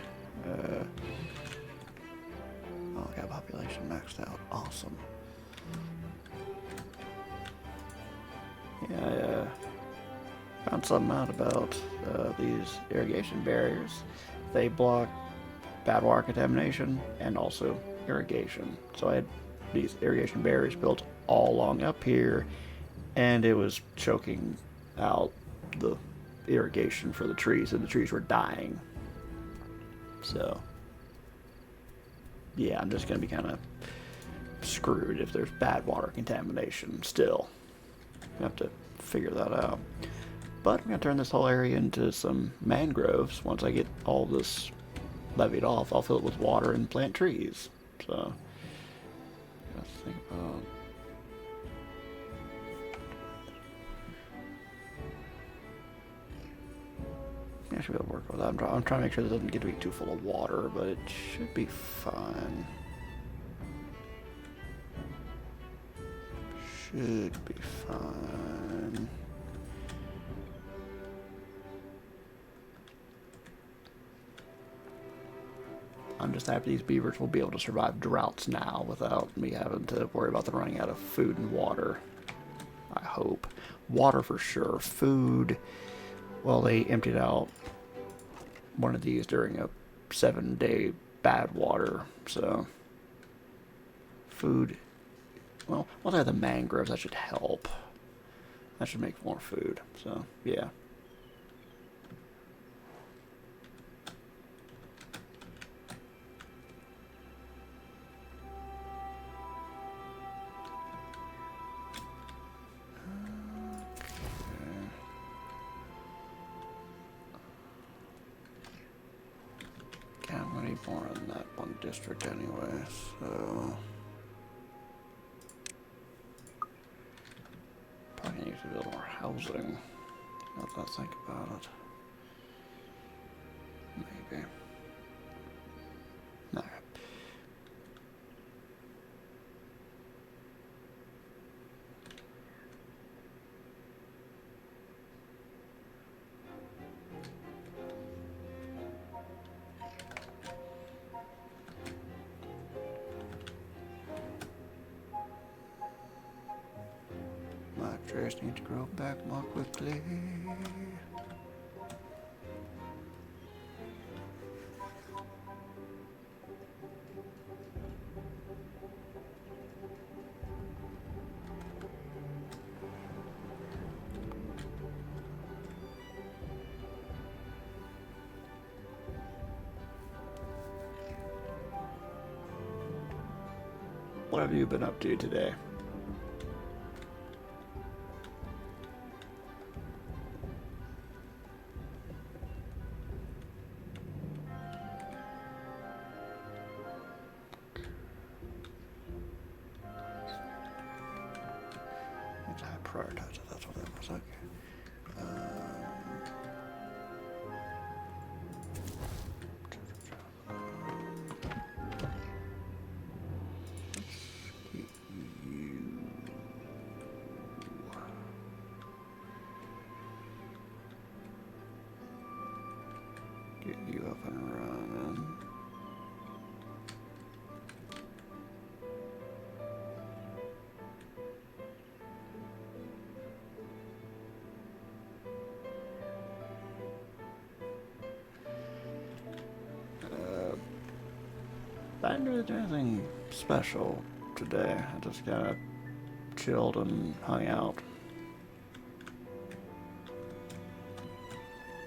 Oh, I got population maxed out. Awesome. Yeah, I found something out about these irrigation barriers. They block bad water contamination and also irrigation. So I had these irrigation barriers built all along up here, and it was choking out the irrigation for the trees, and the trees were dying. So yeah, I'm just gonna be kind of screwed if there's bad water contamination still. I have to figure that out. But I'm gonna turn this whole area into some mangroves. Once I get all this levied off, I'll fill it with water and plant trees. So let's think about. I should be able to work with that. I'm trying to make sure this doesn't get to be too full of water, but it should be fine. Should be fine. I'm just happy these beavers will be able to survive droughts now without me having to worry about them running out of food and water. I hope. Water for sure. Food, well, they emptied out one of these during a 7-day bad water, so food, well, once I have the mangroves, that should help. That should make more food, so yeah. More in that one district anyway, so probably need to build more housing. Now that I think about it, maybe. No. Trees need to grow back more quickly. What have you been up to today? I prioritize it, that's what that was like. Get you up and running. I didn't really do anything special today. I just kind of chilled and hung out.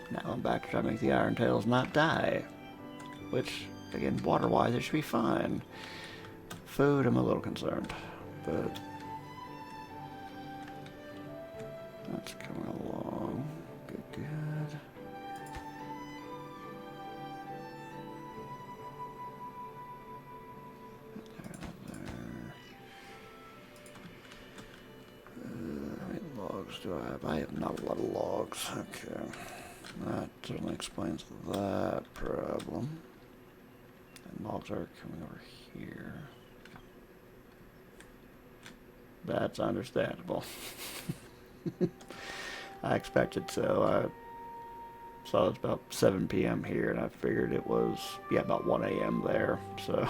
Now I'm back to try to make the Iron Tails not die. Which, again, water-wise, it should be fine. Food, I'm a little concerned. But that's coming along. Good, good. There. logs do I have? I have not a lot of logs. Okay. That certainly explains that problem. And logs are coming over here. That's understandable. I expected so. I saw it's about 7 p.m. here, and I figured it was, yeah, about 1 a.m. there, so.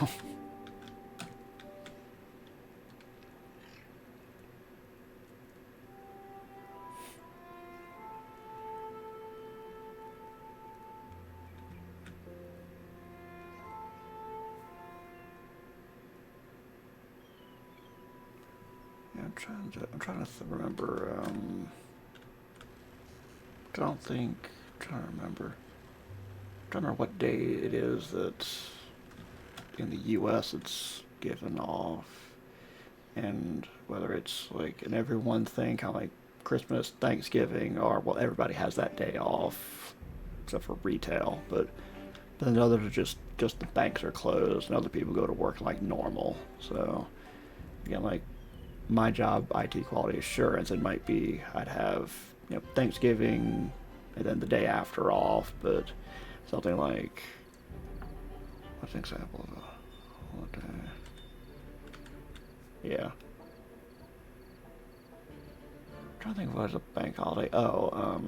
Yeah, I'm trying to remember, I don't think, I'm trying to remember what day it is that in the U.S. it's given off, and whether it's like an everyone thing, kind of like Christmas, Thanksgiving, or well, everybody has that day off, except for retail, but then others are just the banks are closed, and other people go to work like normal. So again, like my job, IT quality assurance, it might be I'd have Thanksgiving and then the day after off, but something like, what's an example of a holiday? Yeah. I'm trying to think of what is a bank holiday. Oh,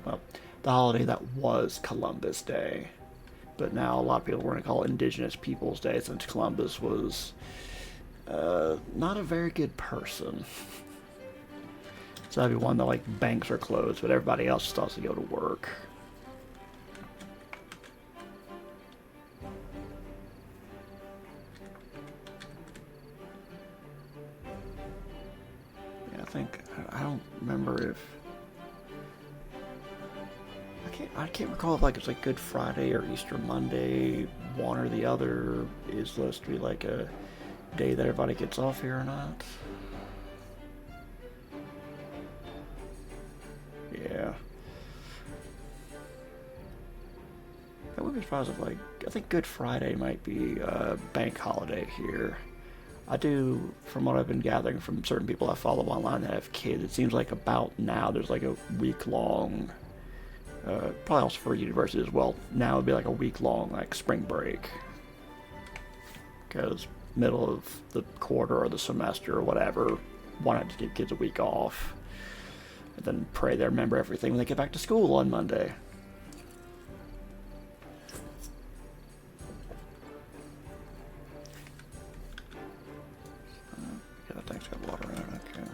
well, the holiday that was Columbus Day, but now a lot of people were going to call it Indigenous Peoples Day since Columbus was not a very good person. So that'd be one that like banks are closed, but everybody else still has to go to work. Yeah, I don't remember if I can't recall if like it's like Good Friday or Easter Monday, one or the other is supposed to be like a day that everybody gets off here or not. Yeah. I wouldn't be surprised if like I think Good Friday might be a bank holiday here. I do, from what I've been gathering from certain people I follow online that have kids, it seems like about now there's like a week long, probably also for university as well. Now it'd be like a week long like spring break, because middle of the quarter or the semester or whatever, why not just give kids a week off, and then pray they remember everything when they get back to school on Monday. Yeah, that thing's got water in it. Okay.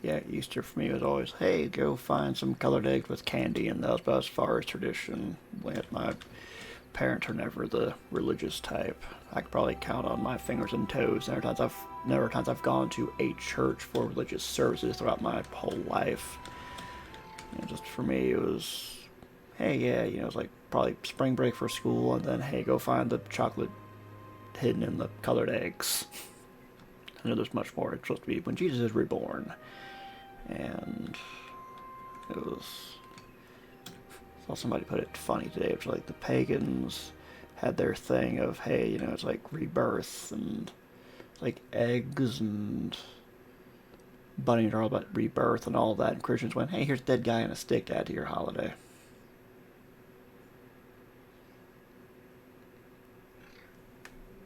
Yeah, Easter for me was always, hey, go find some colored eggs with candy, and that was about as far as tradition went. My parents are never the religious type. I could probably count on my fingers and toes. Never times I've gone to a church for religious services throughout my whole life. Just for me, it was, hey, yeah, it's like probably spring break for school, and then hey, go find the chocolate hidden in the colored eggs. I know there's much more. It's supposed to be when Jesus is reborn. And it was, I saw somebody put it funny today. It was like the pagans had their thing of, hey, it's like rebirth, and it's like eggs, and bunnies are all about rebirth and all that. And Christians went, hey, here's a dead guy and a stick to add to your holiday.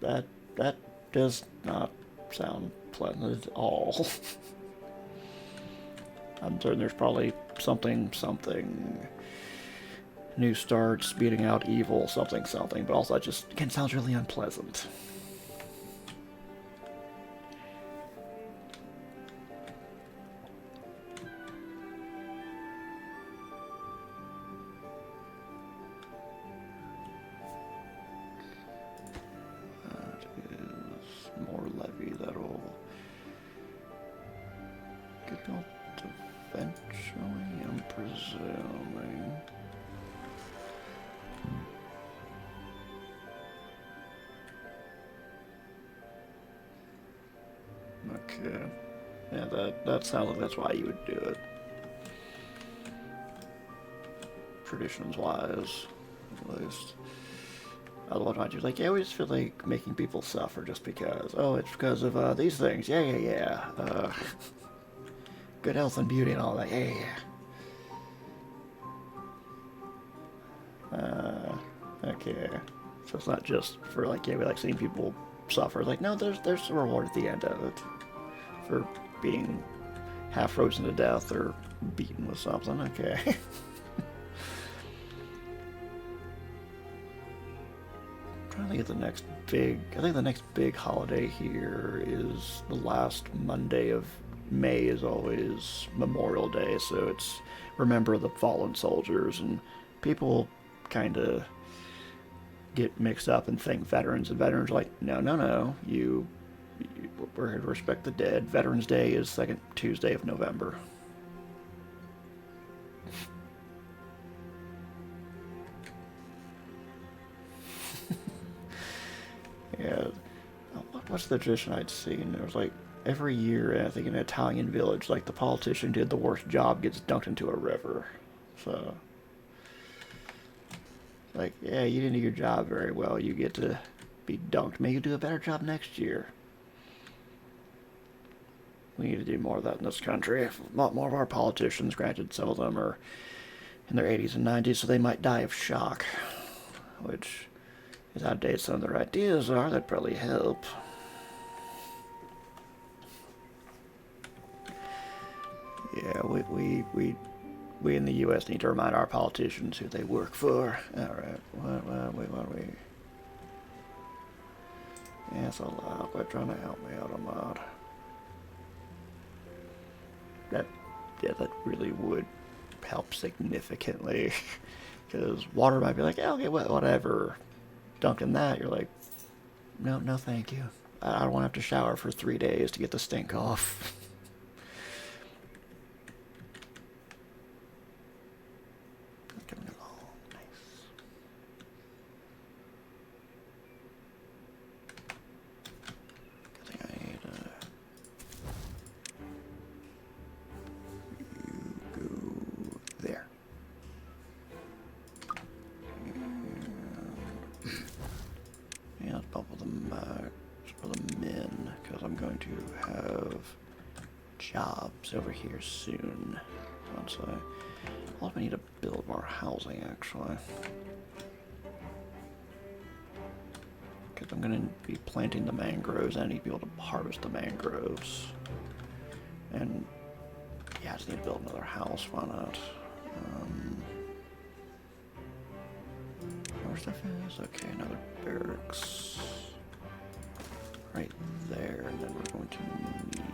That does not sound pleasant at all. I'm certain there's probably something, new starts, beating out evil, something, but also that just, again, sounds really unpleasant. That is more levy that'll get built eventually, I'm presuming. Okay. Yeah, that sounds like that's why you would do it. Traditions-wise, at least. Otherwise, might you like, yeah, we just feel like making people suffer just because. Oh, it's because of these things. Yeah. Good health and beauty and all that. Yeah. Okay. So it's not just for like, yeah, we like seeing people suffer. Like, no, there's a reward at the end of it for being half frozen to death or beaten with something. Okay. I think the next big holiday here is the last Monday of May is always Memorial Day, so it's remember the fallen soldiers, and people kind of get mixed up and think veterans, and veterans are like, no, we're here to respect the dead. Veterans Day is second Tuesday of November. Yeah. What's the tradition I'd seen? It was like every year, I think in an Italian village, like the politician did the worst job gets dunked into a river. So, like, yeah, you didn't do your job very well. You get to be dunked. Maybe you do a better job next year. We need to do more of that in this country. A lot more of our politicians, granted, some of them are in their 80s and 90s, so they might die of shock, which is outdated some of their ideas are. That'd probably help. Yeah, we in the U.S. need to remind our politicians who they work for. All right, what are we? Yes, a lot. They're trying to help me out a lot. That really would help significantly, because water might be like, yeah, okay, whatever. Dunking that, you're like, no, thank you. I don't want to have to shower for 3 days to get the stink off. Over here soon. So I need to build more housing actually, because I'm going to be planting the mangroves. I need to be able to harvest the mangroves, and yeah, I just need to build another house. Why not? Where's the fence? Okay, another barracks right there, and then we're going to need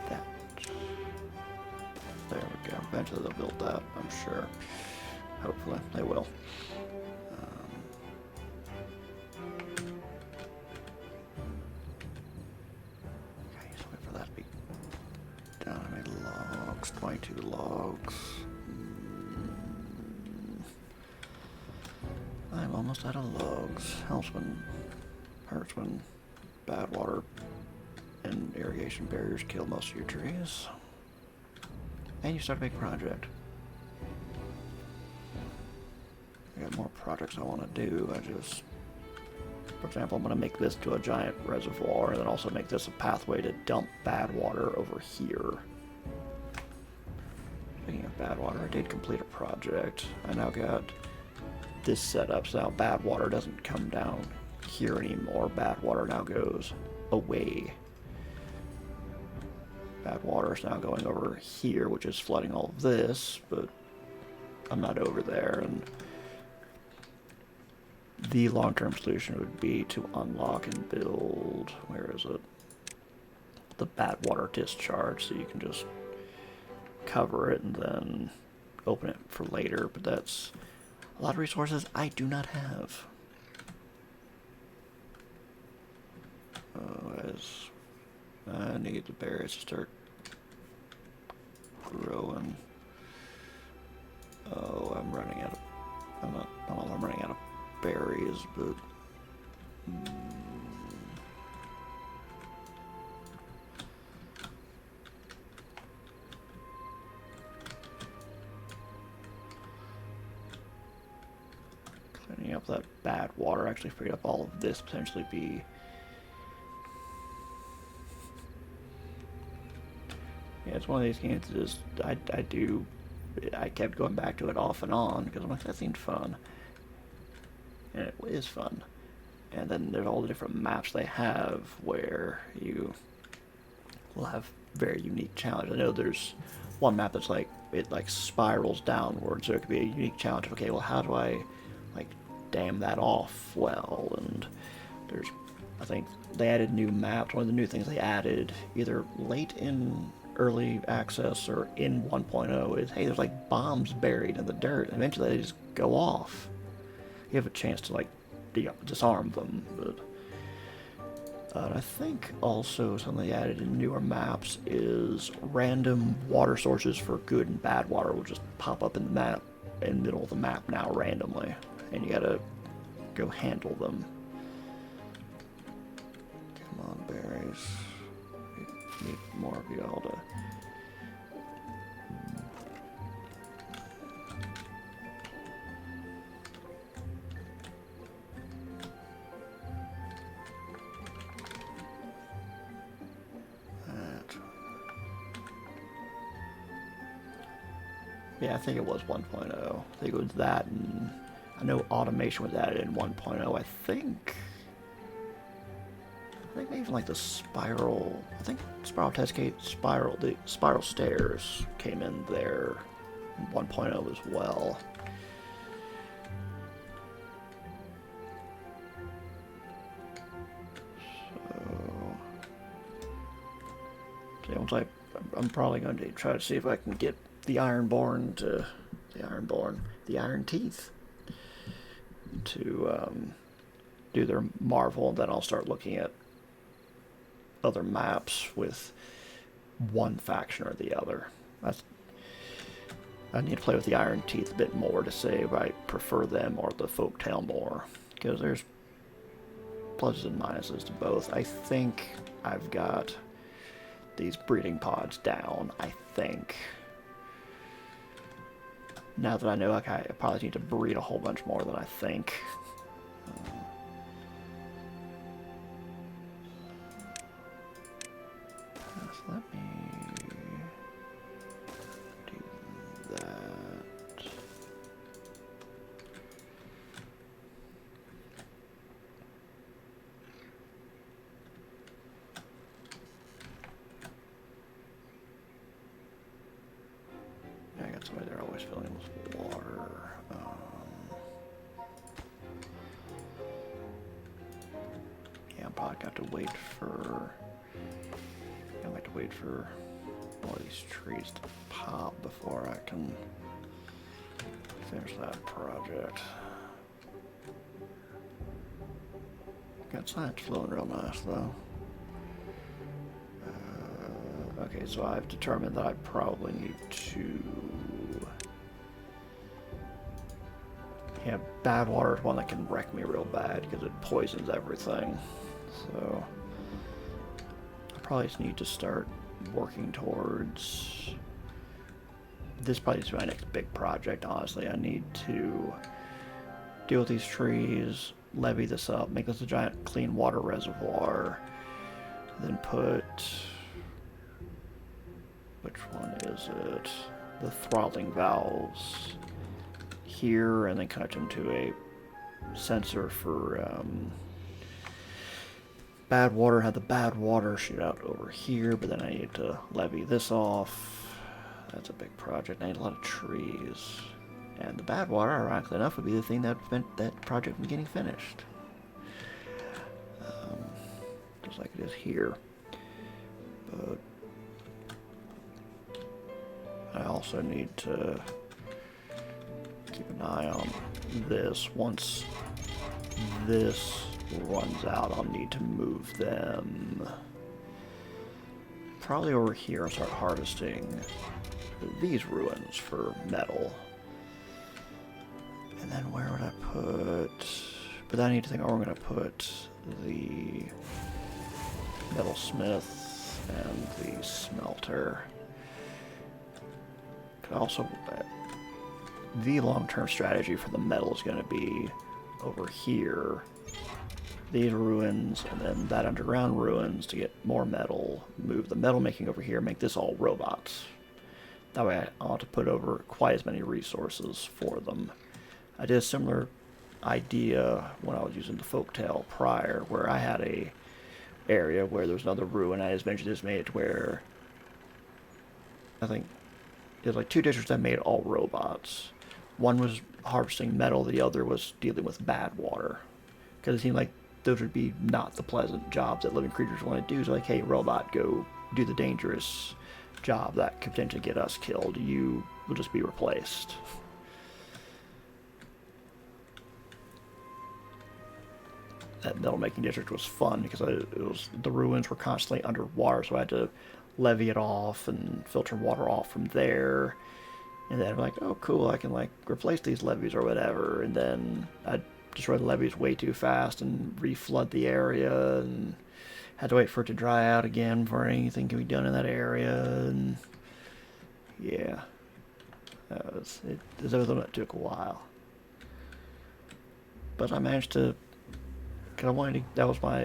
that. There we go. Eventually they'll build that, I'm sure. Hopefully they will. Okay, so wait for that to be done. I made logs, 22 logs. I'm almost out of logs. Hurts when bad water and irrigation barriers kill most of your trees. And you start a big project. I got more projects I want to do. For example, I'm going to make this to a giant reservoir, and then also make this a pathway to dump bad water over here. Speaking of bad water, I did complete a project. I now got this set up, so now bad water doesn't come down here anymore. Bad water now goes away. Bad water is now going over here, which is flooding all of this, but I'm not over there, and the long-term solution would be to unlock and build, where is it? The bad water discharge, so you can just cover it and then open it for later, but that's a lot of resources I do not have. I need the berries to start growing. Oh, I'm running out of... I'm running out of berries, but... that bad water actually freed up, all of this potentially be... Yeah, it's one of these games that just, I kept going back to it off and on, because I'm like, that seemed fun. And it is fun. And then there's all the different maps they have where you will have very unique challenges. I know there's one map that's like, it like spirals downward, so it could be a unique challenge. Okay, well, how do I like dam that off well? And there's, I think they added new maps. One of the new things they added either late in early access or in 1.0 is, hey, there's like bombs buried in the dirt, and eventually they just go off. You have a chance to like disarm them. But I think also something they added in newer maps is random water sources for good and bad water will just pop up in the map, in the middle of the map now randomly, and you gotta go handle them. Come on, berries. Need more of you all to... Yeah, I think it was 1.0. I think it was that, and I know automation was added in 1.0. I think even like the spiral, I think spiral test gate, the spiral stairs came in there in 1.0 as well. So once I'm probably going to try to see if I can get the Ironborn to the Iron Teeth to do their Marvel, and then I'll start looking at other maps with one faction or the other. I need to play with the Iron Teeth a bit more to say if I prefer them or the Folktale more, because there's pluses and minuses to both. I think I've got these breeding pods down, I think. Now that I know, like, I probably need to breed a whole bunch more than I think. So let me do that. Yeah, I got somebody there always filling with water. Yeah, I'm probably got to wait for... I might have to wait for all these trees to pop before I can finish that project. Got science flowing real nice though. Okay, so I've determined that I probably need to... Yeah, bad water is one that can wreck me real bad because it poisons everything. So I probably just need to start working towards... This probably is my next big project, honestly. I need to deal with these trees, levee this up, make this a giant clean water reservoir, then put... Which one is it? The throttling valves here, and then connect them to a sensor for bad water. Have the bad water shoot out over here, but then I need to levee this off. That's a big project. I need a lot of trees. And the bad water, ironically enough, would be the thing that prevent that project from getting finished. Just like it is here. But I also need to keep an eye on this. Once this runs out, I'll need to move them probably over here and start harvesting these ruins for metal. And then where would I put... But I need to think, oh, we're going to put the metalsmith and the smelter. Also, the long-term strategy for the metal is going to be over here, these ruins, and then that underground ruins to get more metal, move the metal making over here, make this all robots. That way I don't have to put over quite as many resources for them. I did a similar idea when I was using the folktale prior, where I had a area where there was another ruin. I just mentioned this made it where I think there's like 2 districts that made all robots. One was harvesting metal, the other was dealing with bad water. Because it seemed like those would be not the pleasant jobs that living creatures want to do. So like, hey, robot, go do the dangerous job that could potentially get us killed. You will just be replaced. That metal making district was fun because the ruins were constantly underwater, so I had to levee it off and filter water off from there. And then I'm like, oh cool, I can like replace these levees or whatever. And then I'd destroy the levees way too fast and reflood the area, and had to wait for it to dry out again before anything can be done in that area. And yeah, that was something that took a while. But I managed to. Cause I wanted to, that was my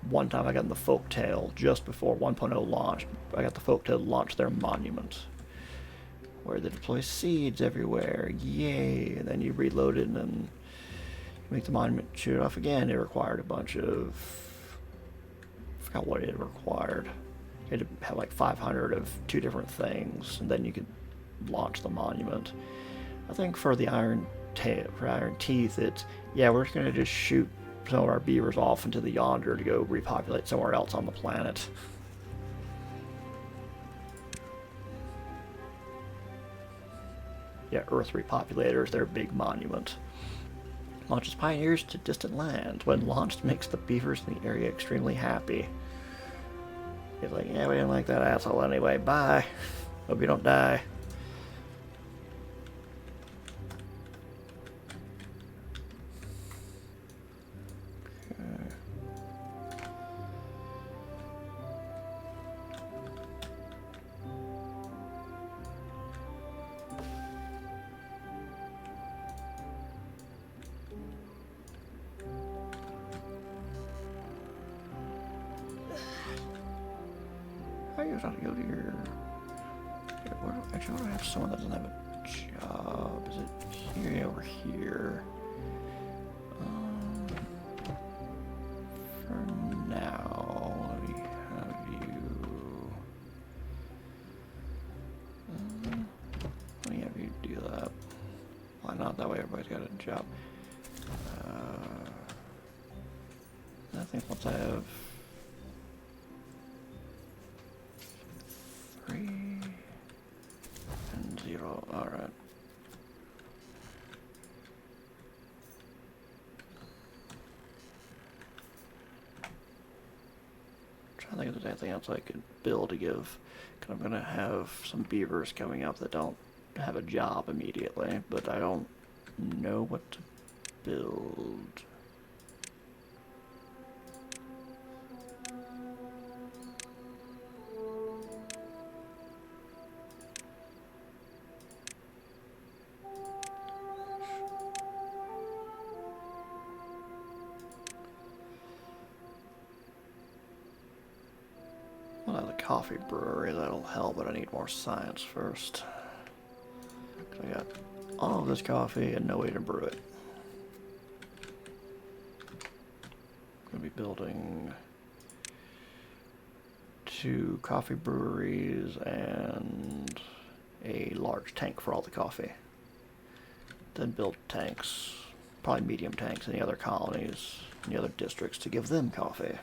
one time I got in the folktale just before 1.0 launched. I got the folktale to launch their monument, where they deploy seeds everywhere. Yay! And then you reload it and then make the monument shoot off again. It required a bunch of, I forgot what it required. You had to have like 500 of 2 different things, and then you could launch the monument. I think for the Iron Teeth, it's yeah, we're just gonna just shoot some of our beavers off into the yonder to go repopulate somewhere else on the planet. Yeah, Earth Repopulators, their big monument. Launches pioneers to distant lands. When launched, makes the beavers in the area extremely happy. It's like, yeah, we didn't like that asshole anyway. Bye. Hope you don't die. I guess I'll go to your... Actually, I have someone that doesn't have a job. Is it here? Yeah, over here. For now, let me have you... let me have you do that. Why not? That way everybody's got a job. I think once I have... 3 and 0. Alright. Trying to think if there's anything else I could build to give. Because I'm going to have some beavers coming up that don't have a job immediately, but I don't know what to build. Well, I have a coffee brewery, that'll help, but I need more science first. I got all of this coffee and no way to brew it. I'm going to be building 2 coffee breweries and a large tank for all the coffee. Then build tanks, probably medium tanks in the other colonies, in the other districts to give them coffee.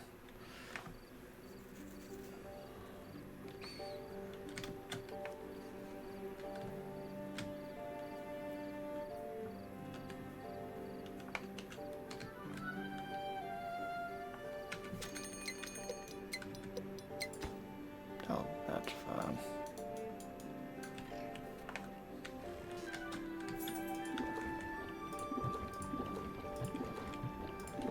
Oh, that's fine.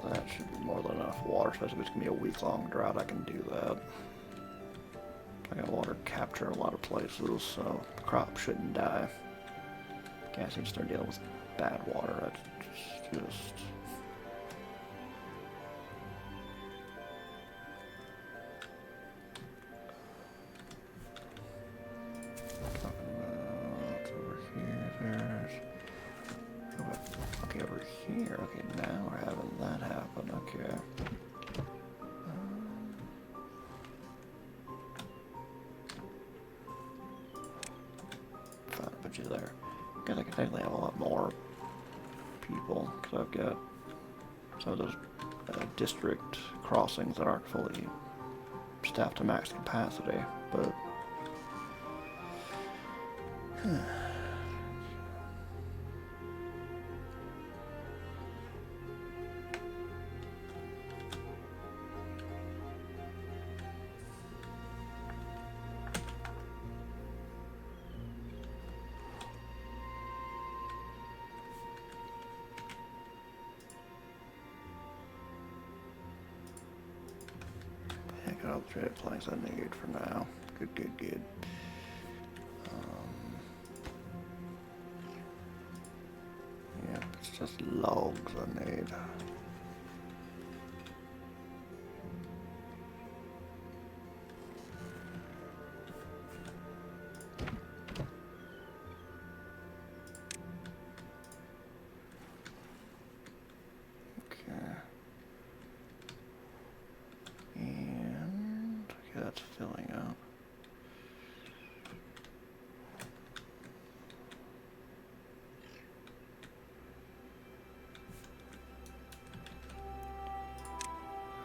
That should be more than enough water, especially if it's going to be a week-long drought, I can do that. I got water capture in a lot of places, so the crop shouldn't die. Can't seem to start dealing with bad water, that's just... here. Okay, now we're having that happen. Okay. Fine, put you there. Guess I can technically have a lot more people because I've got some of those district crossings that aren't fully staffed to max capacity, but I got all the trade planks I need for now. Good, good, good. Yep, it's just logs I need. That's filling up.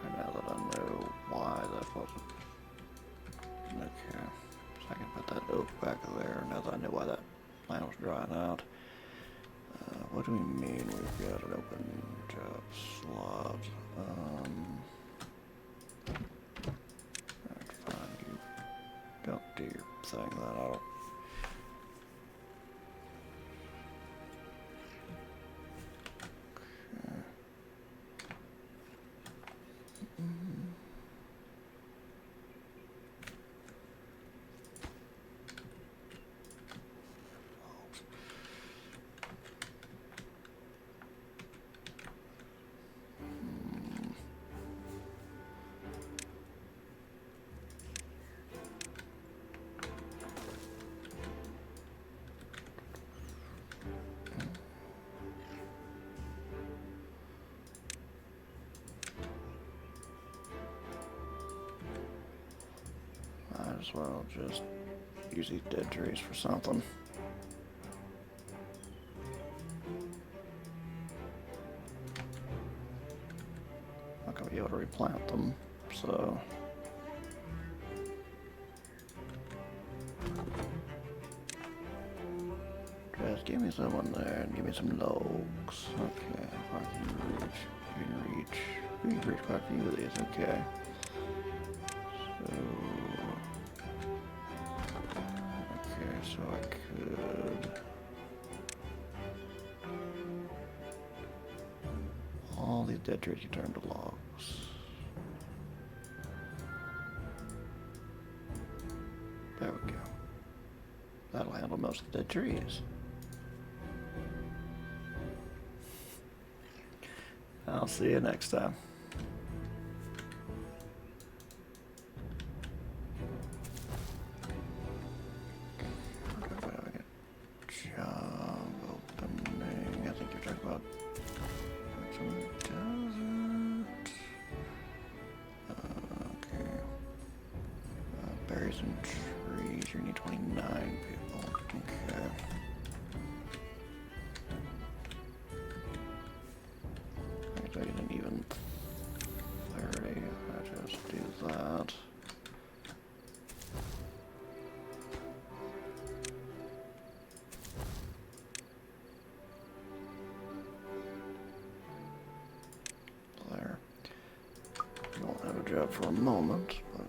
And now that I know why that wasn't. Okay. So I can put that oak back there now that I know why that plant was drying out. What do we mean we've got an open job slot? Don't do your thing then, I'll... Okay. Might as well just use these dead trees for something. Not gonna be able to replant them, so... Just give me someone there and give me some logs. Okay, if I can reach, we can reach quite a few of these, okay. So I could... All these dead trees you turn to logs. There we go. That'll handle most of the dead trees. I'll see you next time. And trees, you need 29 people. Okay. I get an even 30. I just do that. There. You won't have a job for a moment, but.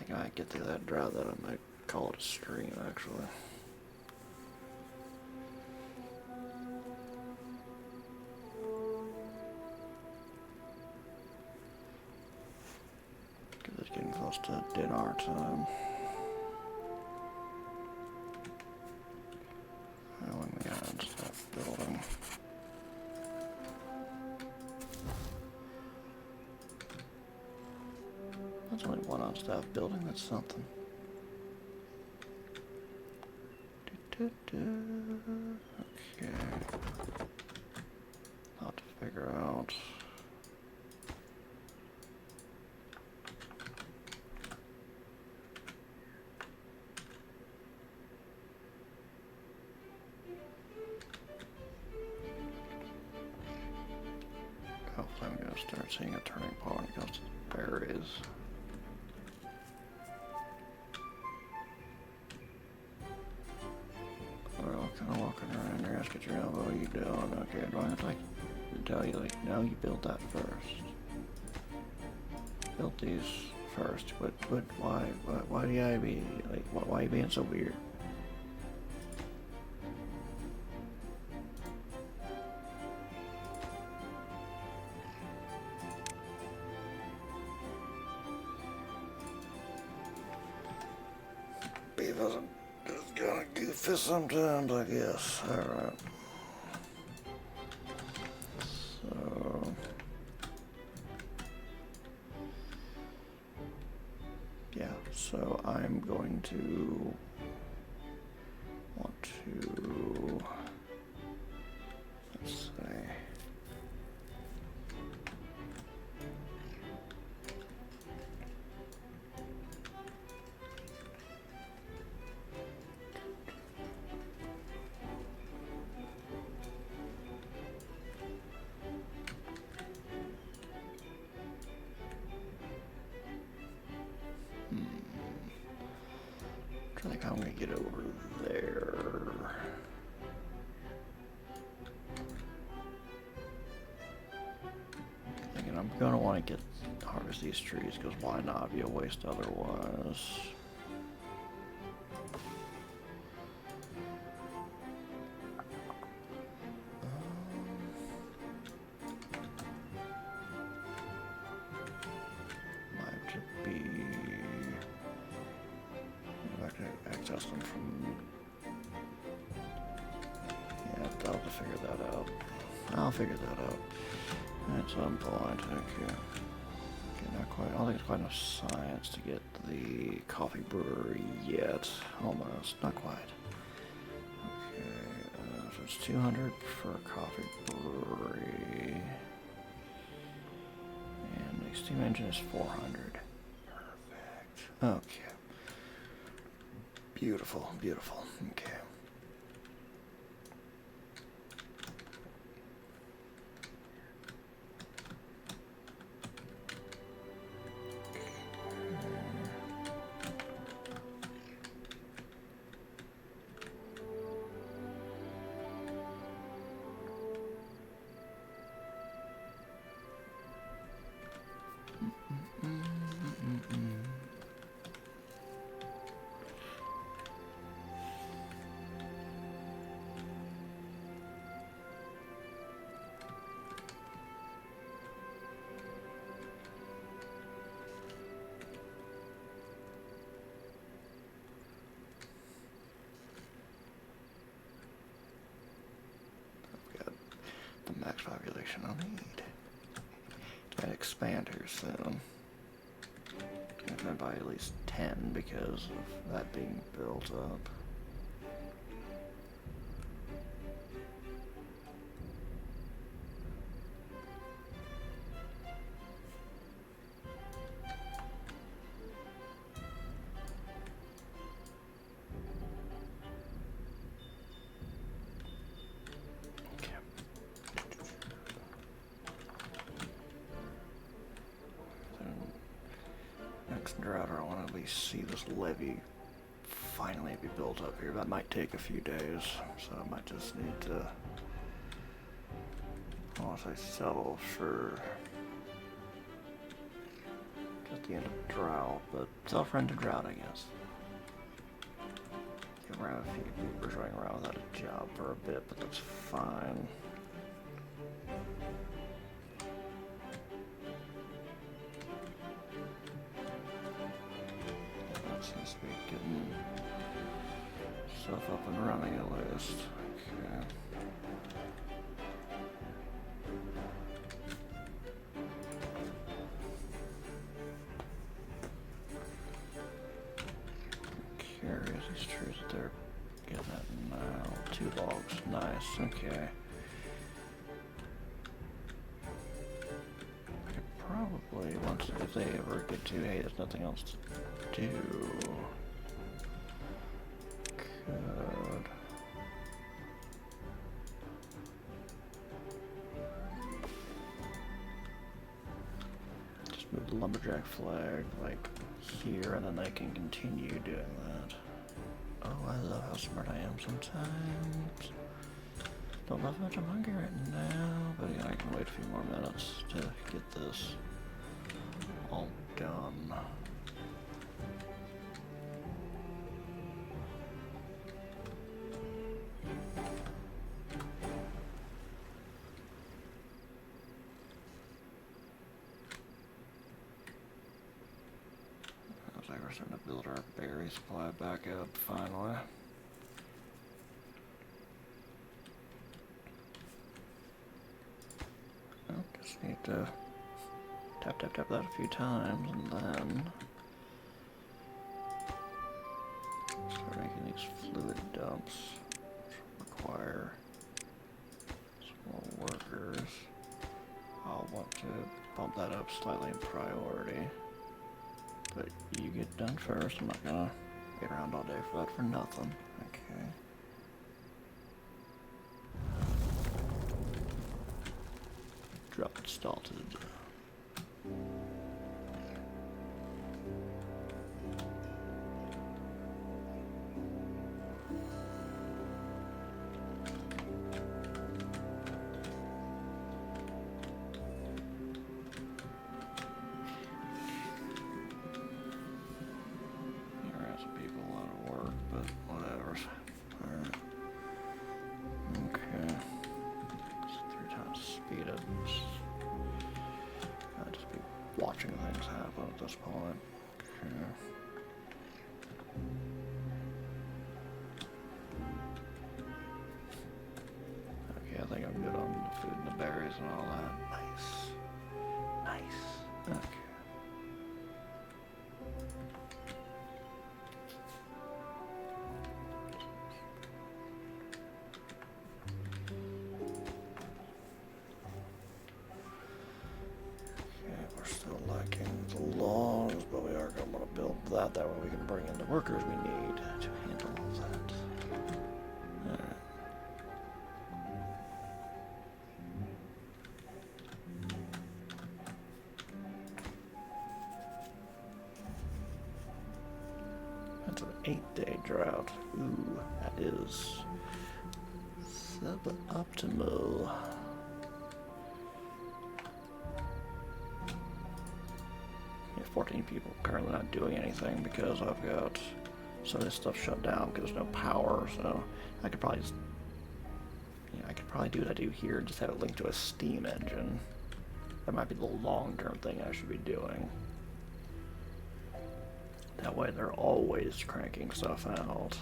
I might get through that drought that I might call it a stream, actually. Because it's getting close to dinner time. When we got stuff building. That's only one on staff building, that's something. Okay. I'll have to figure out. Hopefully I'm gonna start seeing a turning point when it comes to berries. Well, kind of walking around here, ask at your elbow, what are you doing? Okay, do I have to like tell you like, no, you build that first. Build these first. But why do I be like, why are you being so weird? Beef isn't just gonna goofy sometimes, I guess. Alright. So yeah, so I'm going to want to, let's say, I think I'm gonna get over there. Thinking I'm gonna want to harvest these trees because why not? Be a waste otherwise. Might just be. I can access them from. Yeah, I'll have to figure that out. I'll figure that out at some point. Okay. Okay, not quite. I don't think it's quite enough science to get the coffee brewery yet. Almost. Not quite. Okay, so it's 200 for a coffee brewery. And the steam engine is 400. Perfect. Okay. Beautiful, beautiful. Okay. The max population I'll need. Gonna expand here soon. Gonna buy at least 10 because of that being built up. Drought, I want to at least see this levee finally be built up here. That might take a few days, so I might just need to, I want to say settle for just the end of drought, but settle for end of drought, I guess. Get around a few people running around without a job for a bit, but that's fine. Seems to be getting stuff up and running at least. Okay. Curious, these trees that they're Get that now. 2 logs. Nice. Okay. I could probably, once if they ever get to, hey, there's nothing else to do. Could. Just move the lumberjack flag like here, and then they can continue doing that. Oh, I love how smart I am sometimes. Don't love much, I'm hungry right now, but yeah, I can wait a few more minutes to get this all done. Looks like we're starting to build our berry supply back up finally. Well, just need to tap that a few times and then start making these fluid dumps, which require some more workers. I'll want to bump that up slightly in priority. But you get done first. I'm not gonna wait around all day for that for nothing. Okay. Drop it started. Watching things happen at this point. Okay, I think I'm good on the food and the berries and all that. Nice. Okay. That way we can bring in the workers we need to handle all that. Alright. That's an 8-day drought. Ooh, that is suboptimal. Yeah, 14 people currently not doing anything because I've got some of this stuff shut down because there's no power, so I could probably just, I could probably do what I do here and just have it linked to a steam engine. That might be the long-term thing I should be doing. That way they're always cranking stuff out.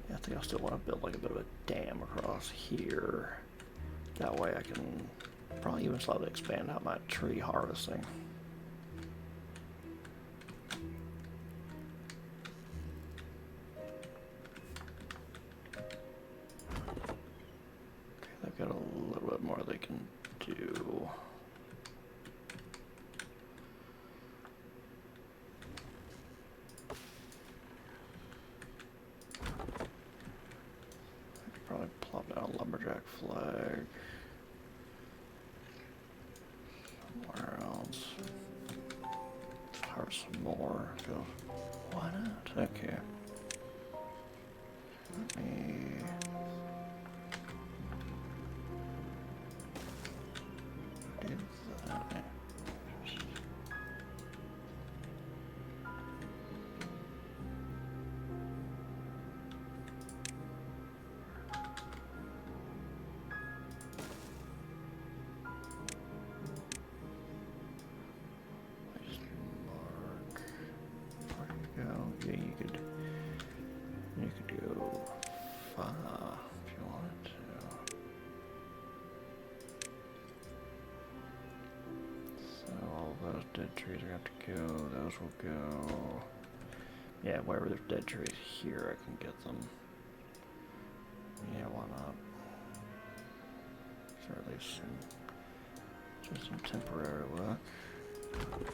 Yeah, I think I still want to build like a bit of a dam across here. That way I can probably even slightly expand out my tree harvesting. Okay, they've got a little bit more they can do. I could probably plop down a lumberjack flag. Somewhere else. Let's harvest some more. Go. Why not? Okay. Let me. Do that. Yeah, you could go far if you wanted to. So all those dead trees are going to go. Those will go. Yeah, wherever there's dead trees here, I can get them. Yeah, why not? Sure, at least just some temporary work. And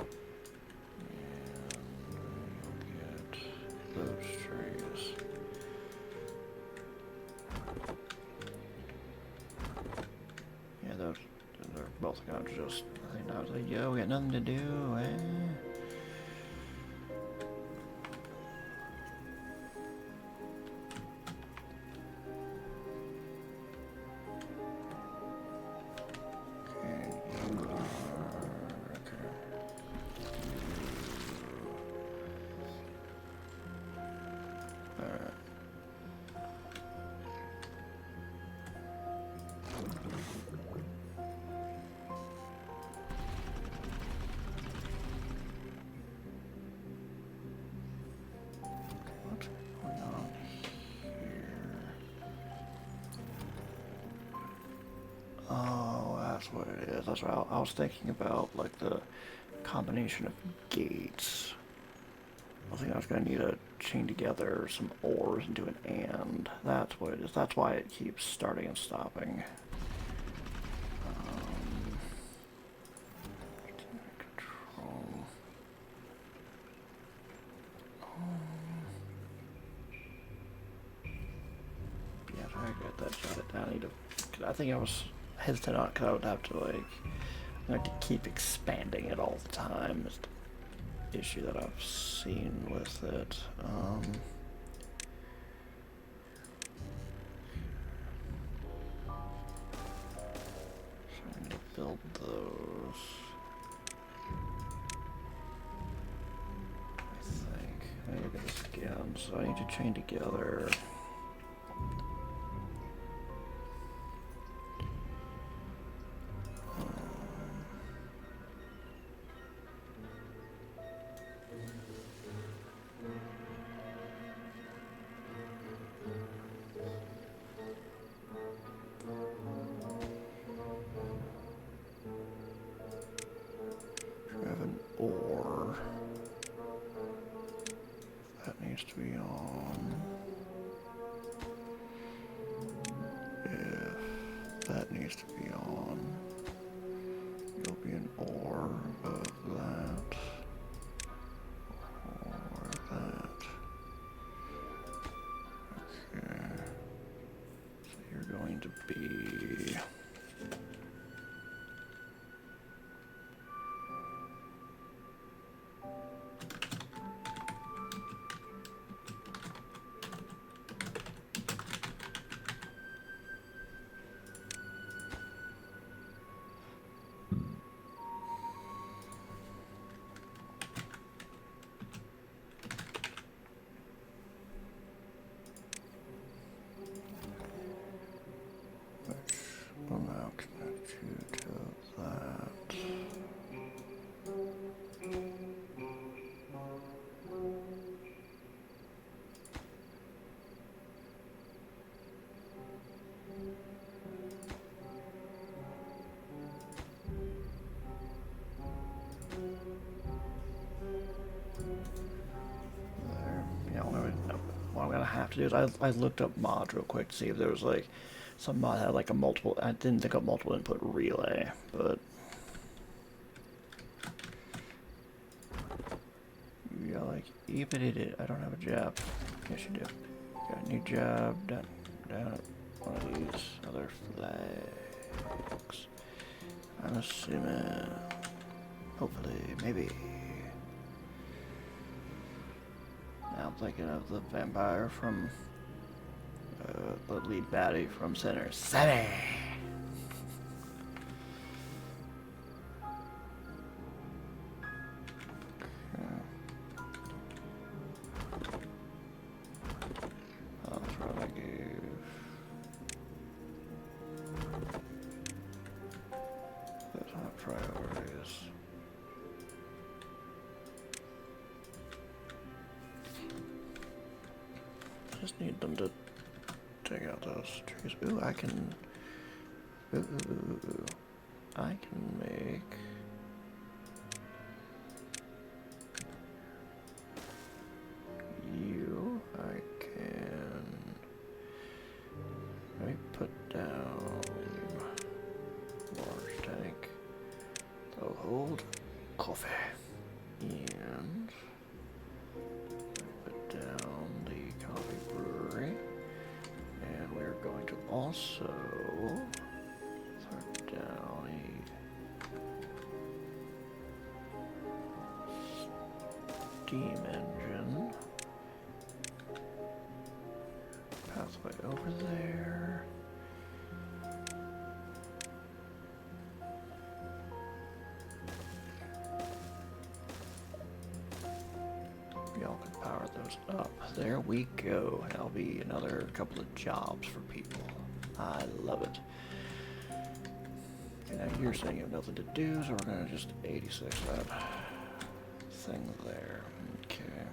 you'll get those trees. Yeah, they're both gonna just, I think I was like, yo, we got nothing to do, eh? Oh, that's what it is. That's what I was thinking about, like the combination of gates. I think I was going to need to chain together some ores and do an and. That's what it is. That's why it keeps starting and stopping. Control. Yeah, I get that jotted down. I need to. Cause I think I was hesitant on it because I would have to like to keep expanding it all the time. It's the issue that I've seen with it. So I'm gonna build those. I think. Let me look at this again. So I need to chain together. Have an ore. That needs to be on. If that needs to be on, it'll be an ore of that. Or that. Okay. So you're going to be. Will now connect you to that. There. Yeah, what I'm gonna have to do is I looked up mods real quick to see if there was like some mod had like a multiple. I didn't think of multiple input relay, but yeah, like even it. I don't have a job. Yes, you do. Got a new job down at one of these other flags. I'm assuming, hopefully, maybe. Now I'm thinking of the vampire from the lead baddie from Center City. Oh, that's what I gave. That's not priorities. Just need them to take out those trees. Ooh, I can. Ooh. I can make. coffee. And put down the coffee brewery. And we're going to also throw down a steam engine. Pathway over there. Y'all can power those up. There we go. That'll be another couple of jobs for people. I love it. Okay, now you're saying you have nothing to do, so we're gonna just 86 that thing there. Okay.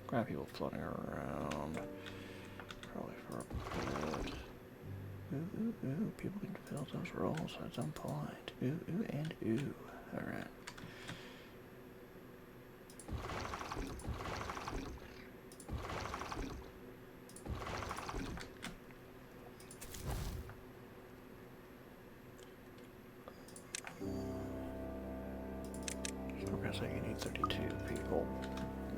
Grab people floating around. Probably for a bit. Ooh, people can fill those roles at some point. Ooh, and ooh. Alright. So we're gonna say you need 32 people.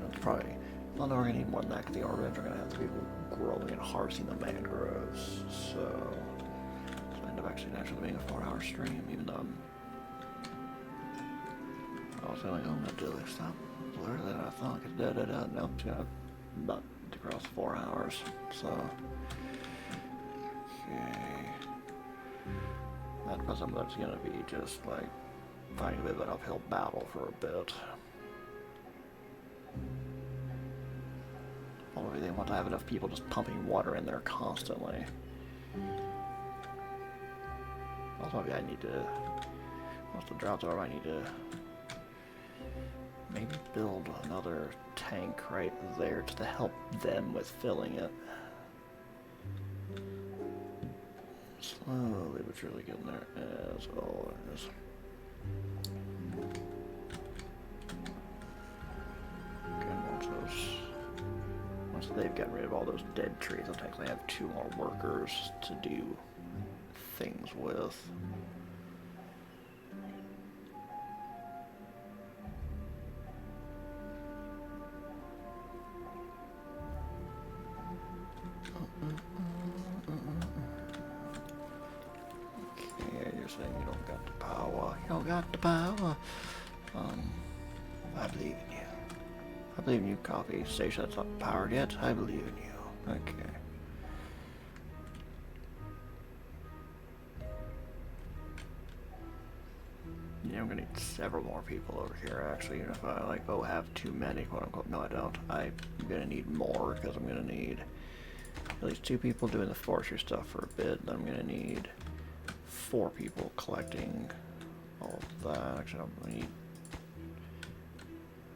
That's probably... Well, no, we're gonna need more than that because the Orange are gonna have the people growing and harvesting the mangroves. So I end up actually being a 4-hour stream, even though I was like, oh, I'm gonna do this stuff earlier than I thought. Nope, it's gonna about to cross 4 hours. So, okay. That's because I'm just gonna be just like fighting a bit of an uphill battle for a bit. Or they want to have enough people just pumping water in there constantly. Also, maybe I need to, once the drought's over, I need to maybe build another tank right there to help them with filling it. Slowly but surely getting there, as always. Once they've gotten rid of all those dead trees, I'll technically have 2 more workers to do things with. Okay, you're saying you don't got the power. You don't got the power. I believe in you. I believe in you, coffee station that's not powered yet. I believe in you. Okay. Yeah, I'm gonna need several more people over here, actually. If I, like, oh, have too many, quote unquote. No, I don't. I'm gonna need more, because I'm gonna need at least 2 people doing the forestry stuff for a bit. Then I'm gonna need 4 people collecting all of that. Actually, I'm gonna need...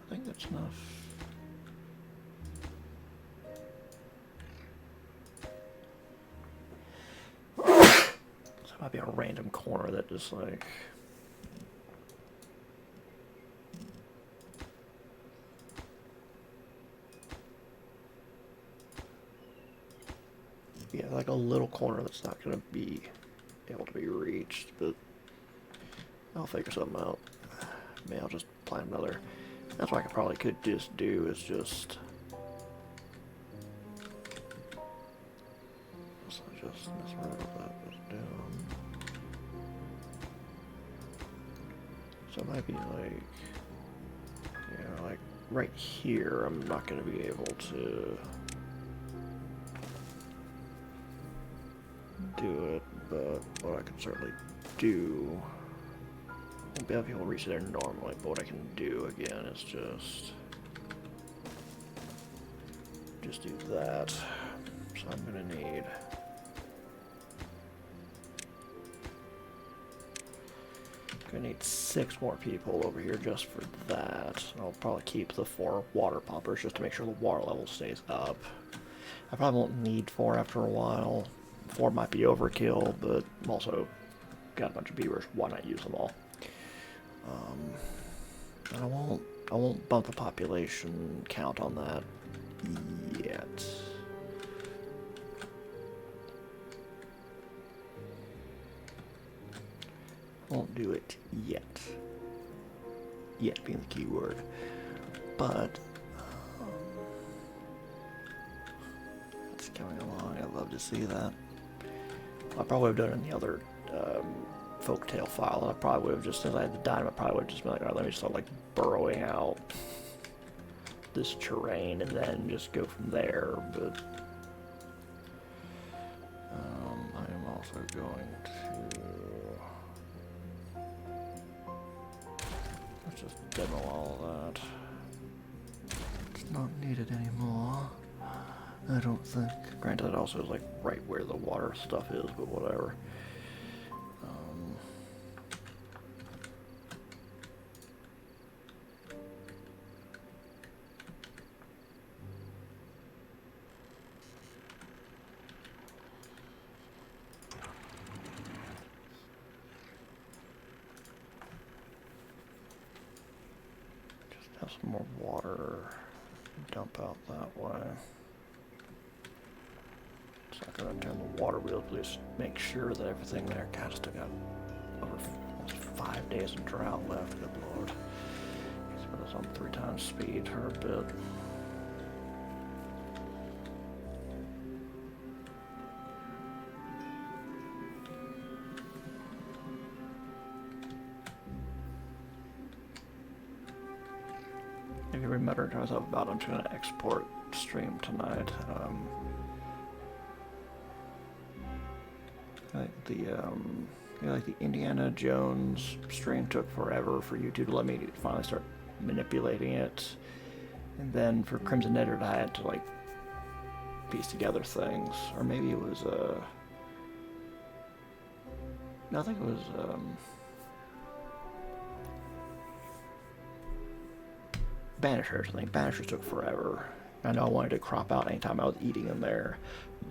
I think that's enough. So it might be a random corner that just, like... Yeah, like a little corner that's not going to be able to be reached, but I'll figure something out. Maybe I'll just plan another. That's what I probably could just do, is just mess around with that was down. So it might be like, yeah, like right here, I'm not going to be able to do it, but what I can certainly do, won't be able to reach there normally, but what I can do again is just do that. So I'm gonna need 6 more people over here just for that. I'll probably keep the 4 water pumpers just to make sure the water level stays up. I probably won't need 4 after a while. 4 might be overkill, but I'm also got a bunch of beavers. Why not use them all? And I won't bump the population count on that yet. Won't do it yet. Yet being the key word. But it's coming along. I'd love to see that. I probably would have done it in the other folktale file. I probably would have just, since I had the dynamite, I probably would have just been like, all right, let me start like burrowing out this terrain and then just go from there. But I am also going to, let's just demo all of that. It's not needed anymore, I don't think. Granted, it also is like right where the water stuff is, but whatever. Have some more water dump out that way. It's not gonna turn the water wheel, please make sure that everything there. God, still got over almost 5 days of drought left, good lord. He's put us on 3 times speed for a bit. If you remember to myself about, I'm just going to export stream tonight. Like the Indiana Jones stream took forever for YouTube to let me finally start manipulating it, and then for Crimson Edward I had to like piece together things, or maybe it was no, I think it was Banishers. I think Banishers took forever. I know I wanted to crop out anytime I was eating in there,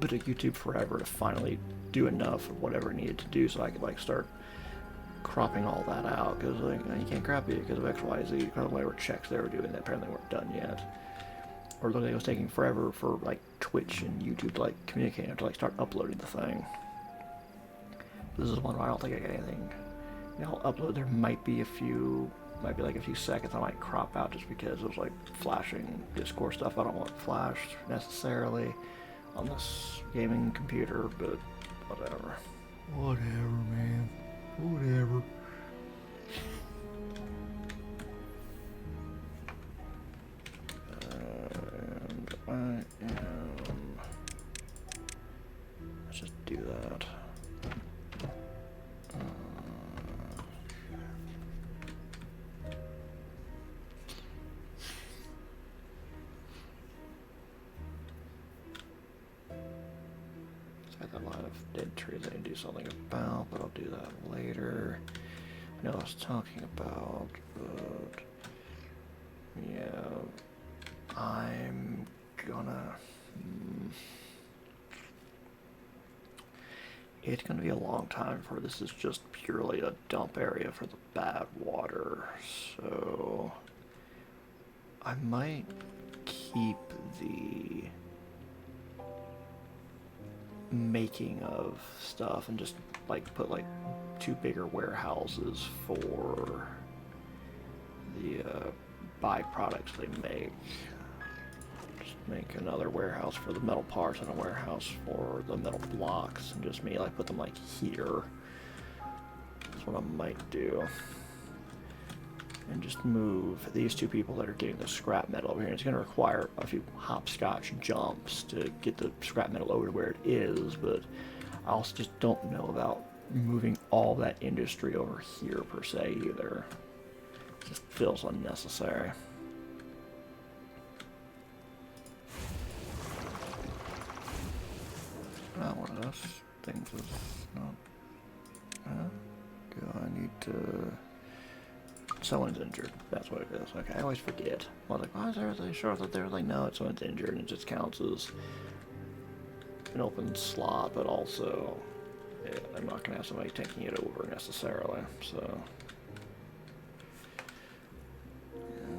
but it took YouTube forever to finally do enough of whatever it needed to do so I could like start cropping all that out, because like you can't crop it because of X, Y, Z, because of whatever checks they were doing that apparently weren't done yet. Or literally it was taking forever for like Twitch and YouTube to like communicate to like start uploading the thing. This is one where I don't think I get anything. You know, I'll upload. There might be a few seconds I might crop out just because it was like flashing Discord stuff. I don't want flashed necessarily on this gaming computer, but whatever. Whatever, man. Whatever. And I am... Let's just do that. Got that line of dead trees I need to do something about, but I'll do that later. I know I was talking about, but yeah, I'm gonna. It's gonna be a long time before this is just purely a dump area for the bad water, so I might keep the making of stuff and just like put like 2 bigger warehouses for the byproducts they make. Just make another warehouse for the metal parts and a warehouse for the metal blocks, and just me like put them like here. That's what I might do. And just move these 2 people that are getting the scrap metal over here. It's going to require a few hopscotch jumps to get the scrap metal over to where it is, but I also just don't know about moving all that industry over here per se either. It just feels unnecessary. One of those things is not... do I need to... Someone's injured. That's what it is. Okay, I always forget. I was like, why is everything short that they're like, no, it's someone's injured, and it just counts as an open slot, but also, yeah, I'm not going to have somebody taking it over necessarily, so.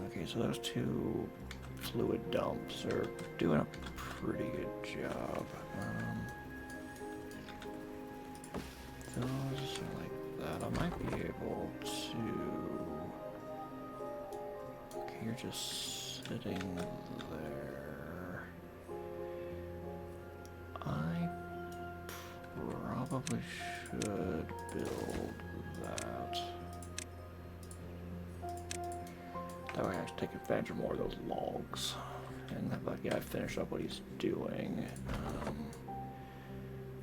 Okay, so those 2 fluid dumps are doing a pretty good job. Those are like that. I might be able to... You're just sitting there. I probably should build that. That way I can take advantage of more of those logs. And have that guy finish up what he's doing.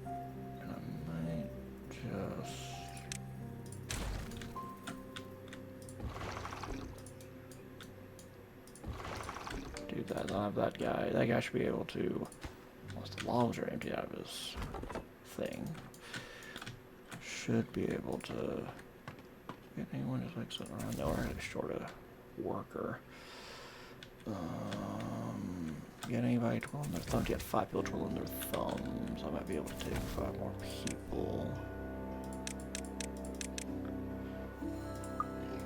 And I might just... do that. I'll have that guy. That guy should be able to... once the logs are emptied out of his thing, should be able to... get anyone just like sitting around? No, we're really short a worker. Get anybody twirling their thumbs? Get 5 people twirling their thumbs. I might be able to take 5 more people.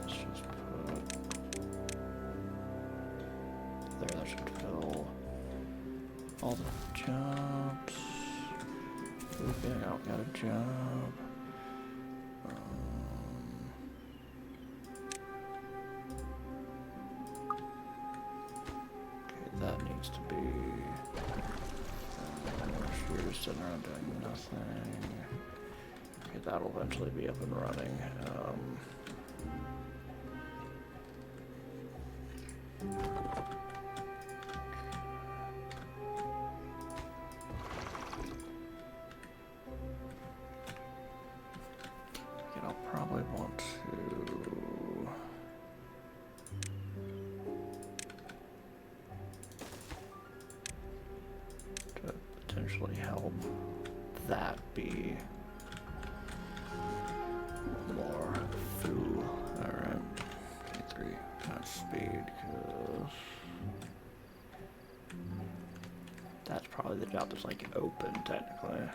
Let's just put there. That should fill all the jobs. Okay, I got a job. That needs to be... you're just sitting around doing nothing. Okay, that'll eventually be up and running. Okay, I'll probably want to... potentially help that be more food. Alright. Okay, 3 times speed, because that's probably the job that's like open technically.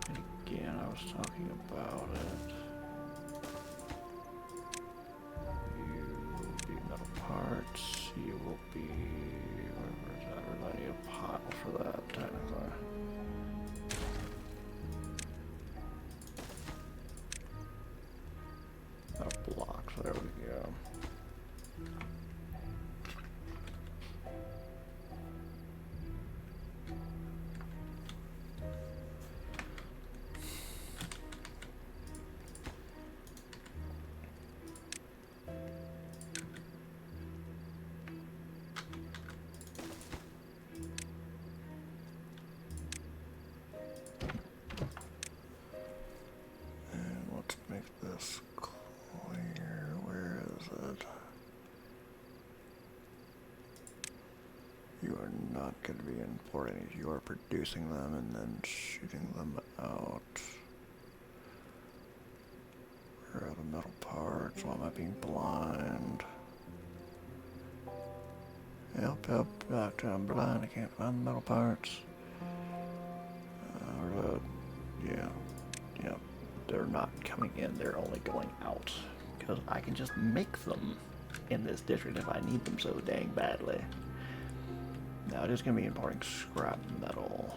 And again, I was talking about it. Parts, you will be, whatever is that, or I need a pile for that, technically. A block, so there we go. This clear, where is it? You are not going to be importing these, you are producing them and then shooting them out. Where are the metal parts? Why am I being blind? Help, doctor, I'm blind, I can't find the metal parts. Yeah. They're not coming in, they're only going out. Because I can just make them in this district if I need them so dang badly. Now it is going to be importing scrap metal.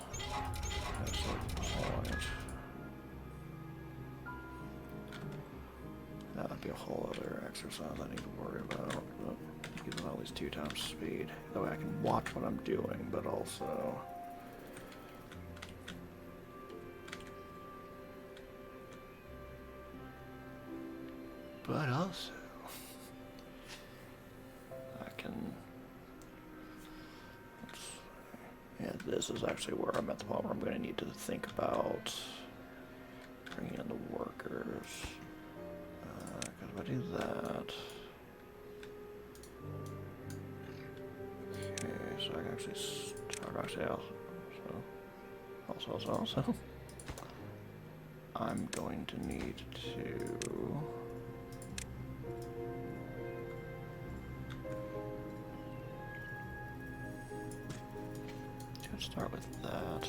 That's the point. That would be a whole other exercise I need to worry about. But give them at least 2 times speed. That way I can watch what I'm doing, but also... but also, I can, yeah, this is actually where I'm at the point where I'm going to need to think about bringing in the workers, because if I do that, okay, so I can actually start also, I'm going to need to start with that.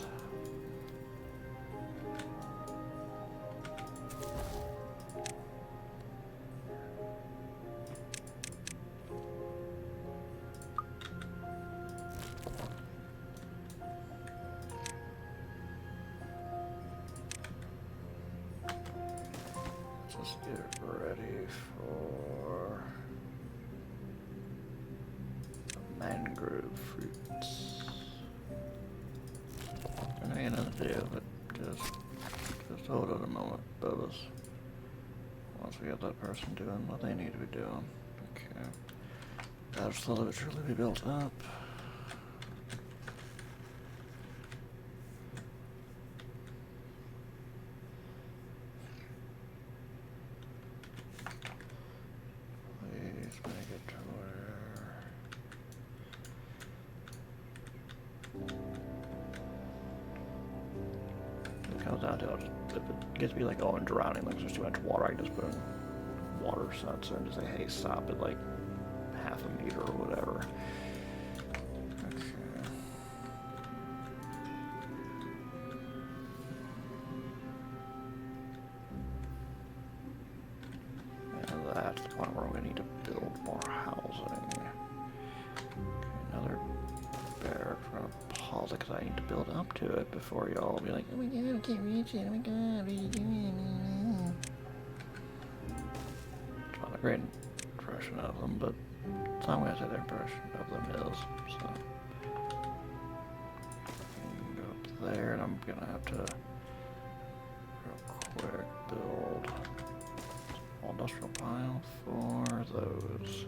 Mangrove fruits. I ain't nothing to do, but just hold it a moment, Bubba's. Once we get that person doing what they need to be doing. Okay. That'll slowly but surely be built up. Please make it to where it comes down to it. If it gets me like, oh, I'm drowning, like there's too much water, I can just put in water sensor and just say, hey, stop at like half a meter or whatever. Okay. And that's the point where we need to build more housing. Okay, another barrack. We're gonna pause it because I need to build up to it before y'all be like, oh my god, I can't reach it, oh my god, what are you doing? It's not a great impression of them, but some guys say their impression of them is, so. Go up there, and I'm gonna have to real quick build a small industrial pile for those.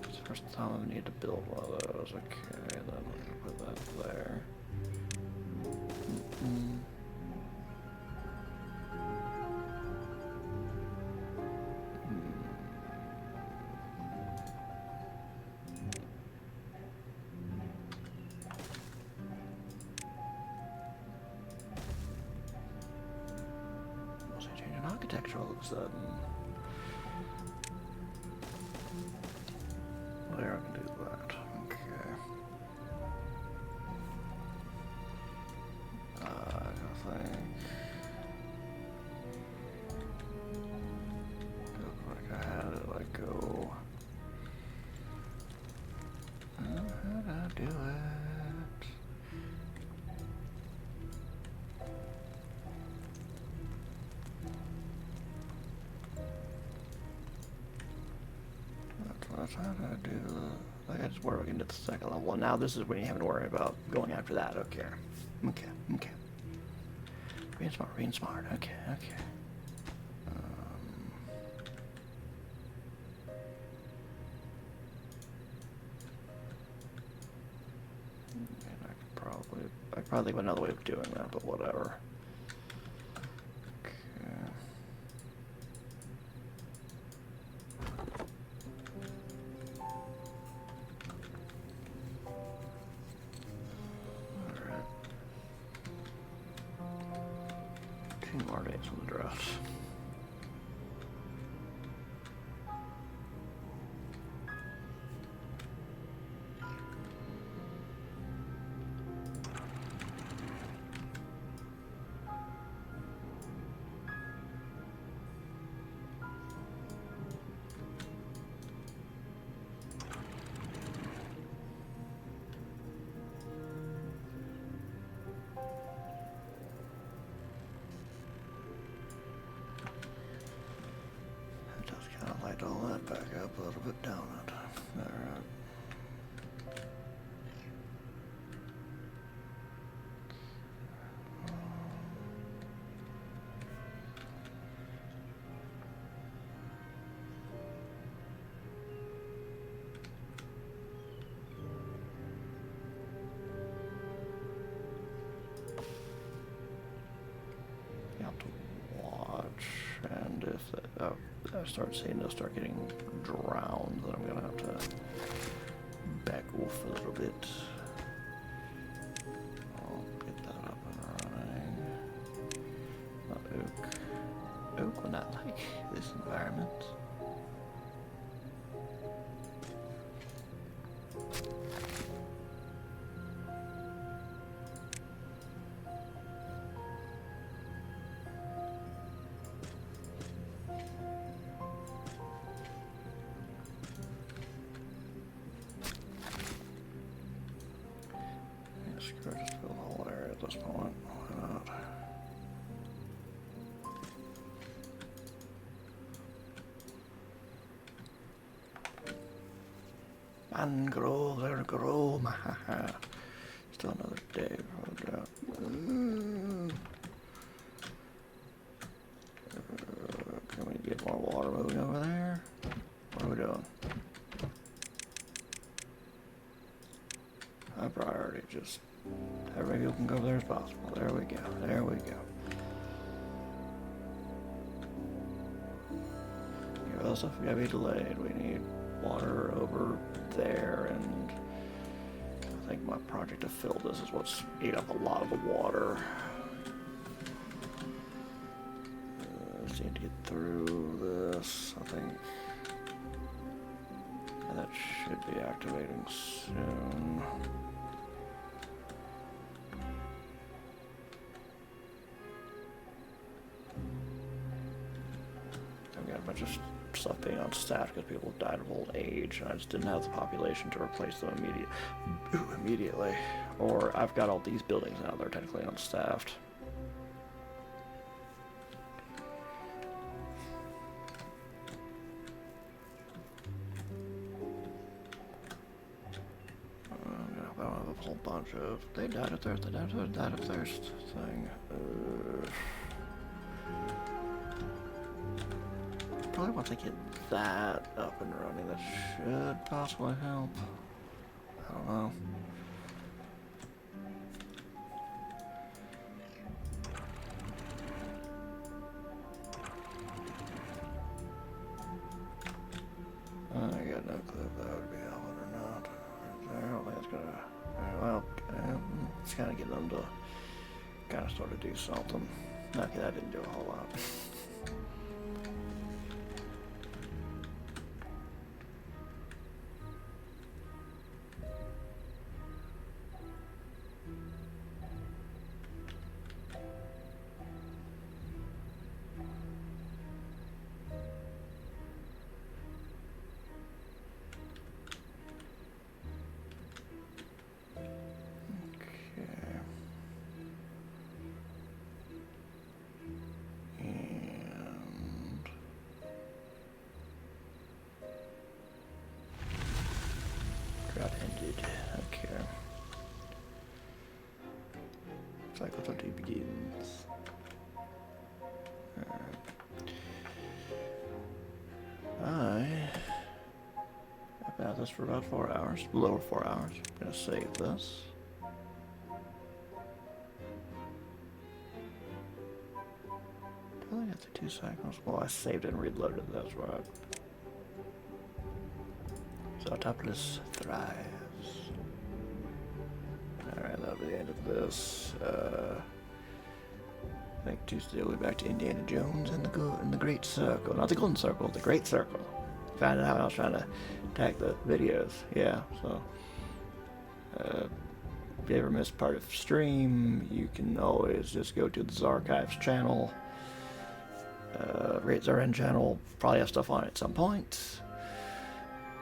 It's the first time I need to build one of those. Okay, then I'm gonna put that there. Architecture all of a sudden. There, I can do that. Okay. I think. Look like I had it. Like go. How did I do it? How do I do that? I just work into the second level. Now this is when you have to worry about going after that. Okay. Okay. Being smart. Okay. And I could probably think of another way of doing that, but whatever. More days on the draft. All that back up a little bit, down it. Alright. You have to watch, and if that, I start seeing they'll start getting drowned, then I'm gonna have to back off a little bit. I'll get that up and running. Not oak. Oak will not like this environment. Man, grow, there, grow, mahaha. Still another day before the drought. Can we get more water moving over there? What are we doing? High priority, just as many people can go over there as possible. There we go, there we go. Your other stuff gotta be delayed. We need water over there, and I think my project to fill this is what's eat up a lot of the water. Just need to get through this, I think. And that should be activating soon. I've got a bunch of stuff being on staff because people have died of old age, and I just didn't have the population to replace them immediately. Or I've got all these buildings now, they're technically unstaffed. I don't have a whole bunch of... They died of thirst, died of thirst thing. Probably once I get that up and running, that should possibly help. I don't know. I got no clue if that would be helping or not. I don't think it's gonna... Well, it's kind of getting them to kind of sort of do something. Okay, that didn't do a whole lot. Drought ended. Okay. Cycle 20 begins. I've had this for about 4 hours, a little over 4 hours. I'm gonna save this. I only got the 2 cycles. Well, I saved it and reloaded. That's right. So Topless thrives. Alright, that'll be the end of this. I think Tuesday we'll be back to Indiana Jones and the Great Circle. Not the Golden Circle, the Great Circle. Found out how I was trying to tag the videos. Yeah, so if you ever missed part of stream, you can always just go to the Zarchives channel. Great Czar N channel, probably have stuff on it at some point.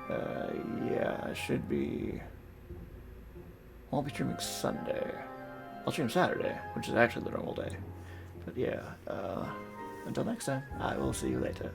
Yeah, I should be... Won't be streaming Sunday. I'll stream Saturday, which is actually the normal day. But yeah, until next time, I will see you later.